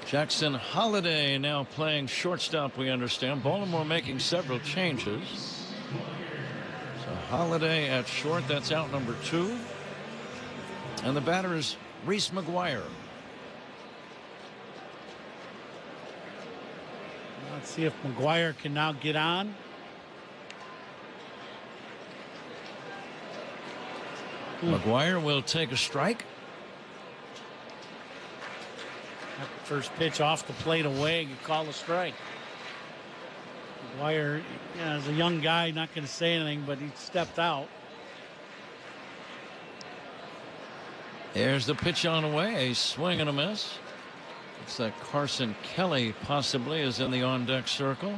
Jackson Holliday now playing shortstop, we understand. Baltimore making several changes. So Holliday at short, that's out number 2. And the batter is Reese McGuire. Let's see if McGuire can now get on. McGuire will take a strike. First pitch off the plate away, you call a strike. McGuire, as a young guy, not going to say anything, but he stepped out. There's the pitch on the way. A swing and a miss. Looks like Carson Kelly possibly is in the on-deck circle.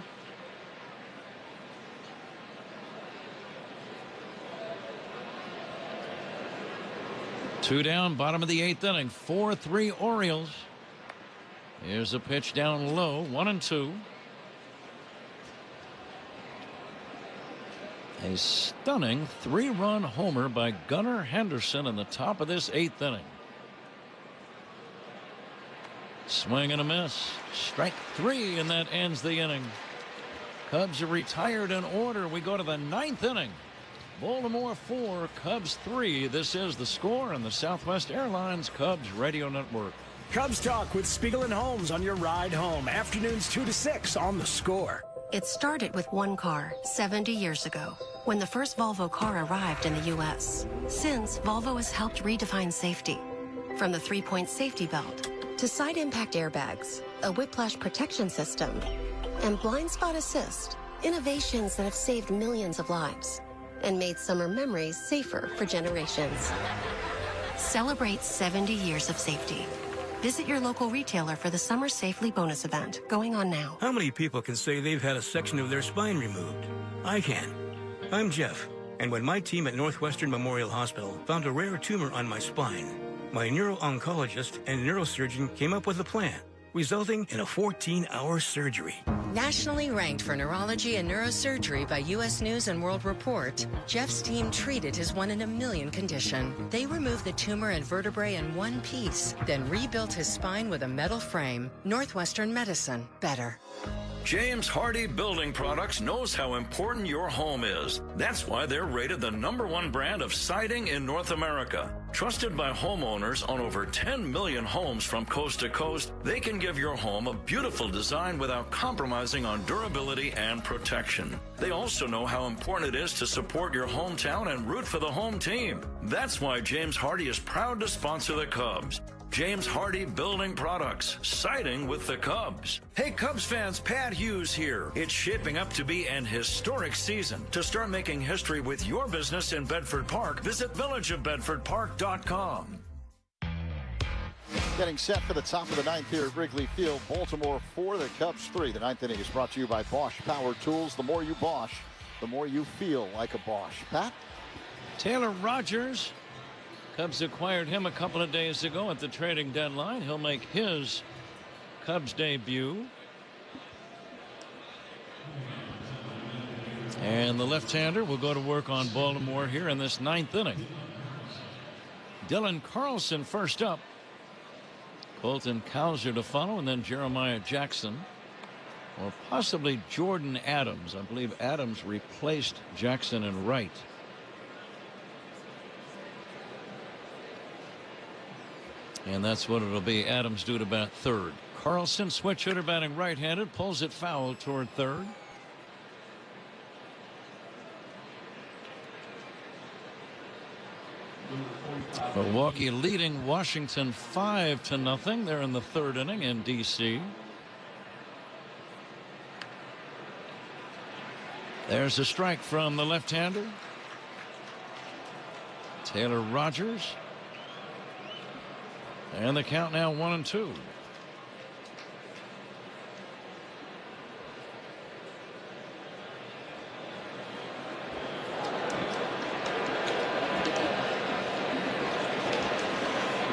Two down, bottom of the 8th inning. 4-3 Orioles. Here's a pitch down low. 1-2. A stunning 3-run homer by Gunnar Henderson in the top of this 8th inning. Swing and a miss. Strike 3, and that ends the inning. Cubs are retired in order. We go to the 9th inning. Baltimore 4, Cubs 3. This is the score on the Southwest Airlines Cubs Radio Network. Cubs Talk with Spiegel and Holmes on your ride home. Afternoons 2 to 6 on The Score. It started with one car 70 years ago when the first Volvo car arrived in the U.S. Since, Volvo has helped redefine safety. From the 3-point safety belt to side impact airbags, a whiplash protection system, and blind spot assist. Innovations that have saved millions of lives and made summer memories safer for generations. Celebrate 70 years of safety. Visit your local retailer for the Summer Safely bonus event going on now. How many people can say they've had a section of their spine removed? I can. I'm Jeff, and when my team at Northwestern Memorial Hospital found a rare tumor on my spine, my neuro-oncologist and neurosurgeon came up with a plan, resulting in a 14-hour surgery. Nationally ranked for neurology and neurosurgery by U.S. News and World Report, Jeff's team treated his 1 in a million condition. They removed the tumor and vertebrae in one piece, then rebuilt his spine with a metal frame. Northwestern Medicine. Better. James Hardie Building Products knows how important your home is. That's why they're rated the #1 brand of siding in North America. Trusted by homeowners on over 10 million homes from coast to coast, they can give your home a beautiful design without compromising on durability and protection. They also know how important it is to support your hometown and root for the home team. That's why James Hardie is proud to sponsor the Cubs. James Hardie Building Products, siding with the Cubs. Hey Cubs fans, Pat Hughes here. It's shaping up to be an historic season. To start making history with your business in Bedford Park, visit villageofbedfordpark.com. Getting set for the top of the 9th here at Wrigley Field. Baltimore 4, the Cubs 3. The 9th inning is brought to you by Bosch Power Tools. The more you Bosch, the more you feel like a Bosch. Pat? Taylor Rogers. Cubs acquired him a couple of days ago at the trading deadline. He'll make his Cubs debut. And the left-hander will go to work on Baltimore here in this 9th inning. Dylan Carlson first up. Colton Cowser to follow, and then Jeremiah Jackson. Or possibly Jordan Adams. I believe Adams replaced Jackson in right. And that's what it'll be. Adams due to bat third. Carlson, switch hitter, batting right-handed, pulls it foul toward third. Milwaukee leading Washington 5-0. They're in the 3rd inning in D.C. There's a strike from the left-hander. Taylor Rogers. And the count now 1-2.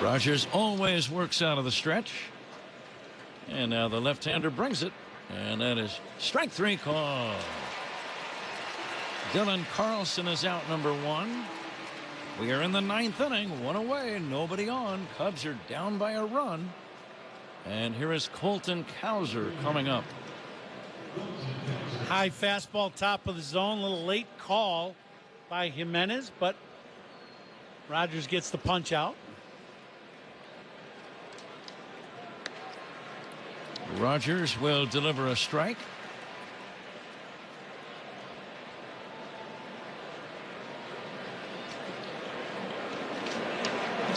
Rogers always works out of the stretch. And now the left-hander brings it. And that is strike 3 call. Dylan Carlson is out, number 1. We are in the 9th inning, 1 away, nobody on. Cubs are down by a run. And here is Colton Cowser coming up. High fastball, top of the zone. A little late call by Jimenez, but Rogers gets the punch out. Rogers will deliver a strike.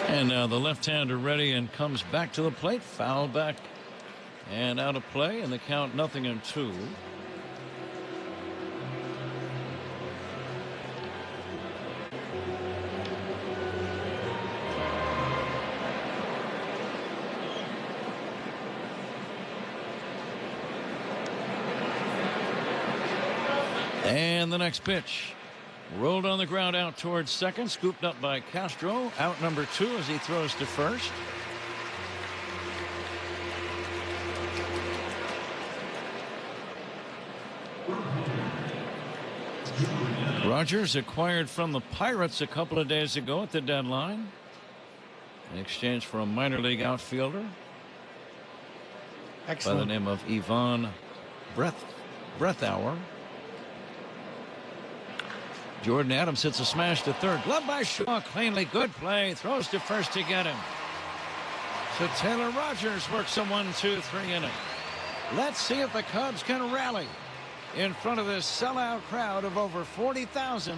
And now the left-hander ready and comes back to the plate. Foul back and out of play, and the count 0-2. And the next pitch. Rolled on the ground out towards second. Scooped up by Castro. Out number 2 as he throws to first. Rogers acquired from the Pirates a couple of days ago at the deadline in exchange for a minor league outfielder. Excellent. By the name of Ivan Breathauer. Jordan Adams hits a smash to third. Glove by Shaw. Cleanly. Good play. Throws to first to get him. So Taylor Rogers works a 1-2-3 inning. Let's see if the Cubs can rally in front of this sellout crowd of over 40,000.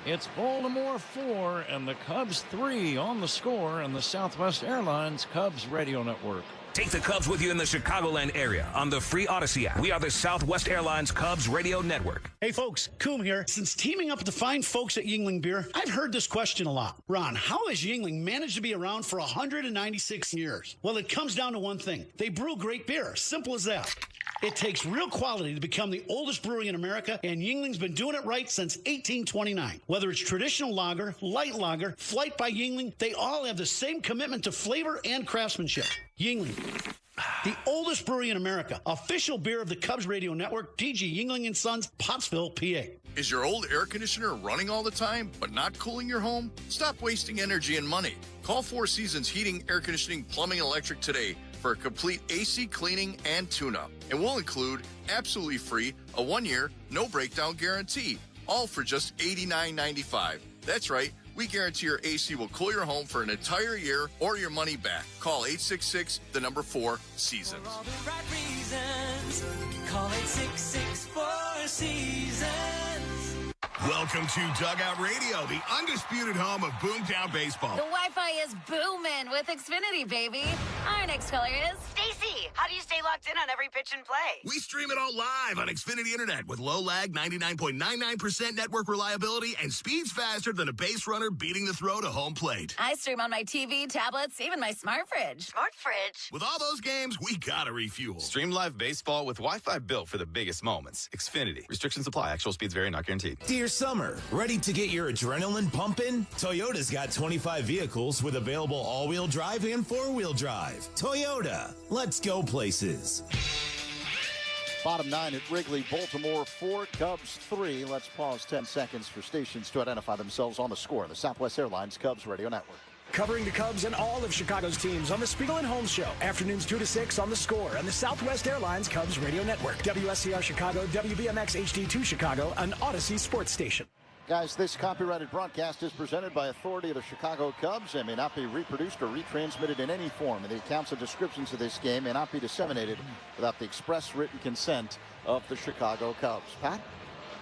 It's Baltimore 4 and the Cubs 3 on the score and the Southwest Airlines Cubs radio network. Take the Cubs with you in the Chicagoland area on the free Odyssey app. We are the Southwest Airlines Cubs radio network. Hey folks, Coom here. Since teaming up with the fine folks at Yuengling Beer, I've heard this question a lot. Ron, how has Yuengling managed to be around for 196 years? Well, it comes down to one thing. They brew great beer. Simple as that. It takes real quality to become the oldest brewery in America, and Yuengling's been doing it right since 1829. Whether it's traditional lager, light lager, Flight by Yuengling, they all have the same commitment to flavor and craftsmanship. Yuengling, the oldest brewery in America, official beer of the Cubs radio network, DG Yuengling & Sons, Pottsville, PA. Is your old air conditioner running all the time, but not cooling your home? Stop wasting energy and money. Call Four Seasons Heating, Air Conditioning, Plumbing, and Electric today for a complete AC cleaning and tune-up. And we'll include absolutely free a 1-year, no breakdown guarantee, all for just $89.95. That's right. We guarantee your AC will cool your home for an entire year or your money back. Call 866-4-SEASONS. For all the right reasons, call 866-4-SEASONs. Welcome to Dugout Radio, the undisputed home of Boomtown Baseball. The Wi-Fi is booming with Xfinity, baby. Our next caller is Stacy. How do you stay locked in on every pitch and play? We stream it all live on Xfinity Internet with low lag, 99.99% network reliability, and speeds faster than a base runner beating the throw to home plate. I stream on my TV, tablets, even my smart fridge. Smart fridge? With all those games, we gotta refuel. Stream live baseball with Wi-Fi built for the biggest moments. Xfinity. Restrictions apply. Actual speeds vary. Not guaranteed. Dear summer, ready to get your adrenaline pumping? Toyota's got 25 vehicles with available all-wheel drive and four-wheel drive. Toyota, let's go places. Bottom 9 at Wrigley, Baltimore 4, Cubs 3. Let's pause 10 seconds for stations to identify themselves on the score. The Southwest Airlines Cubs Radio Network. Covering the Cubs and all of Chicago's teams on the Spiegel and Holmes Show. Afternoons 2 to 6 on the score and the Southwest Airlines Cubs Radio Network. WSCR Chicago, WBMX HD2 Chicago, an Odyssey sports station. Guys, this copyrighted broadcast is presented by authority of the Chicago Cubs and may not be reproduced or retransmitted in any form. And the accounts and descriptions of this game may not be disseminated without the express written consent of the Chicago Cubs. Pat?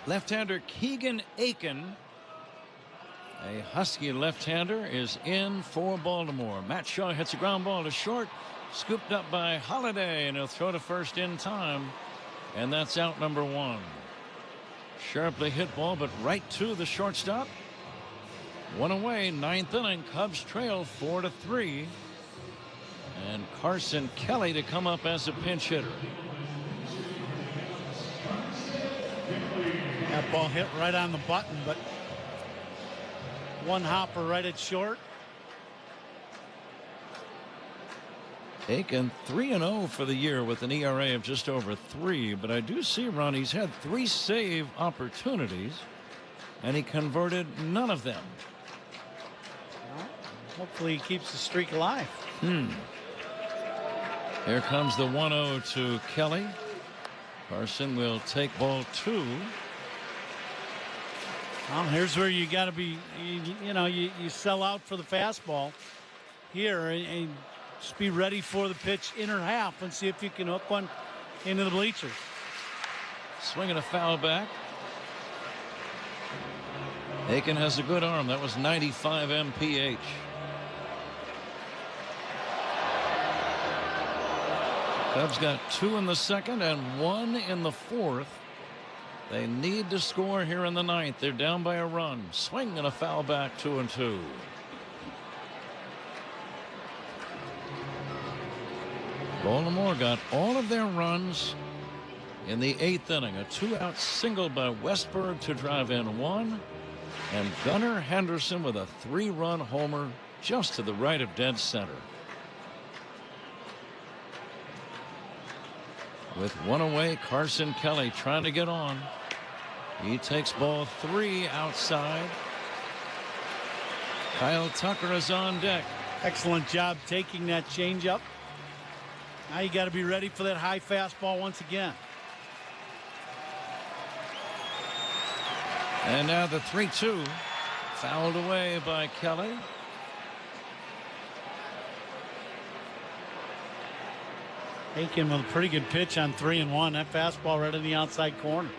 Left-hander Keegan Aiken, a Husky left-hander, is in for Baltimore. Matt Shaw hits a ground ball to short, scooped up by Holiday, and he'll throw to first in time. And that's out number 1. Sharply hit ball, but right to the shortstop. 1 away, 9th inning. Cubs trail 4-3. And Carson Kelly to come up as a pinch hitter. That ball hit right on the button, but one hopper right at short. Aiken 3-0 for the year with an ERA of just over 3. But I do see, Ron, he's had 3 save opportunities, and he converted none of them. Well, hopefully he keeps the streak alive. Here comes the 1-0 to Kelly. Carson will take ball 2. Well, here's where you got to be, you sell out for the fastball here and just be ready for the pitch inner half and see if you can hook one into the bleachers. Swinging a foul back. Aiken has a good arm. That was 95 mph. Cubs got 2 in the second and 1 in the fourth. They need to score here in the ninth. They're down by a run. Swing and a foul back, 2-2. Baltimore got all of their runs in the 8th inning. A 2-out single by Westberg to drive in 1. And Gunnar Henderson with a 3-run homer just to the right of dead center. With 1 away, Carson Kelly trying to get on. He takes ball 3 outside. Kyle Tucker is on deck. Excellent job taking that changeup. Now you got to be ready for that high fastball once again. And now the 3-2 fouled away by Kelly. Aiken with a pretty good pitch on 3-1. That fastball right in the outside corner.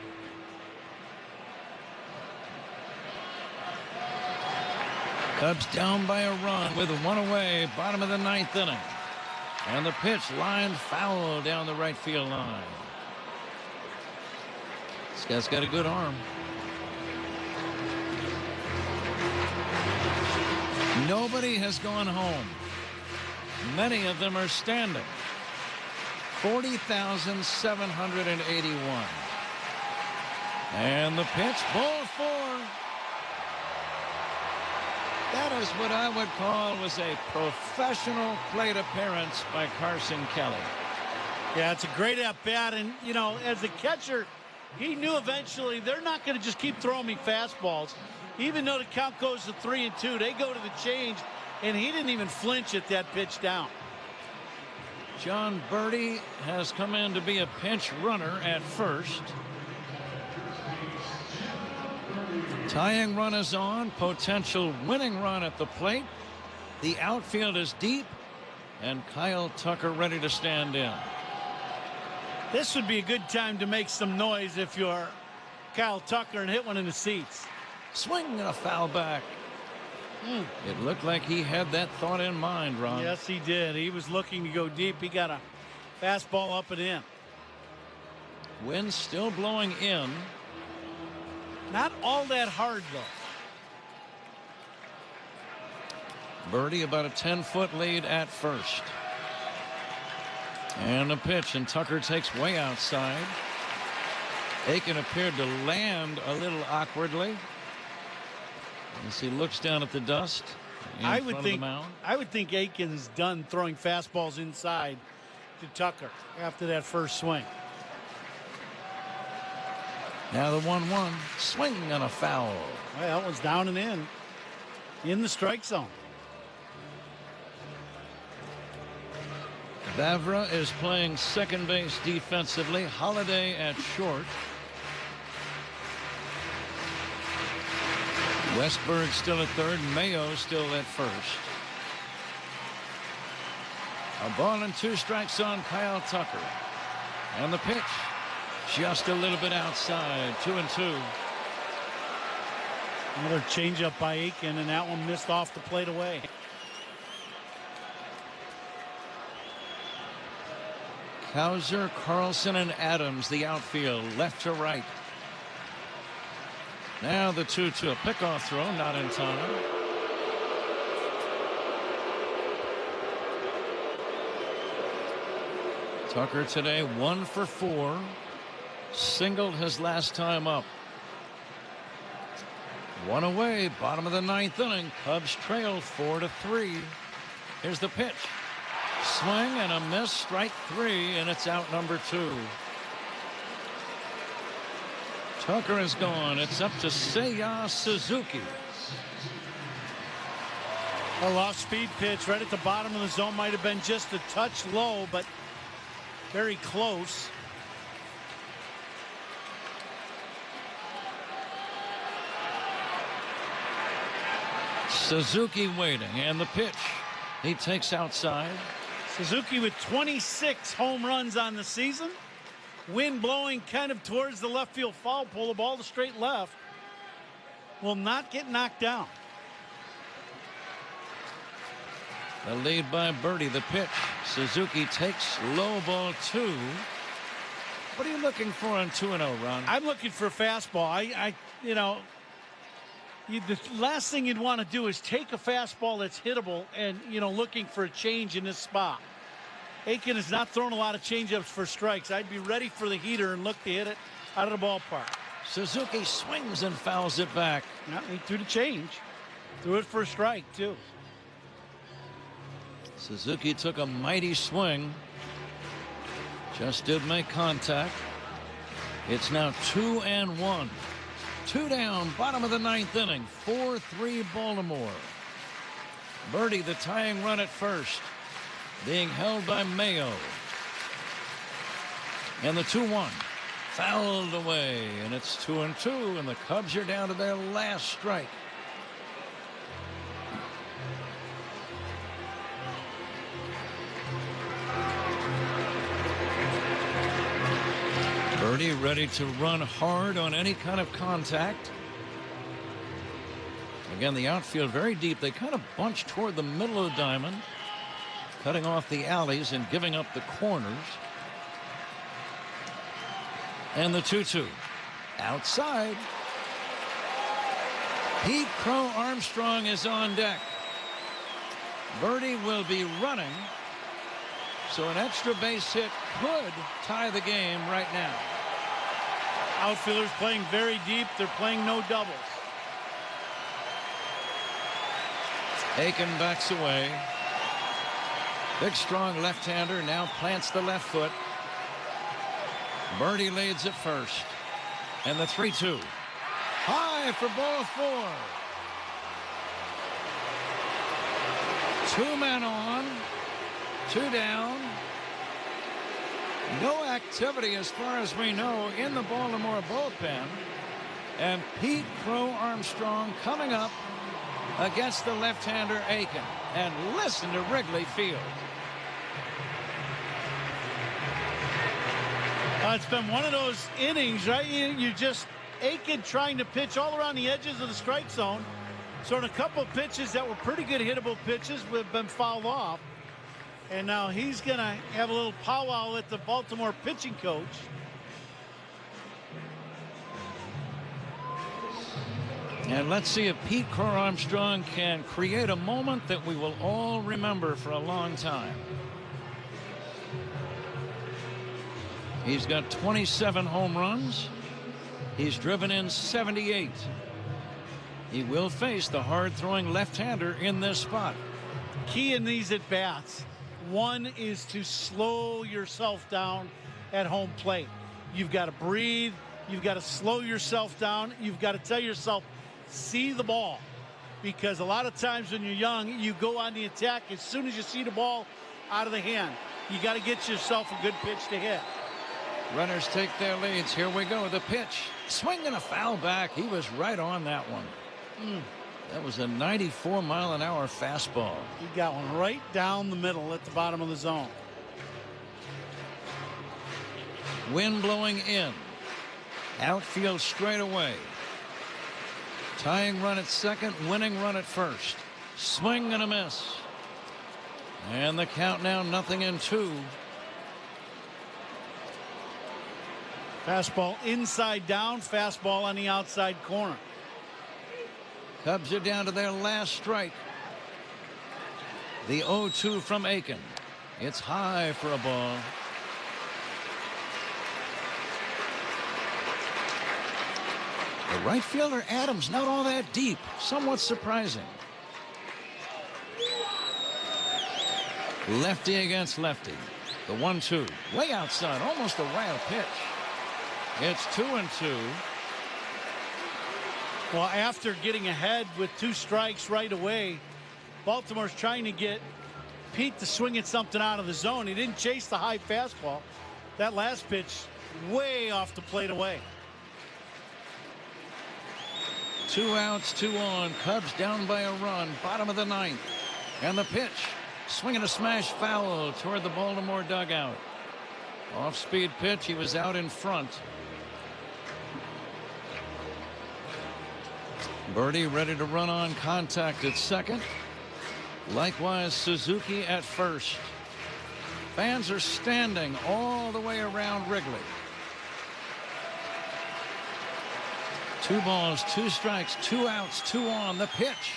Cubs down by a run with 1 away, bottom of the 9th inning. And the pitch lined foul down the right field line. This guy's got a good arm. Nobody has gone home. Many of them are standing. 40,781. And the pitch, ball 4. That is what I would call was a professional plate appearance by Carson Kelly. Yeah, it's a great at-bat, and, as a catcher, he knew eventually they're not going to just keep throwing me fastballs. Even though the count goes to 3-2, they go to the change, and he didn't even flinch at that pitch down. John Birdie has come in to be a pinch runner at first. Tying run is on. Potential winning run at the plate. The outfield is deep, and Kyle Tucker ready to stand in. This would be a good time to make some noise if you're Kyle Tucker and hit one in the seats. Swing and a foul back. It looked like he had that thought in mind, Ron. Yes, he did. He was looking to go deep. He got a fastball up and in. Wind still blowing in. Not all that hard, though. Birdie about a 10-foot lead at first. And a pitch, and Tucker takes way outside. Aiken appeared to land a little awkwardly as he looks down at the dust in front of the mound. I would think Aiken's done throwing fastballs inside to Tucker after that first swing. Now the 1-1 swing and a foul. Well, that one's down and in the strike zone. Vavra is playing second base defensively. Holiday at short. Westberg still at third. Mayo still at first. A ball and 2 strikes on Kyle Tucker. And the pitch just a little bit outside. 2-2. Another changeup by Aiken, and that one missed off the plate away. Cowser, Carlson, and Adams, the outfield, left to right. Now the 2-2, a pickoff throw, not in time. Tucker today 1 for 4. Singled his last time up. 1 away, bottom of the 9th inning. Cubs trail 4-3. Here's the pitch. Swing and a miss, strike 3, and it's out number 2. Tucker is gone. It's up to Seiya Suzuki. A off-speed pitch right at the bottom of the zone. Might have been just a touch low, but very close. Suzuki waiting, and the pitch. He takes outside. Suzuki with 26 home runs on the season. Wind blowing kind of towards the left field foul pole. The ball to straight left. Will not get knocked down. The lead by Birdie. The pitch. Suzuki takes low, ball 2. What are you looking for on 2-0, Ron? I'm looking for a fastball. The last thing you'd want to do is take a fastball that's hittable and, looking for a change in this spot. Aiken has not thrown a lot of changeups for strikes. I'd be ready for the heater and look to hit it out of the ballpark. Suzuki swings and fouls it back. No, he threw the change. Threw it for a strike, too. Suzuki took a mighty swing. Just did make contact. It's now 2-1. 2 down, bottom of the 9th inning. 4-3 Baltimore. Birdie, the tying run at first, being held by Mayo. And the 2-1 fouled away, and it's 2-2, and the Cubs are down to their last strike. Birdie ready to run hard on any kind of contact. Again, the outfield very deep. They kind of bunch toward the middle of the diamond, cutting off the alleys and giving up the corners. And the 2-2 outside. Pete Crow Armstrong is on deck. Birdie will be running, so an extra base hit could tie the game right now. Outfielders playing very deep. They're playing no doubles. Aiken backs away. Big strong left-hander now plants the left foot. Birdie leads at first, and the 3-2 high for ball 4. 2 men on, 2 down. No activity as far as we know in the Baltimore bullpen, and Pete Crow Armstrong coming up against the left-hander Aiken. And listen to Wrigley Field. It's been one of those innings, right? You just Aiken trying to pitch all around the edges of the strike zone. So in a couple of pitches that were pretty good hittable pitches have been fouled off. And now he's going to have a little powwow with the Baltimore pitching coach. And let's see if Pete Crow Armstrong can create a moment that we will all remember for a long time. He's got 27 home runs. He's driven in 78. He will face the hard-throwing left-hander in this spot. Key in these at-bats. One is to slow yourself down at home plate. You've got to breathe. You've got to slow yourself down. You've got to tell yourself, see the ball. Because a lot of times when you're young, you go on the attack as soon as you see the ball out of the hand. You got to get yourself a good pitch to hit. Runners take their leads. Here we go. The pitch. Swing and a foul back. He was right on that one. That was a 94-mile-an-hour fastball. He got one right down the middle at the bottom of the zone. Wind blowing in. Outfield straight away. Tying run at second, winning run at first. Swing and a miss. And the count now 0-2. Fastball inside down, fastball on the outside corner. Cubs are down to their last strike. The 0-2 from Aiken. It's high for a ball. The right fielder Adams not all that deep. Somewhat surprising. Lefty against lefty. The 1-2 way outside, almost a wild pitch. It's 2-2. Well, after getting ahead with 2 strikes right away, Baltimore's trying to get Pete to swing at something out of the zone. He didn't chase the high fastball. That last pitch way off the plate away. 2 outs, 2 on. Cubs down by a run. Bottom of the 9th. And the pitch. Swinging a smash foul toward the Baltimore dugout. Off-speed pitch. He was out in front. Birdie ready to run on contact at second. Likewise, Suzuki at first. Fans are standing all the way around Wrigley. 2 balls, 2 strikes, 2 outs, 2 on. The pitch.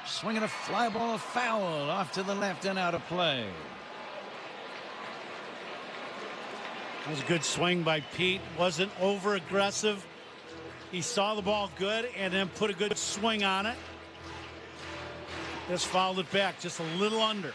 Swinging a fly ball foul off to the left and out of play. That was a good swing by Pete. Wasn't over aggressive. He saw the ball good and then put a good swing on it. Just fouled it back just a little under.